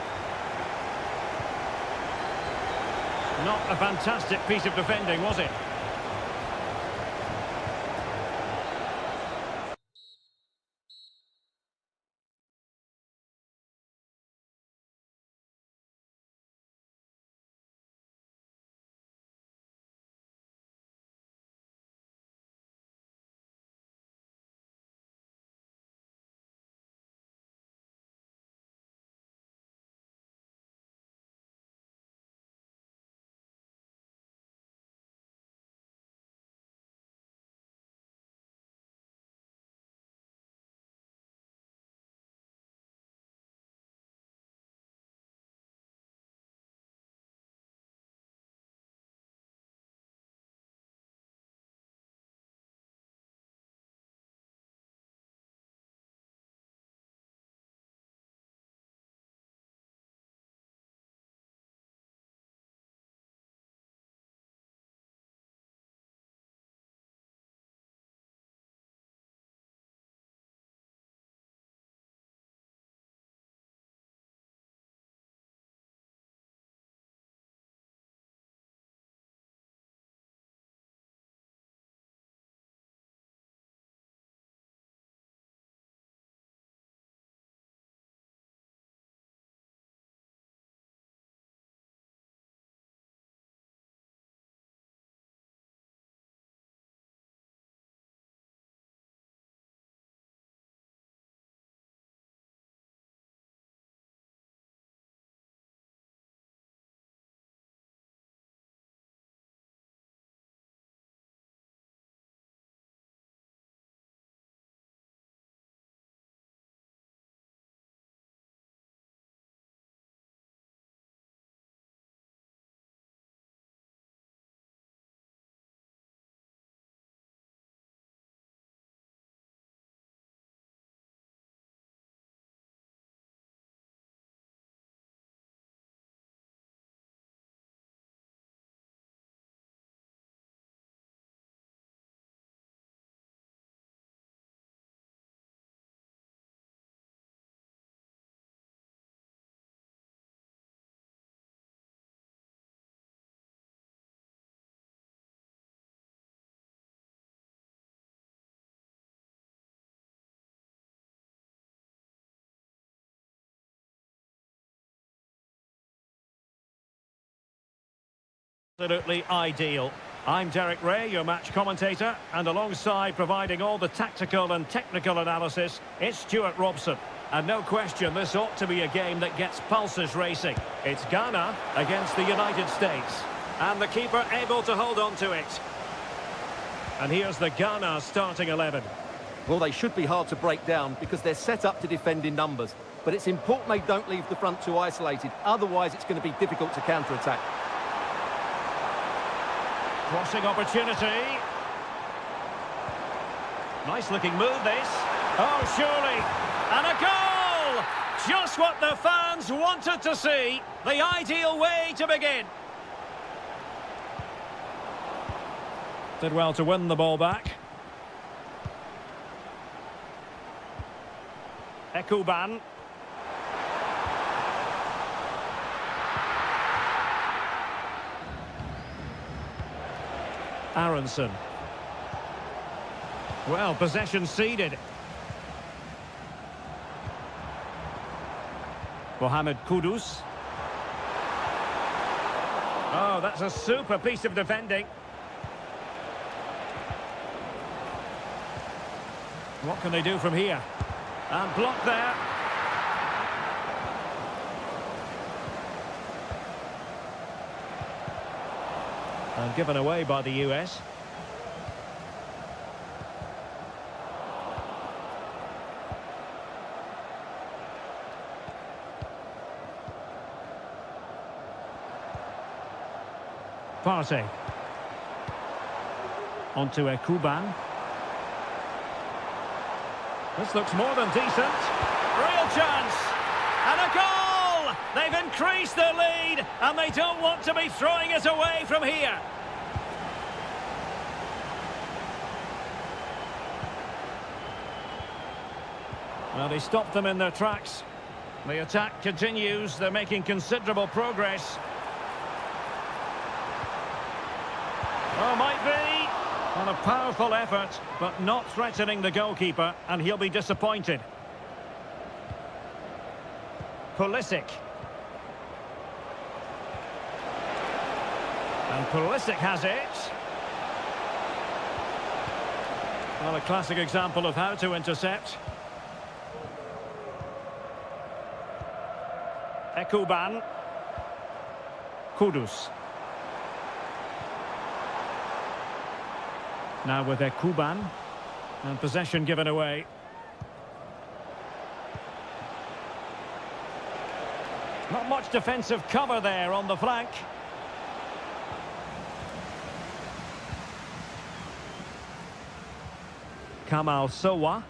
Not a fantastic piece of defending, was it? Absolutely ideal. I'm Derek Ray, your match commentator, and alongside providing all the tactical and technical analysis, it's Stuart Robson. And no question, this ought to be a game that gets pulses racing. It's Ghana against the United States. And the keeper able to hold on to it. And here's the Ghana starting 11. Well, they should be hard to break down because they're set up to defend in numbers. But it's important they don't leave the front too isolated. Otherwise, it's going to be difficult to counter-attack. Crossing opportunity. Nice looking move this. Oh, surely. And a goal! Just what the fans wanted to see. The ideal way to begin. Did well to win the ball back. Ekuban. Aronson. Well, possession ceded. Mohamed Kudus. Oh, that's a super piece of defending. What can they do from here? And blocked there. And given away by the US. Partey. Onto Ekuban. This looks more than decent. Real chance. And a goal! They've increased their lead, and they don't want to be throwing it away from here. Well, they stopped them in their tracks. The attack continues. They're making considerable progress. Oh, might be. On a powerful effort, but not threatening the goalkeeper, and he'll be disappointed. Pulisic. And Pulisic has it. Well, a classic example of how to intercept. Ekuban. Kudus. Now with Ekuban, and possession given away. Not much defensive cover there on the flank. Kamal Sowa.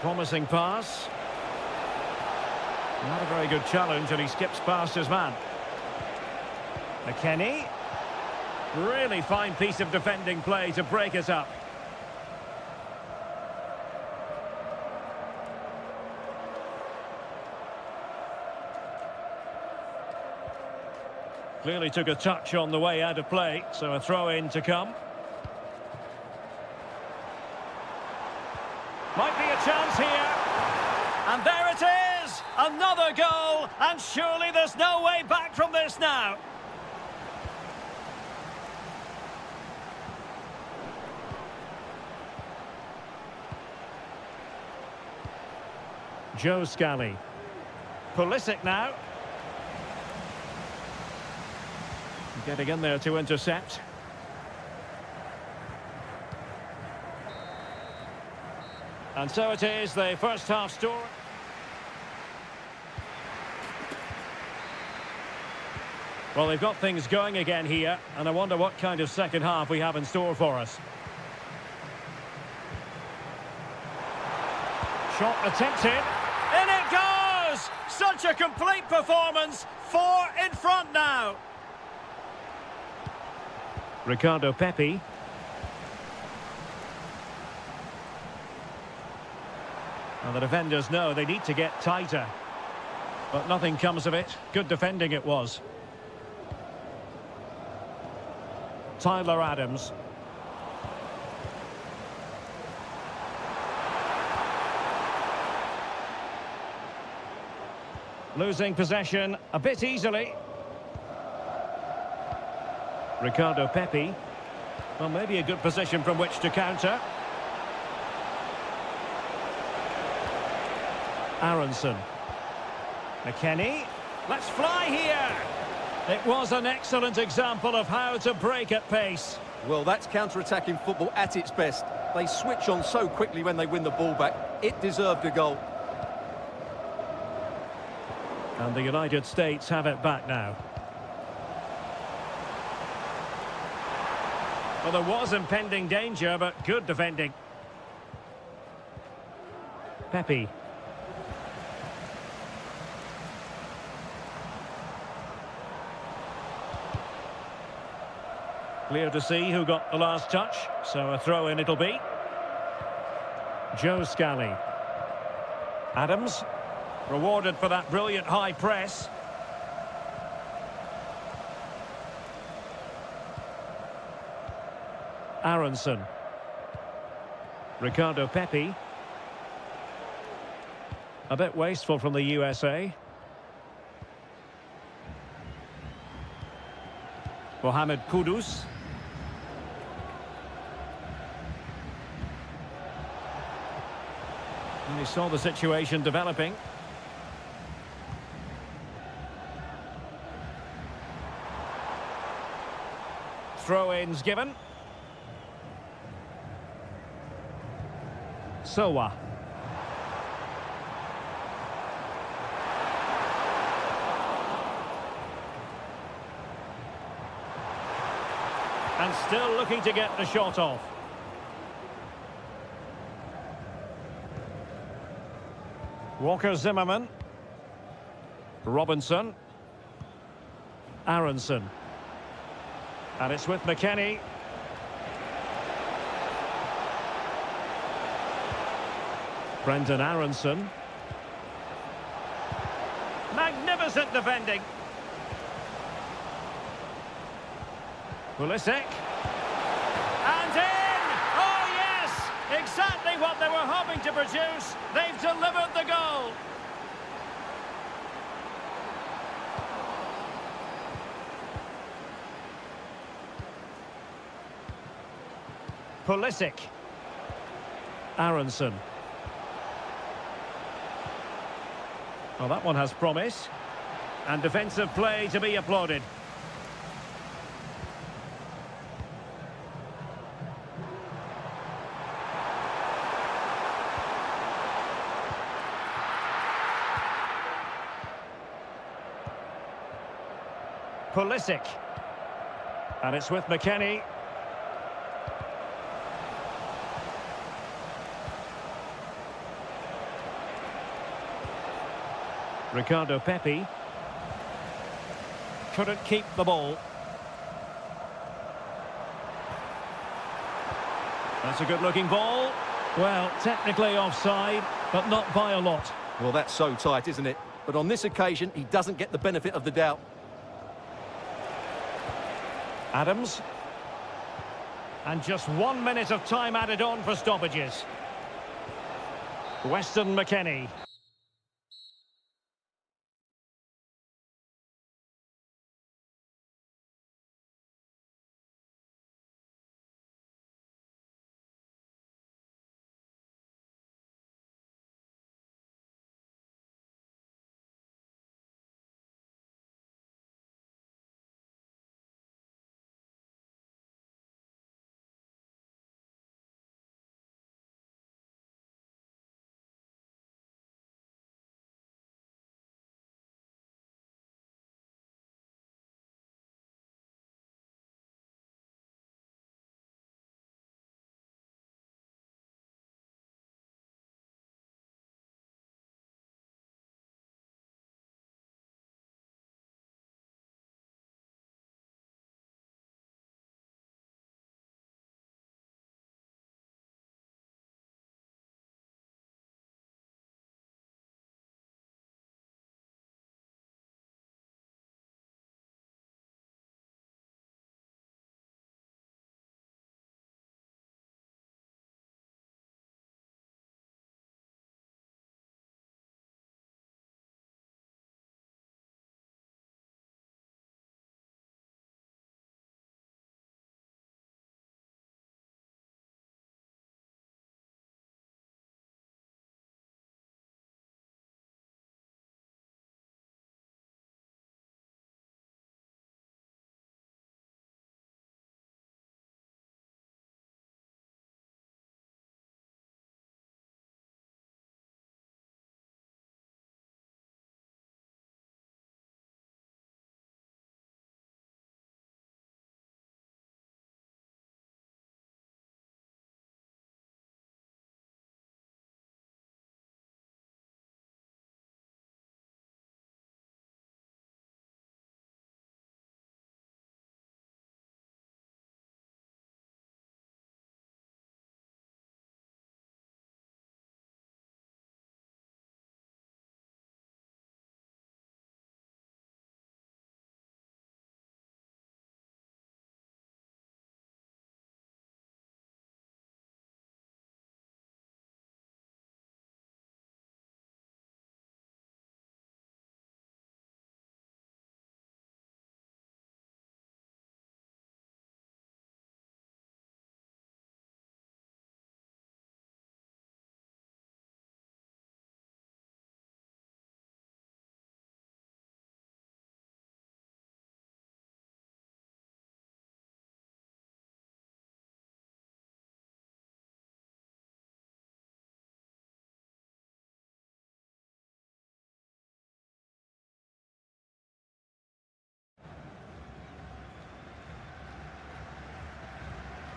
Promising pass. Not a very good challenge, and he skips past his man. McKennie. Really fine piece of defending play to break it up. Clearly took a touch on the way out of play, so a throw-in to come. Might be a chance here. And there it is! Another goal! And surely there's no way back from this now. Joe Scally. Pulisic now. Getting in there to intercept. And so it is, the first half story. Well, they've got things going again here, and I wonder what kind of second half we have in store for us. Shot attempted. In it goes! Such a complete performance. 4 in front now. Ricardo Pepi. And the defenders know they need to get tighter. But nothing comes of it. Good defending it was. Tyler Adams. Losing possession a bit easily. Ricardo Pepi. Well, maybe a good position from which to counter. Aronson. McKennie. Let's fly here! It was an excellent example of how to break at pace. Well, that's counter-attacking football at its best. They switch on so quickly when they win the ball back. It deserved a goal. And the United States have it back now. Well, there was impending danger, but good defending. Pepe. Clear to see who got the last touch, so a throw-in it'll be. Joe Scally. Adams, rewarded for that brilliant high press. Aronson. Ricardo Pepi. A bit wasteful from the USA. Mohamed Kudus. And he saw the situation developing. Throw-ins given. Sowa. And still looking to get the shot off. Walker Zimmerman. Robinson. Aronson. And it's with McKennie. Brendan Aronson. Magnificent defending. Pulisic. And in! Oh, yes! Exactly what they were hoping to produce. They've delivered the goal. Pulisic. Aronson. Well, that one has promise. And defensive play to be applauded. Pulisic. And it's with McKennie. Ricardo Pepi. Couldn't keep the ball. That's a good-looking ball. Well, technically offside, but not by a lot. Well, that's so tight, isn't it? But on this occasion, he doesn't get the benefit of the doubt. Adams. And just 1 minute of time added on for stoppages. Weston McKennie.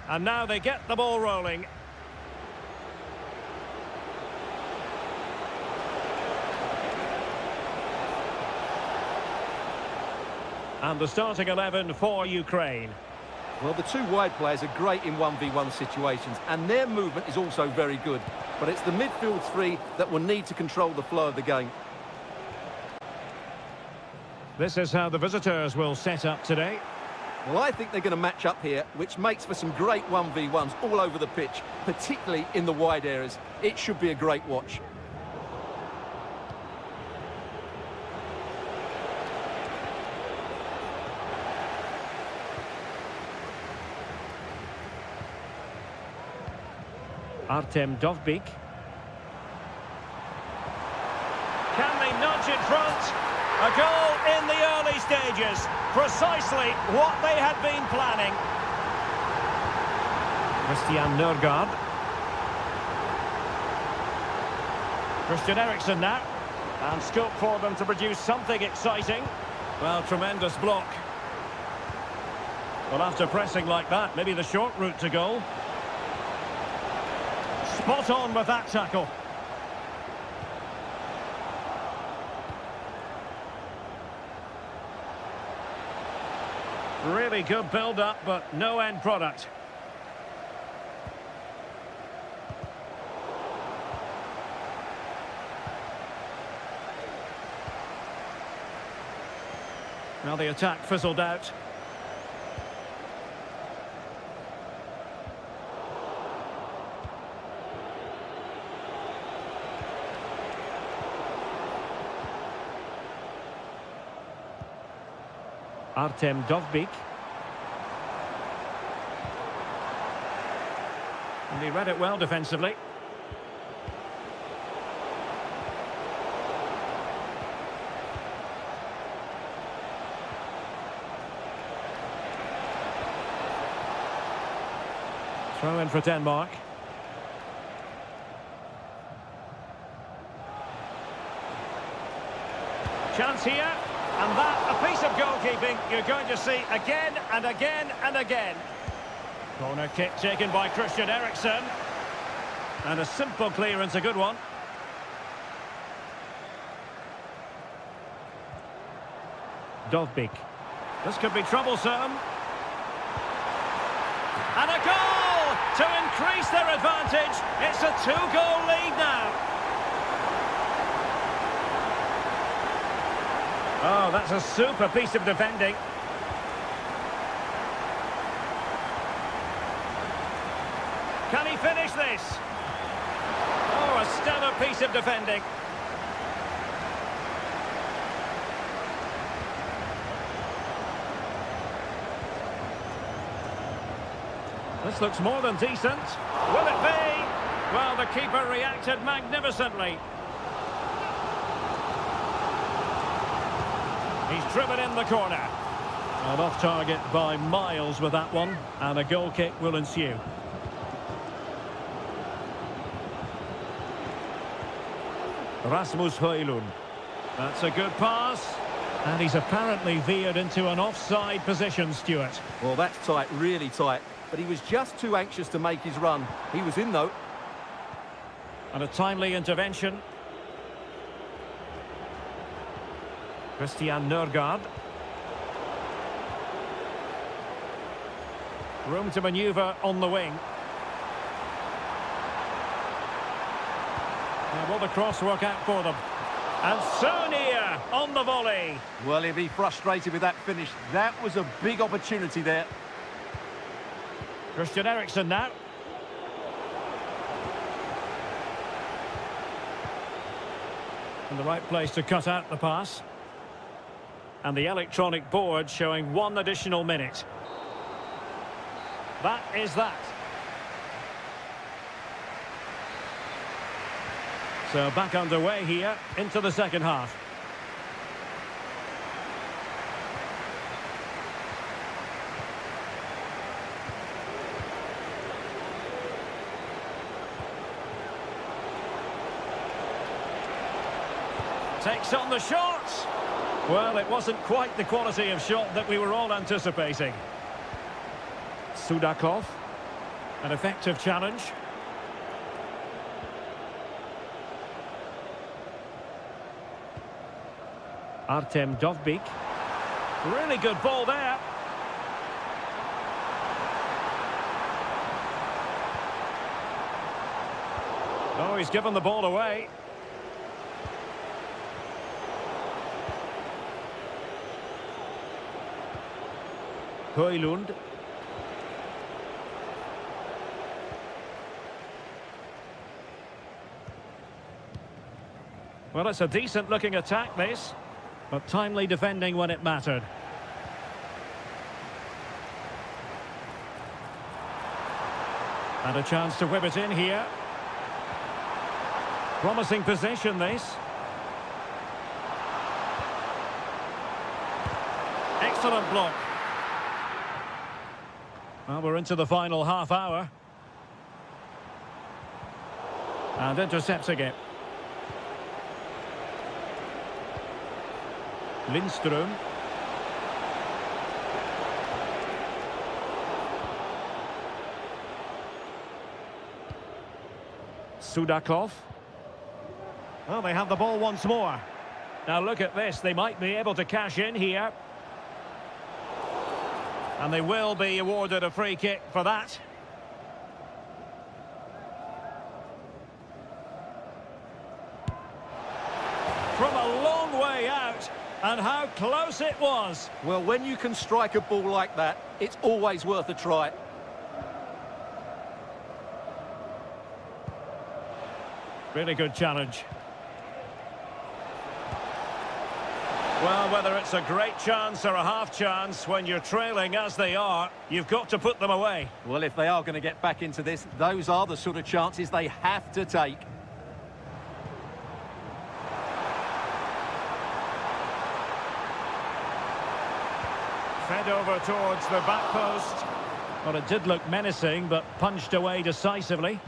And now they get the ball rolling. And the starting 11 for Ukraine. Well, the two wide players are great in 1v1 situations, and their movement is also very good. But it's the midfield three that will need to control the flow of the game. This is how the visitors will set up today. Well, I think they're going to match up here, which makes for some great 1v1s all over the pitch, particularly in the wide areas. It should be a great watch. Artem Dovbyk. Can they nudge in front? A goal in the early stages. Precisely what they had been planning. Christian Nørgaard. Christian Eriksen now. And scope for them to produce something exciting. Well, tremendous block. Well, after pressing like that, maybe the short route to goal. Spot on with that tackle. Really good build-up, but no end product. Now the attack fizzled out. Artem Dovbyk. And he read it well defensively. Throw in for Denmark. Chance here. And that, a piece of goalkeeping you're going to see again and again and again. Corner kick taken by Christian Eriksen. And a simple clearance, a good one. Dovbyk. This could be troublesome. And a goal to increase their advantage. It's a two-goal lead now. Oh, that's a super piece of defending. Can he finish this? Oh, a stellar piece of defending. This looks more than decent. Will it be? Well, the keeper reacted magnificently. He's driven in the corner. And off target by miles with that one. And a goal kick will ensue. Rasmus Højlund. That's a good pass. And he's apparently veered into an offside position, Stuart. Well, that's tight, really tight. But he was just too anxious to make his run. He was in, though. And a timely intervention. Christian Nørgaard. Room to manoeuvre on the wing. Now will the cross work out for them? And so near on the volley. Well, he'll be frustrated with that finish. That was a big opportunity there. Christian Eriksen now. In the right place to cut out the pass. And the electronic board showing 1 additional minute. That is that. So back underway here into the second half. Takes on the shot. Well, it wasn't quite the quality of shot that we were all anticipating. Sudakov. An effective challenge. Artem Dovbik. Really good ball there. Oh, he's given the ball away. Højlund. Well, it's a decent-looking attack, this, but timely defending when it mattered. And a chance to whip it in here. Promising possession, this. Excellent block. Well, we're into the final half hour. And intercepting it. Lindström. Sudakov. Well, they have the ball once more. Now look at this, they might be able to cash in here. And they will be awarded a free kick for that. From a long way out, and how close it was. Well, when you can strike a ball like that, it's always worth a try. Really good challenge. Well, whether it's a great chance or a half chance, when you're trailing as they are, you've got to put them away. Well, if they are going to get back into this, those are the sort of chances they have to take. Fed over towards the back post. Well, it did look menacing, but punched away decisively.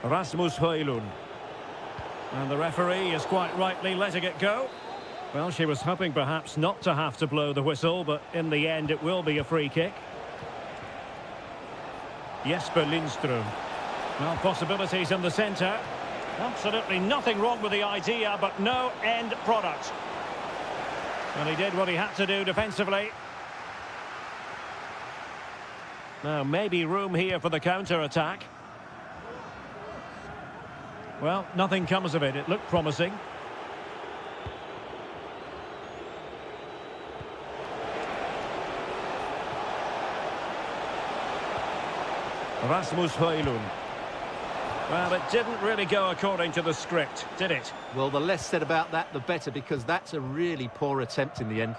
Rasmus Højlund. And the referee is quite rightly letting it go. Well, she was hoping perhaps not to have to blow the whistle, but in the end it will be a free kick. Jesper Lindström. Well, possibilities in the centre. Absolutely nothing wrong with the idea, but no end product. And he did what he had to do defensively. Now, maybe room here for the counter-attack. Well, nothing comes of it. It looked promising. Rasmus Højlund. Well, it didn't really go according to the script, did it? Well, the less said about that, the better, because that's a really poor attempt in the end.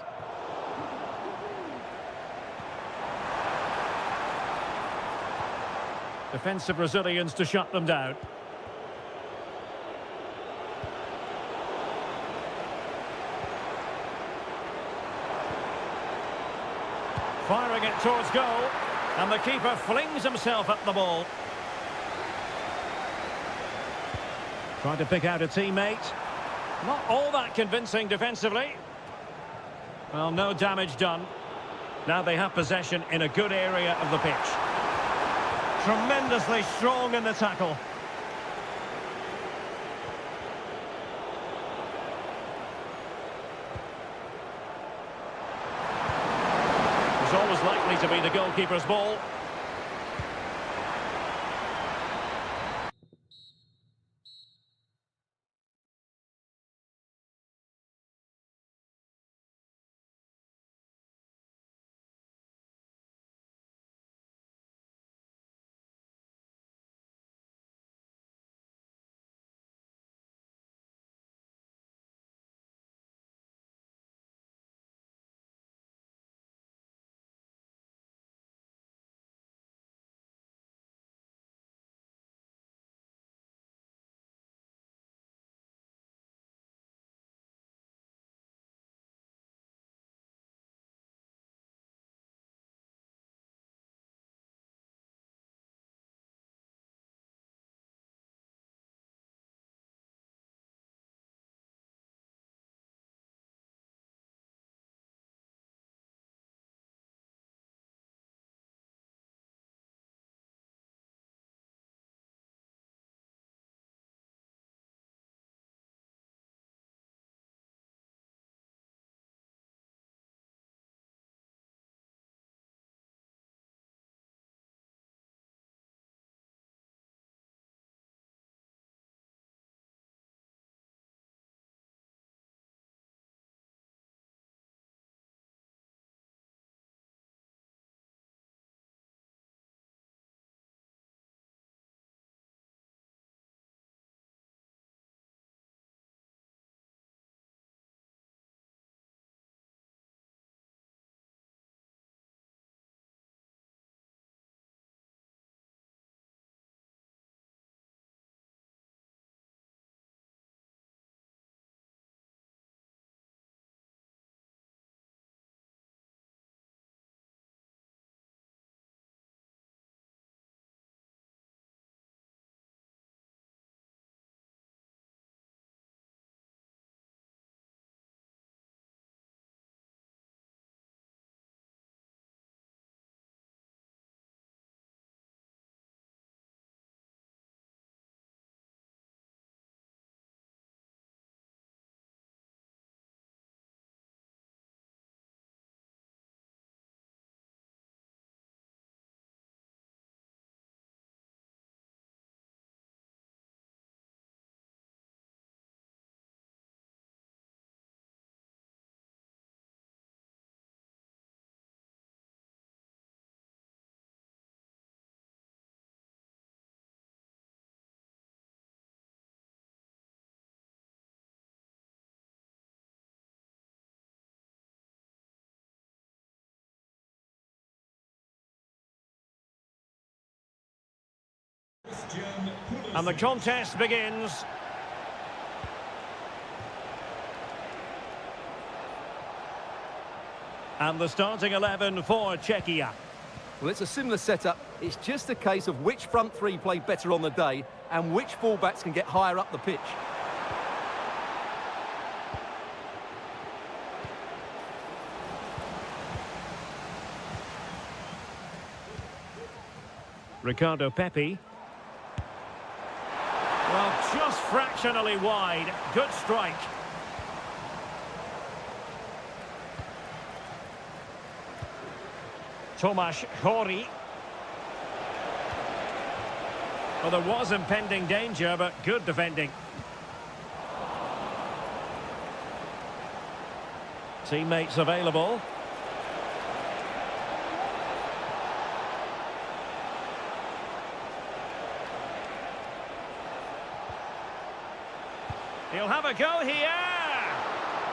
Defensive resilience to shut them down. Firing it towards goal, and the keeper flings himself at the ball. Trying to pick out a teammate. Not all that convincing defensively. Well, no damage done. Now they have possession in a good area of the pitch. Tremendously strong in the tackle. It's always likely to be the goalkeeper's ball. And the contest begins. And the starting 11 for Czechia. Well, it's a similar setup. It's just a case of which front three play better on the day and which fullbacks can get higher up the pitch. Ricardo Pepi. Well, just fractionally wide. Good strike. Tomasz Hori. Well, there was impending danger, but good defending. Teammates available. He'll have a go here.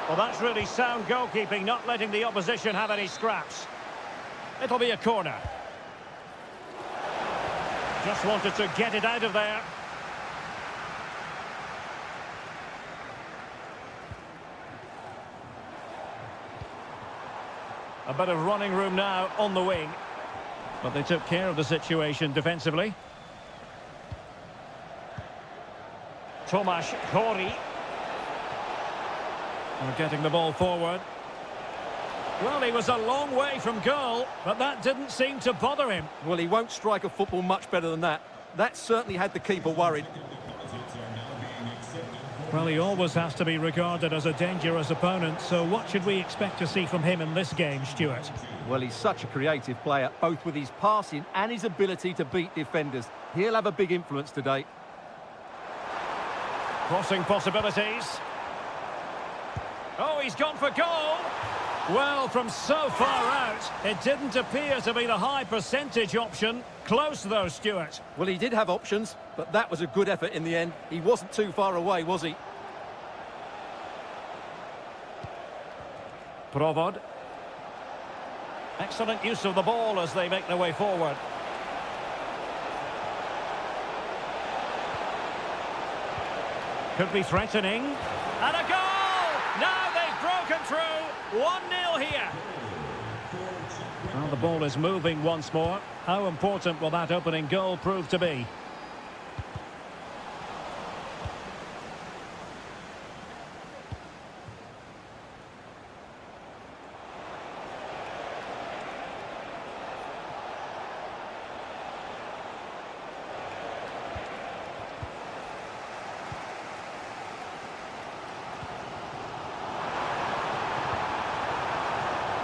Well, that's really sound goalkeeping, not letting the opposition have any scraps. It'll be a corner. Just wanted to get it out of there. A bit of running room now on the wing. But they took care of the situation defensively. Tomasz Hori. We're getting the ball forward. Well, he was a long way from goal, but that didn't seem to bother him. Well, he won't strike a football much better than that. That certainly had the keeper worried. Well, he always has to be regarded as a dangerous opponent, so what should we expect to see from him in this game, Stuart? Well, he's such a creative player, both with his passing and his ability to beat defenders. He'll have a big influence today. Crossing possibilities. Oh, he's gone for goal. Well, from so far out, it didn't appear to be the high percentage option. Close though, Stuart. Well, he did have options, but that was a good effort in the end. He wasn't too far away, was he? Provod. Excellent use of the ball as they make their way forward. Could be threatening. And a goal! Now they've broken through. 1-0 here. Well, the ball is moving once more. How important will that opening goal prove to be?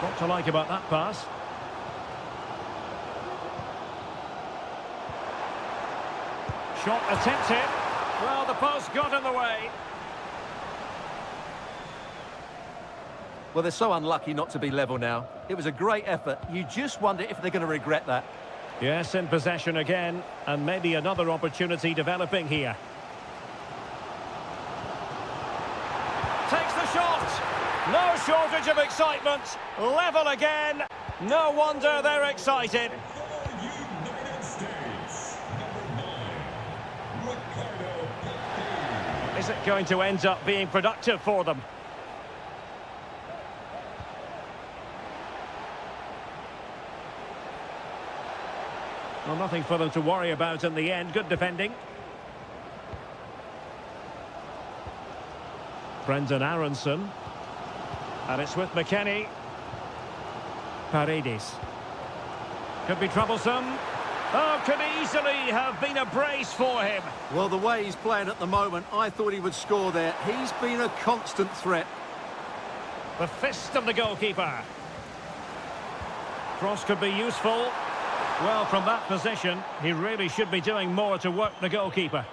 What to like about that pass? Shot attempted. Well, the post got in the way. Well, they're so unlucky not to be level now. It was a great effort. You just wonder if they're going to regret that. Yes, in possession again, and maybe another opportunity developing here. Takes the shot. No shortage of excitement. Level again. No wonder they're excited. Is it going to end up being productive for them? Well, nothing for them to worry about in the end. Good defending. Brendan Aronson. And it's with McKennie. Paredes. Could be troublesome. Oh, could easily have been a brace for him. Well, the way he's playing at the moment, I thought he would score there. He's been a constant threat. The fist of the goalkeeper. Cross could be useful. Well, from that position, he really should be doing more to work the goalkeeper.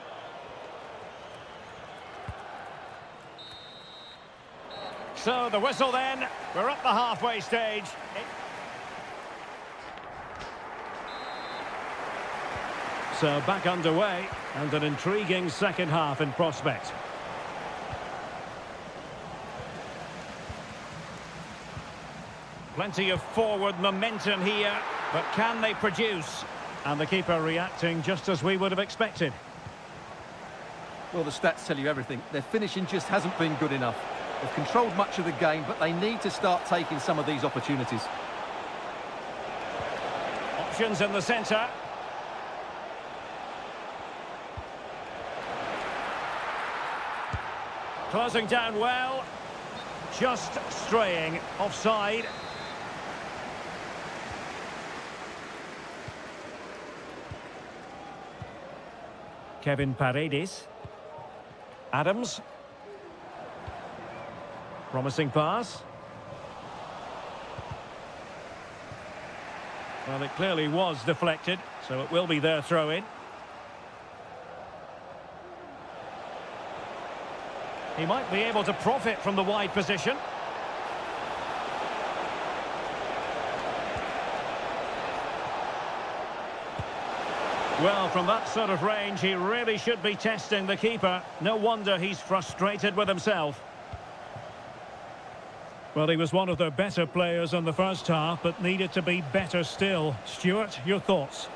So, the whistle then. We're up the halfway stage. So, back underway, and an intriguing second half in prospect. Plenty of forward momentum here, but can they produce? And the keeper reacting just as we would have expected. Well, the stats tell you everything. Their finishing just hasn't been good enough. They've controlled much of the game, but they need to start taking some of these opportunities. Options in the centre. Closing down well. Just straying offside. Kevin Paredes. Adams. Promising pass. Well, it clearly was deflected, so it will be their throw-in. He might be able to profit from the wide position. Well, from that sort of range, he really should be testing the keeper. No wonder he's frustrated with himself. Well, he was one of their better players in the first half, but needed to be better still. Stuart, your thoughts?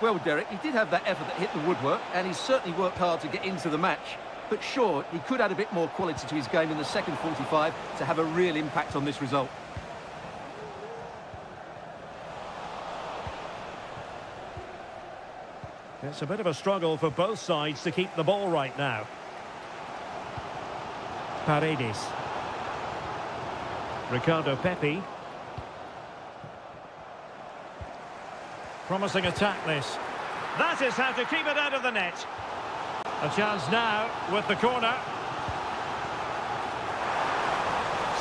Well, Derek, he did have that effort that hit the woodwork, and he certainly worked hard to get into the match. But sure, he could add a bit more quality to his game in the second 45 to have a real impact on this result. It's a bit of a struggle for both sides to keep the ball right now. Paredes. Ricardo Pepi. Promising attack this. That is how to keep it out of the net. A chance now with the corner.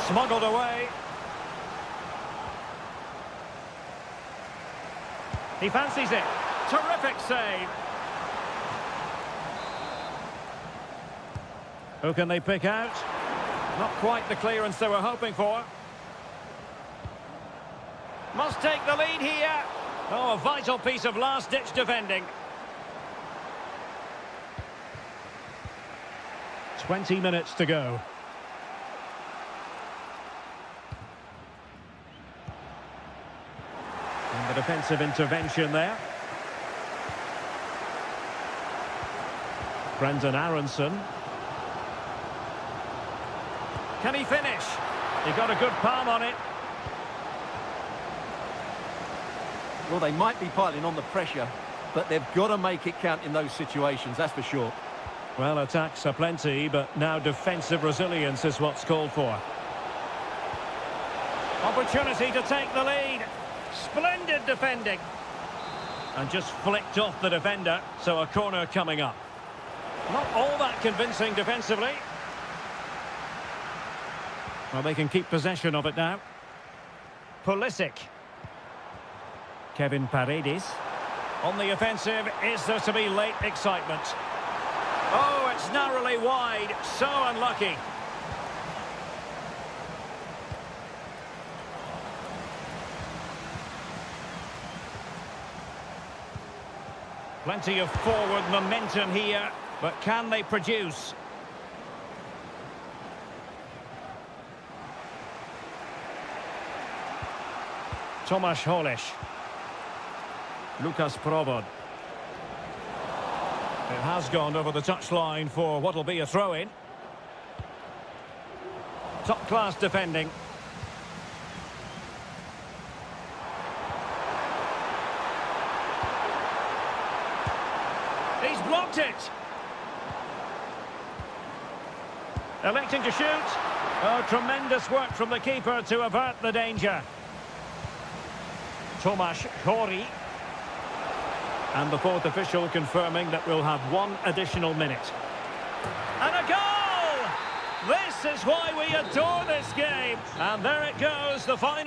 Smuggled away. He fancies it. Terrific save. Who can they pick out? Not quite the clearance they were hoping for. Must take the lead here. Oh, a vital piece of last-ditch defending. 20 minutes to go. And the defensive intervention there. Brendan Aronson. Can he finish? He got a good palm on it. Well, they might be piling on the pressure, but they've got to make it count in those situations, that's for sure. Well, attacks are plenty, but now defensive resilience is what's called for. Opportunity to take the lead. Splendid defending. And just flicked off the defender, so a corner coming up. Not all that convincing defensively. Well, they can keep possession of it now. Pulisic. Kevin Paredes. On the offensive, is there to be late excitement? Oh, it's narrowly wide. So unlucky. Plenty of forward momentum here, but can they produce? Tomasz Holeš. Lukas Provod. It has gone over the touchline for what will be a throw-in. Top-class defending. He's blocked it. Electing to shoot. Oh, tremendous work from the keeper to avert the danger. Tomasz Hori. And the fourth official confirming that we'll have one additional minute. And a goal! This is why we adore this game. And there it goes, the final.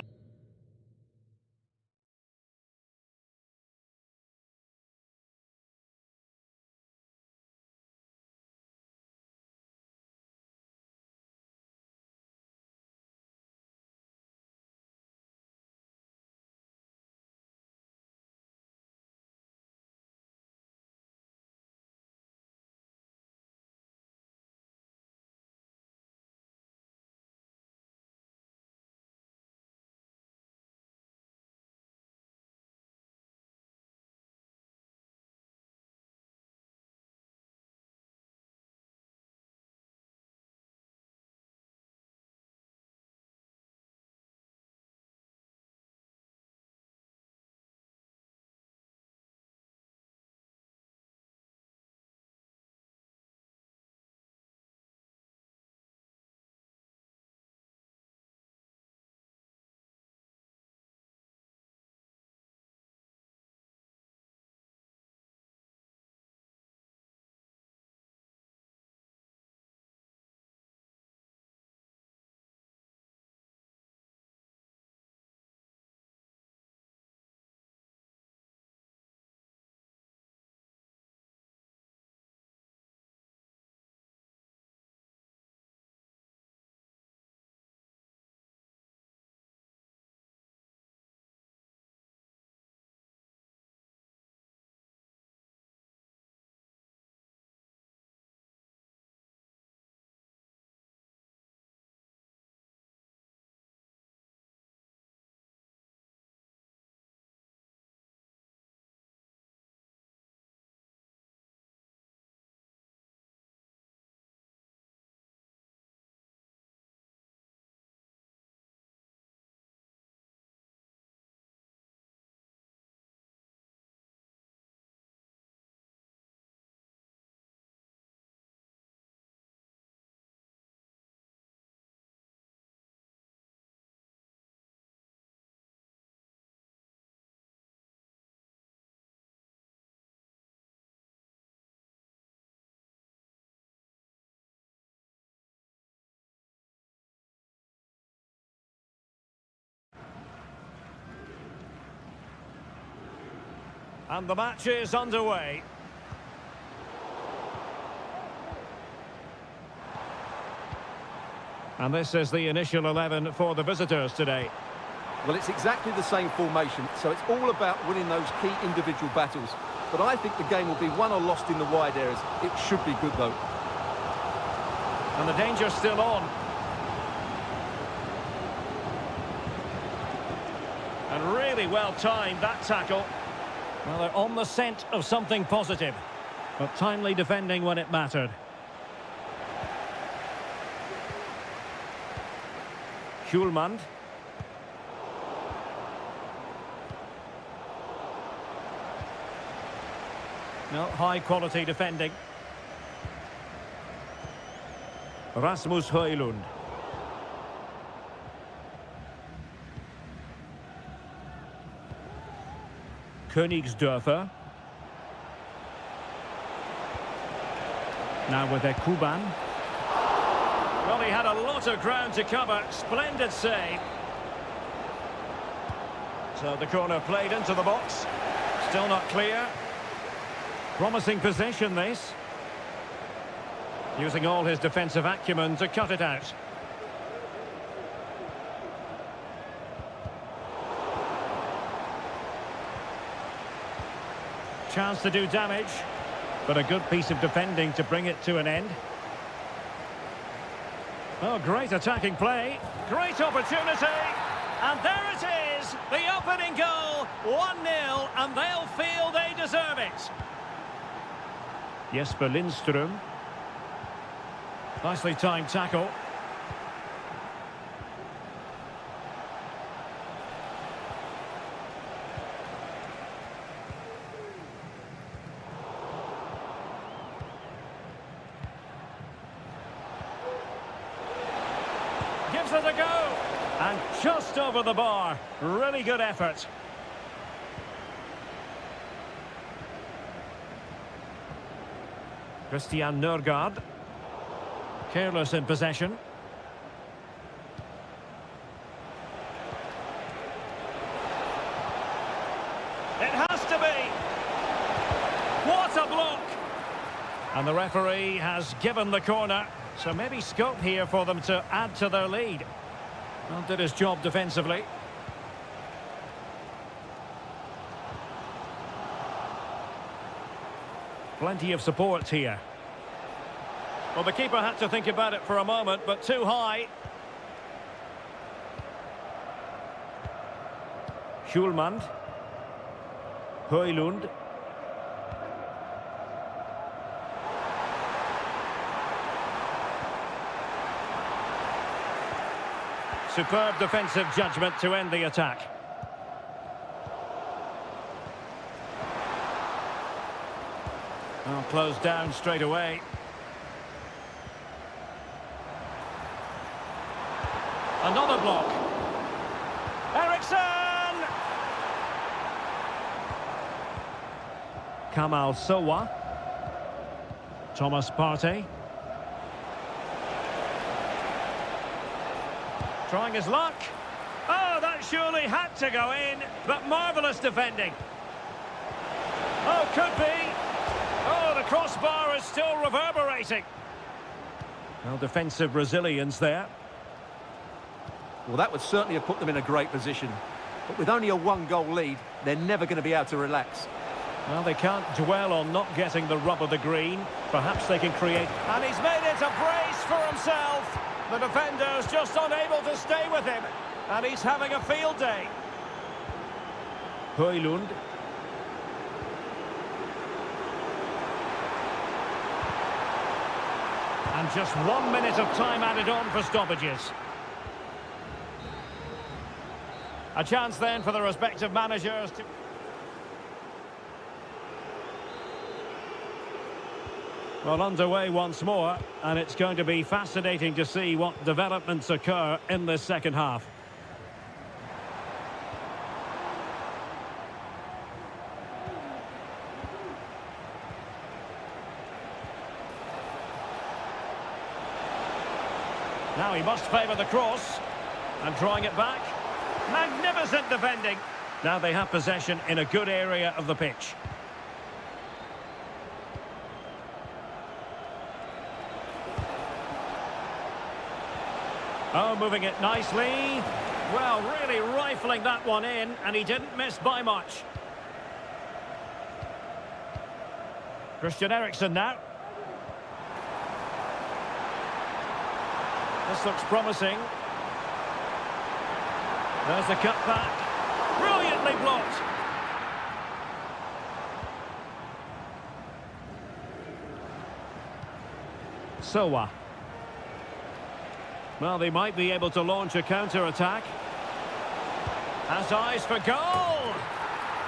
And the match is underway. And this is the initial 11 for the visitors today. Well, it's exactly the same formation, so it's all about winning those key individual battles. But I think the game will be won or lost in the wide areas. It should be good, though. And the danger's still on. And really well timed, that tackle. Well, they're on the scent of something positive, but timely defending when it mattered. Schulman. No, high quality defending. Rasmus Højlund. Königsdörfer. Now with their Kuban. Well, he had a lot of ground to cover. Splendid save. So the corner played into the box. Still not clear. Promising possession, this. Using all his defensive acumen to cut it out. Chance to do damage, but a good piece of defending to bring it to an end. Oh, great attacking play. Great opportunity. And there it is, the opening goal. 1-0, and they'll feel they deserve it. Jesper Lindström. Nicely timed tackle. Gives it a go. And just over the bar. Really good effort. Christian Nørgaard. Careless in possession. It has to be. What a block. And the referee has given the corner. So maybe scope here for them to add to their lead. Well, did his job defensively. Plenty of support here. Well, the keeper had to think about it for a moment, but too high. Schulman. Højlund. Superb defensive judgment to end the attack. Well, closed down straight away. Another block. Eriksson! Kamal Sowa. Thomas Partey. Trying his luck. Oh, that surely had to go in, but marvellous defending. Oh, could be. Oh, the crossbar is still reverberating. Well, defensive resilience there. Well, that would certainly have put them in a great position. But with only a one-goal lead, they're never going to be able to relax. Well, they can't dwell on not getting the rub of the green. Perhaps they can create... And he's made it a brace for himself. The defender's just unable to stay with him. And he's having a field day. Højlund. And just 1 minute of time added on for stoppages. A chance then for the respective managers to... Well, underway once more, and it's going to be fascinating to see what developments occur in this second half. Now he must favour the cross, and drawing it back. Magnificent defending. Now they have possession in a good area of the pitch. Oh, moving it nicely. Well, really rifling that one in, and he didn't miss by much. Christian Eriksen now. This looks promising. There's a cut back. Brilliantly blocked. Sowa. Well, they might be able to launch a counter-attack. Has eyes for goal!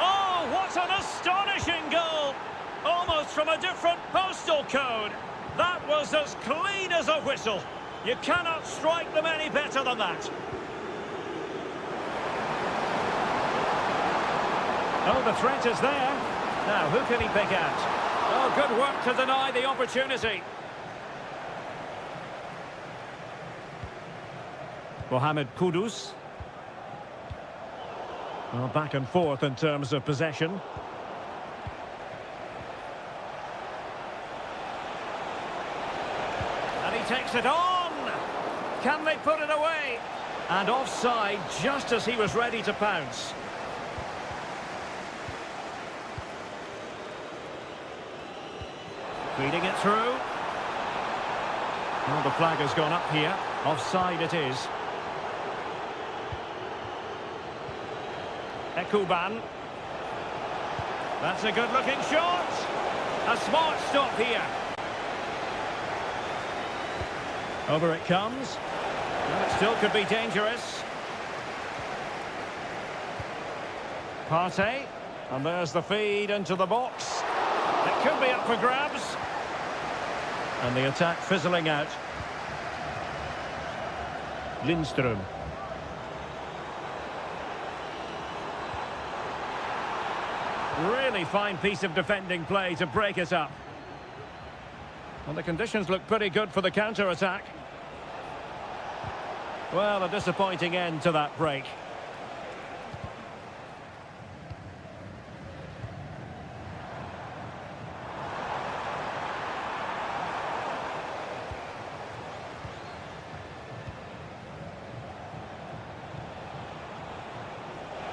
Oh, what an astonishing goal! Almost from a different postal code. That was as clean as a whistle. You cannot strike them any better than that. Oh, the threat is there. Now, who can he pick out? Oh, good work to deny the opportunity. Mohamed Kudus. Well, back and forth in terms of possession. And he takes it on. Can they put it away? And offside just as he was ready to pounce. Feeding it through. Well, the flag has gone up here. Offside it is. Ekuban. That's a good-looking shot. A smart stop here. Over it comes. Well, it still could be dangerous. Partey. And there's the feed into the box. It could be up for grabs. And the attack fizzling out. Lindström. Really fine piece of defending play to break it up. And the conditions look pretty good for the counter-attack. Well, a disappointing end to that break.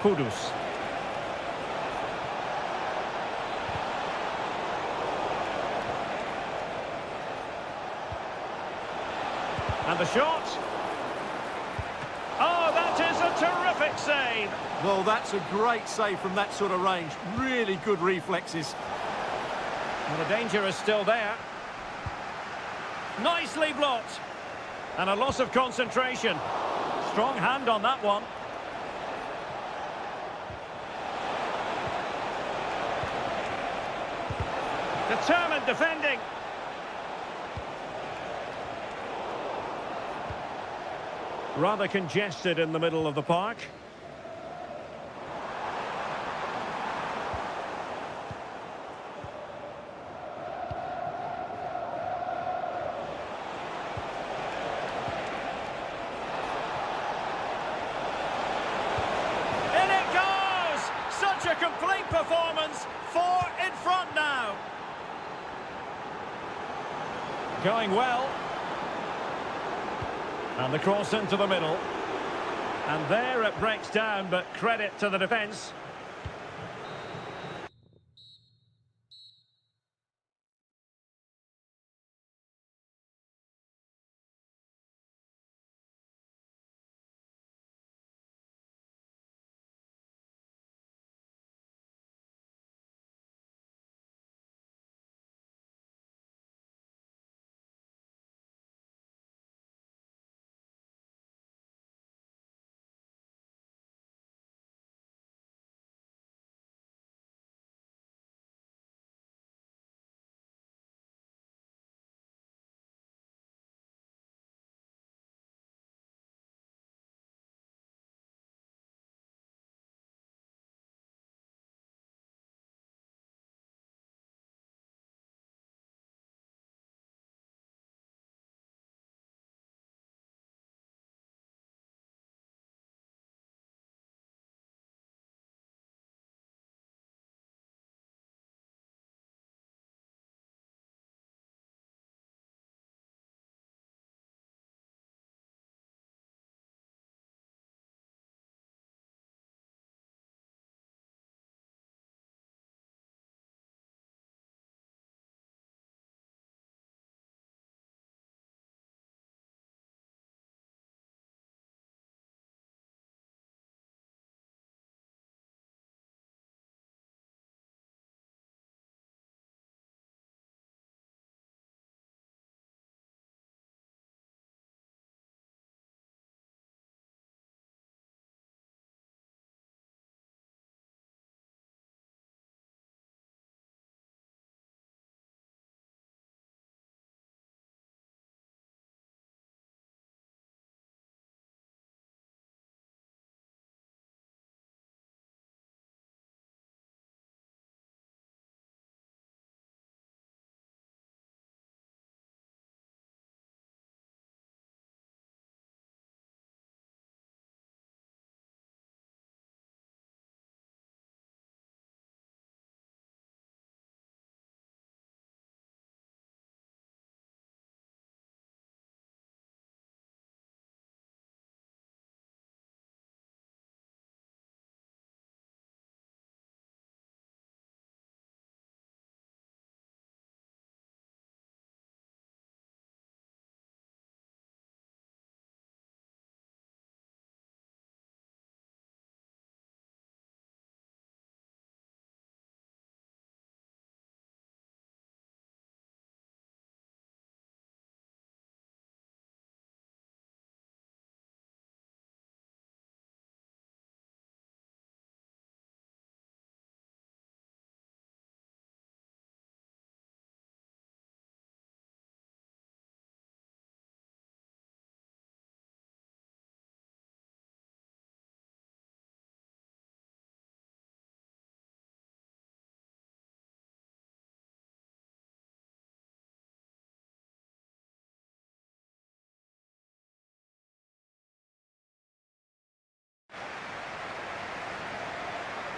Kudus. And the shot. Oh, that is a terrific save. Well, that's a great save from that sort of range. Really good reflexes. And the danger is still there. Nicely blocked. And a loss of concentration. Strong hand on that one. Determined defending. Rather congested in the middle of the park. In it goes! Such a complete performance. 4 in front now. Going well. And the cross into the middle. And there it breaks down, but credit to the defence.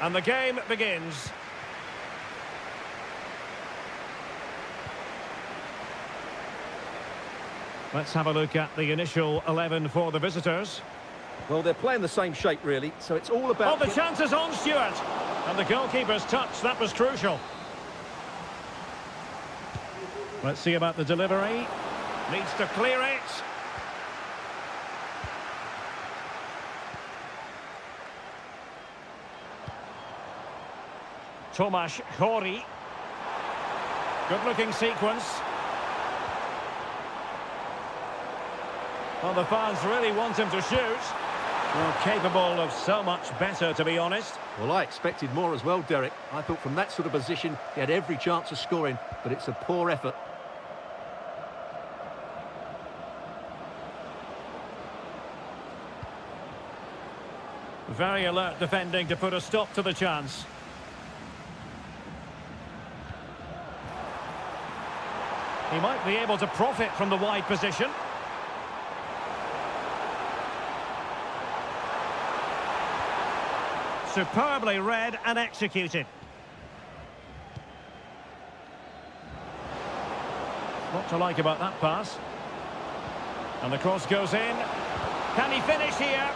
And the game begins. Let's have a look at the initial 11 for the visitors. Well, they're playing the same shape, really, so it's all about... Oh, the chance is on, Stuart. And the goalkeeper's touch, that was crucial. Let's see about the delivery. Needs to clear it. Tomasz Hori. Good-looking sequence. Well, the fans really want him to shoot. Well, capable of so much better, to be honest. Well, I expected more as well, Derek. I thought from that sort of position, he had every chance of scoring, but it's a poor effort. Very alert defending to put a stop to the chance. He might be able to profit from the wide position. Superbly read and executed. What to like about that pass? And the cross goes in. Can he finish here?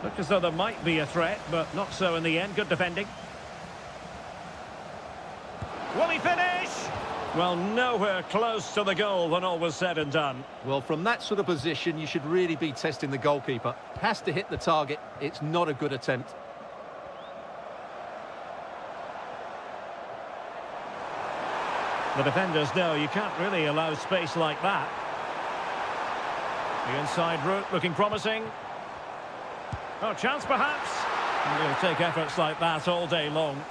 Looked as though there might be a threat, but not so in the end. Good defending. Will he finish? Well, nowhere close to the goal when all was said and done. Well, from that sort of position, you should really be testing the goalkeeper. Has to hit the target. It's not a good attempt. The defenders know you can't really allow space like that. The inside route looking promising. Oh, chance perhaps. And he'll take efforts like that all day long.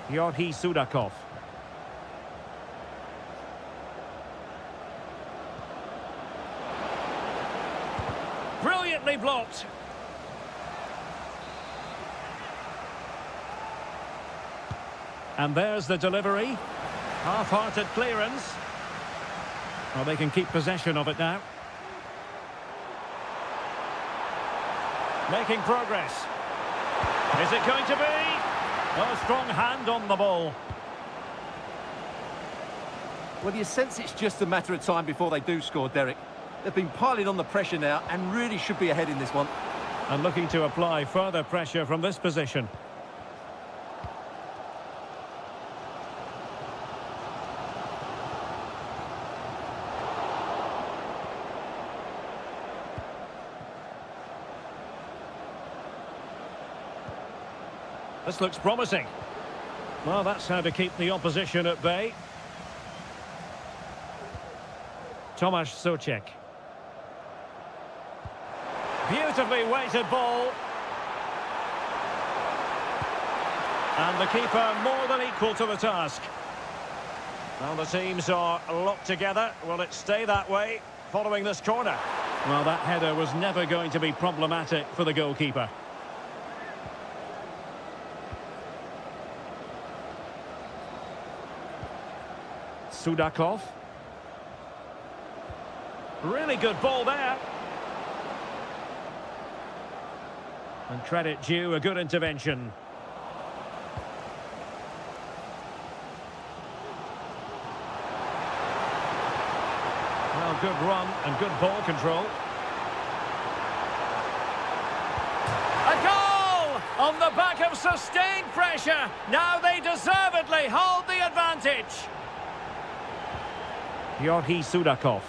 Yorhi Sudakov. Brilliantly blocked. And there's the delivery. Half-hearted clearance. Well, they can keep possession of it now. Making progress. Is it going to be? Oh, strong hand on the ball. Well, you sense it's just a matter of time before they do score, Derek. They've been piling on the pressure now and really should be ahead in this one. And looking to apply further pressure from this position. This looks promising. Well, that's how to keep the opposition at bay. Tomasz Souček. Beautifully weighted ball. And the keeper more than equal to the task. Well, the teams are locked together. Will it stay that way following this corner? Well, that header was never going to be problematic for the goalkeeper. Sudakov. Really good ball there. And credit due, a good intervention. Well, good run and good ball control. A goal! On the back of sustained pressure. Now they deservedly hold the advantage. Yorhi Sudakov.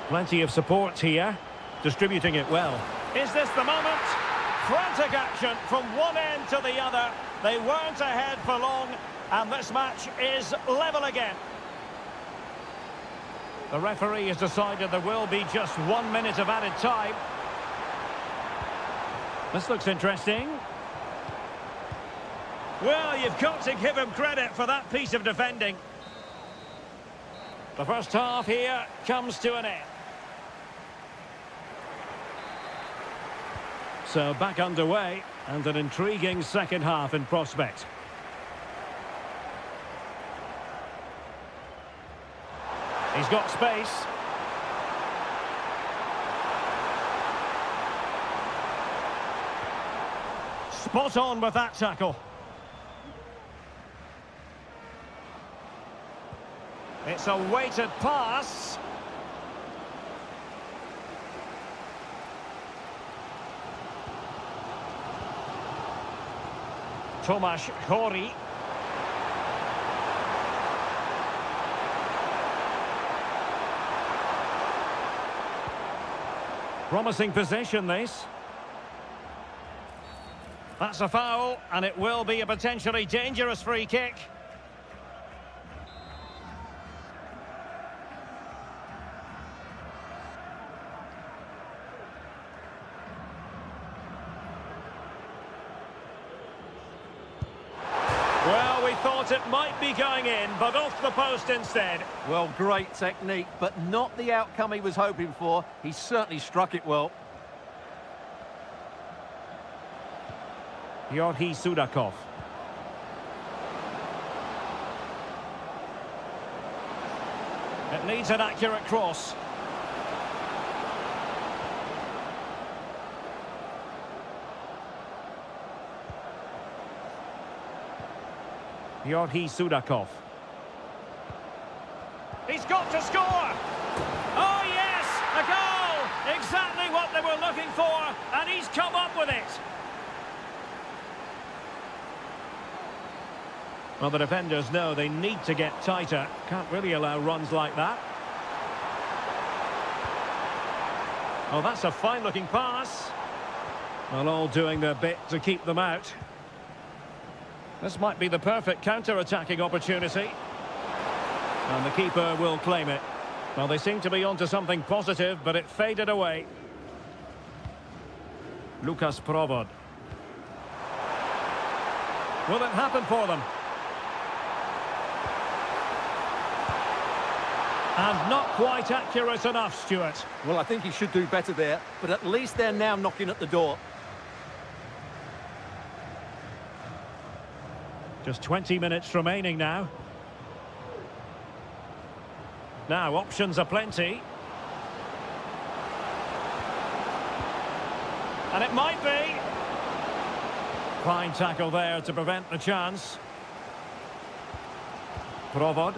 Plenty of support here. Distributing it well. Is this the moment? Frantic action from one end to the other. They weren't ahead for long, and this match is level again. The referee has decided there will be just 1 minute of added time. This looks interesting. Well, you've got to give him credit for that piece of defending. The first half here comes to an end. So back underway, and an intriguing second half in prospect. He's got space. Spot on with that tackle. It's a weighted pass. Tomasz Hori. Promising position, this. That's a foul, and it will be a potentially dangerous free kick. Well, we thought it might be going in, but off the post instead. Well, great technique, but not the outcome he was hoping for. He certainly struck it well. Yorhi Sudakov. It needs an accurate cross. Yorhi Sudakov. He's got to score! Oh yes, a goal! Exactly what they were looking for, and he's come up with it. Well, the defenders know they need to get tighter. Can't really allow runs like that. Oh, that's a fine-looking pass. Well, all doing their bit to keep them out. This might be the perfect counter-attacking opportunity. And the keeper will claim it. Well, they seem to be onto something positive, but it faded away. Lukas Provod. Will it happen for them? And not quite accurate enough, Stuart. Well, I think he should do better there, but at least they're now knocking at the door. Just 20 minutes remaining now. Now, options are plenty. And it might be. Fine tackle there to prevent the chance. Provod.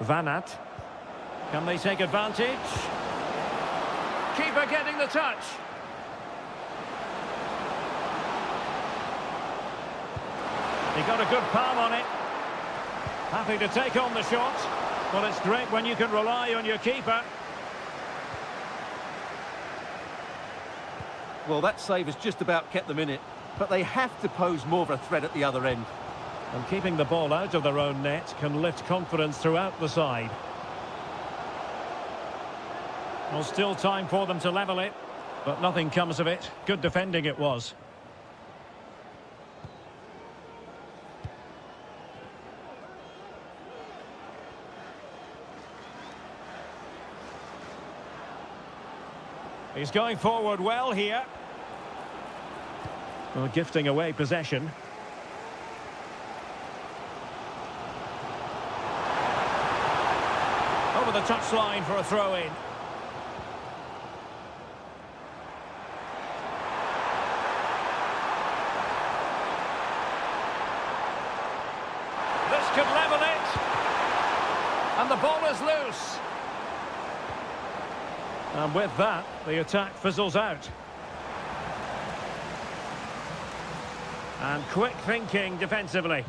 Vanat. Can they take advantage? Keeper getting the touch. He got a good palm on it. Happy to take on the shot. Well, it's great when you can rely on your keeper. Well, that save has just about kept them in it, but they have to pose more of a threat at the other end. And keeping the ball out of their own net can lift confidence throughout the side. Well, still time for them to level it, but nothing comes of it. Good defending it was. He's going forward well here. Well, gifting away possession. Over the touchline for a throw-in. This could level it. And the ball is loose. And with that, the attack fizzles out. And quick thinking defensively.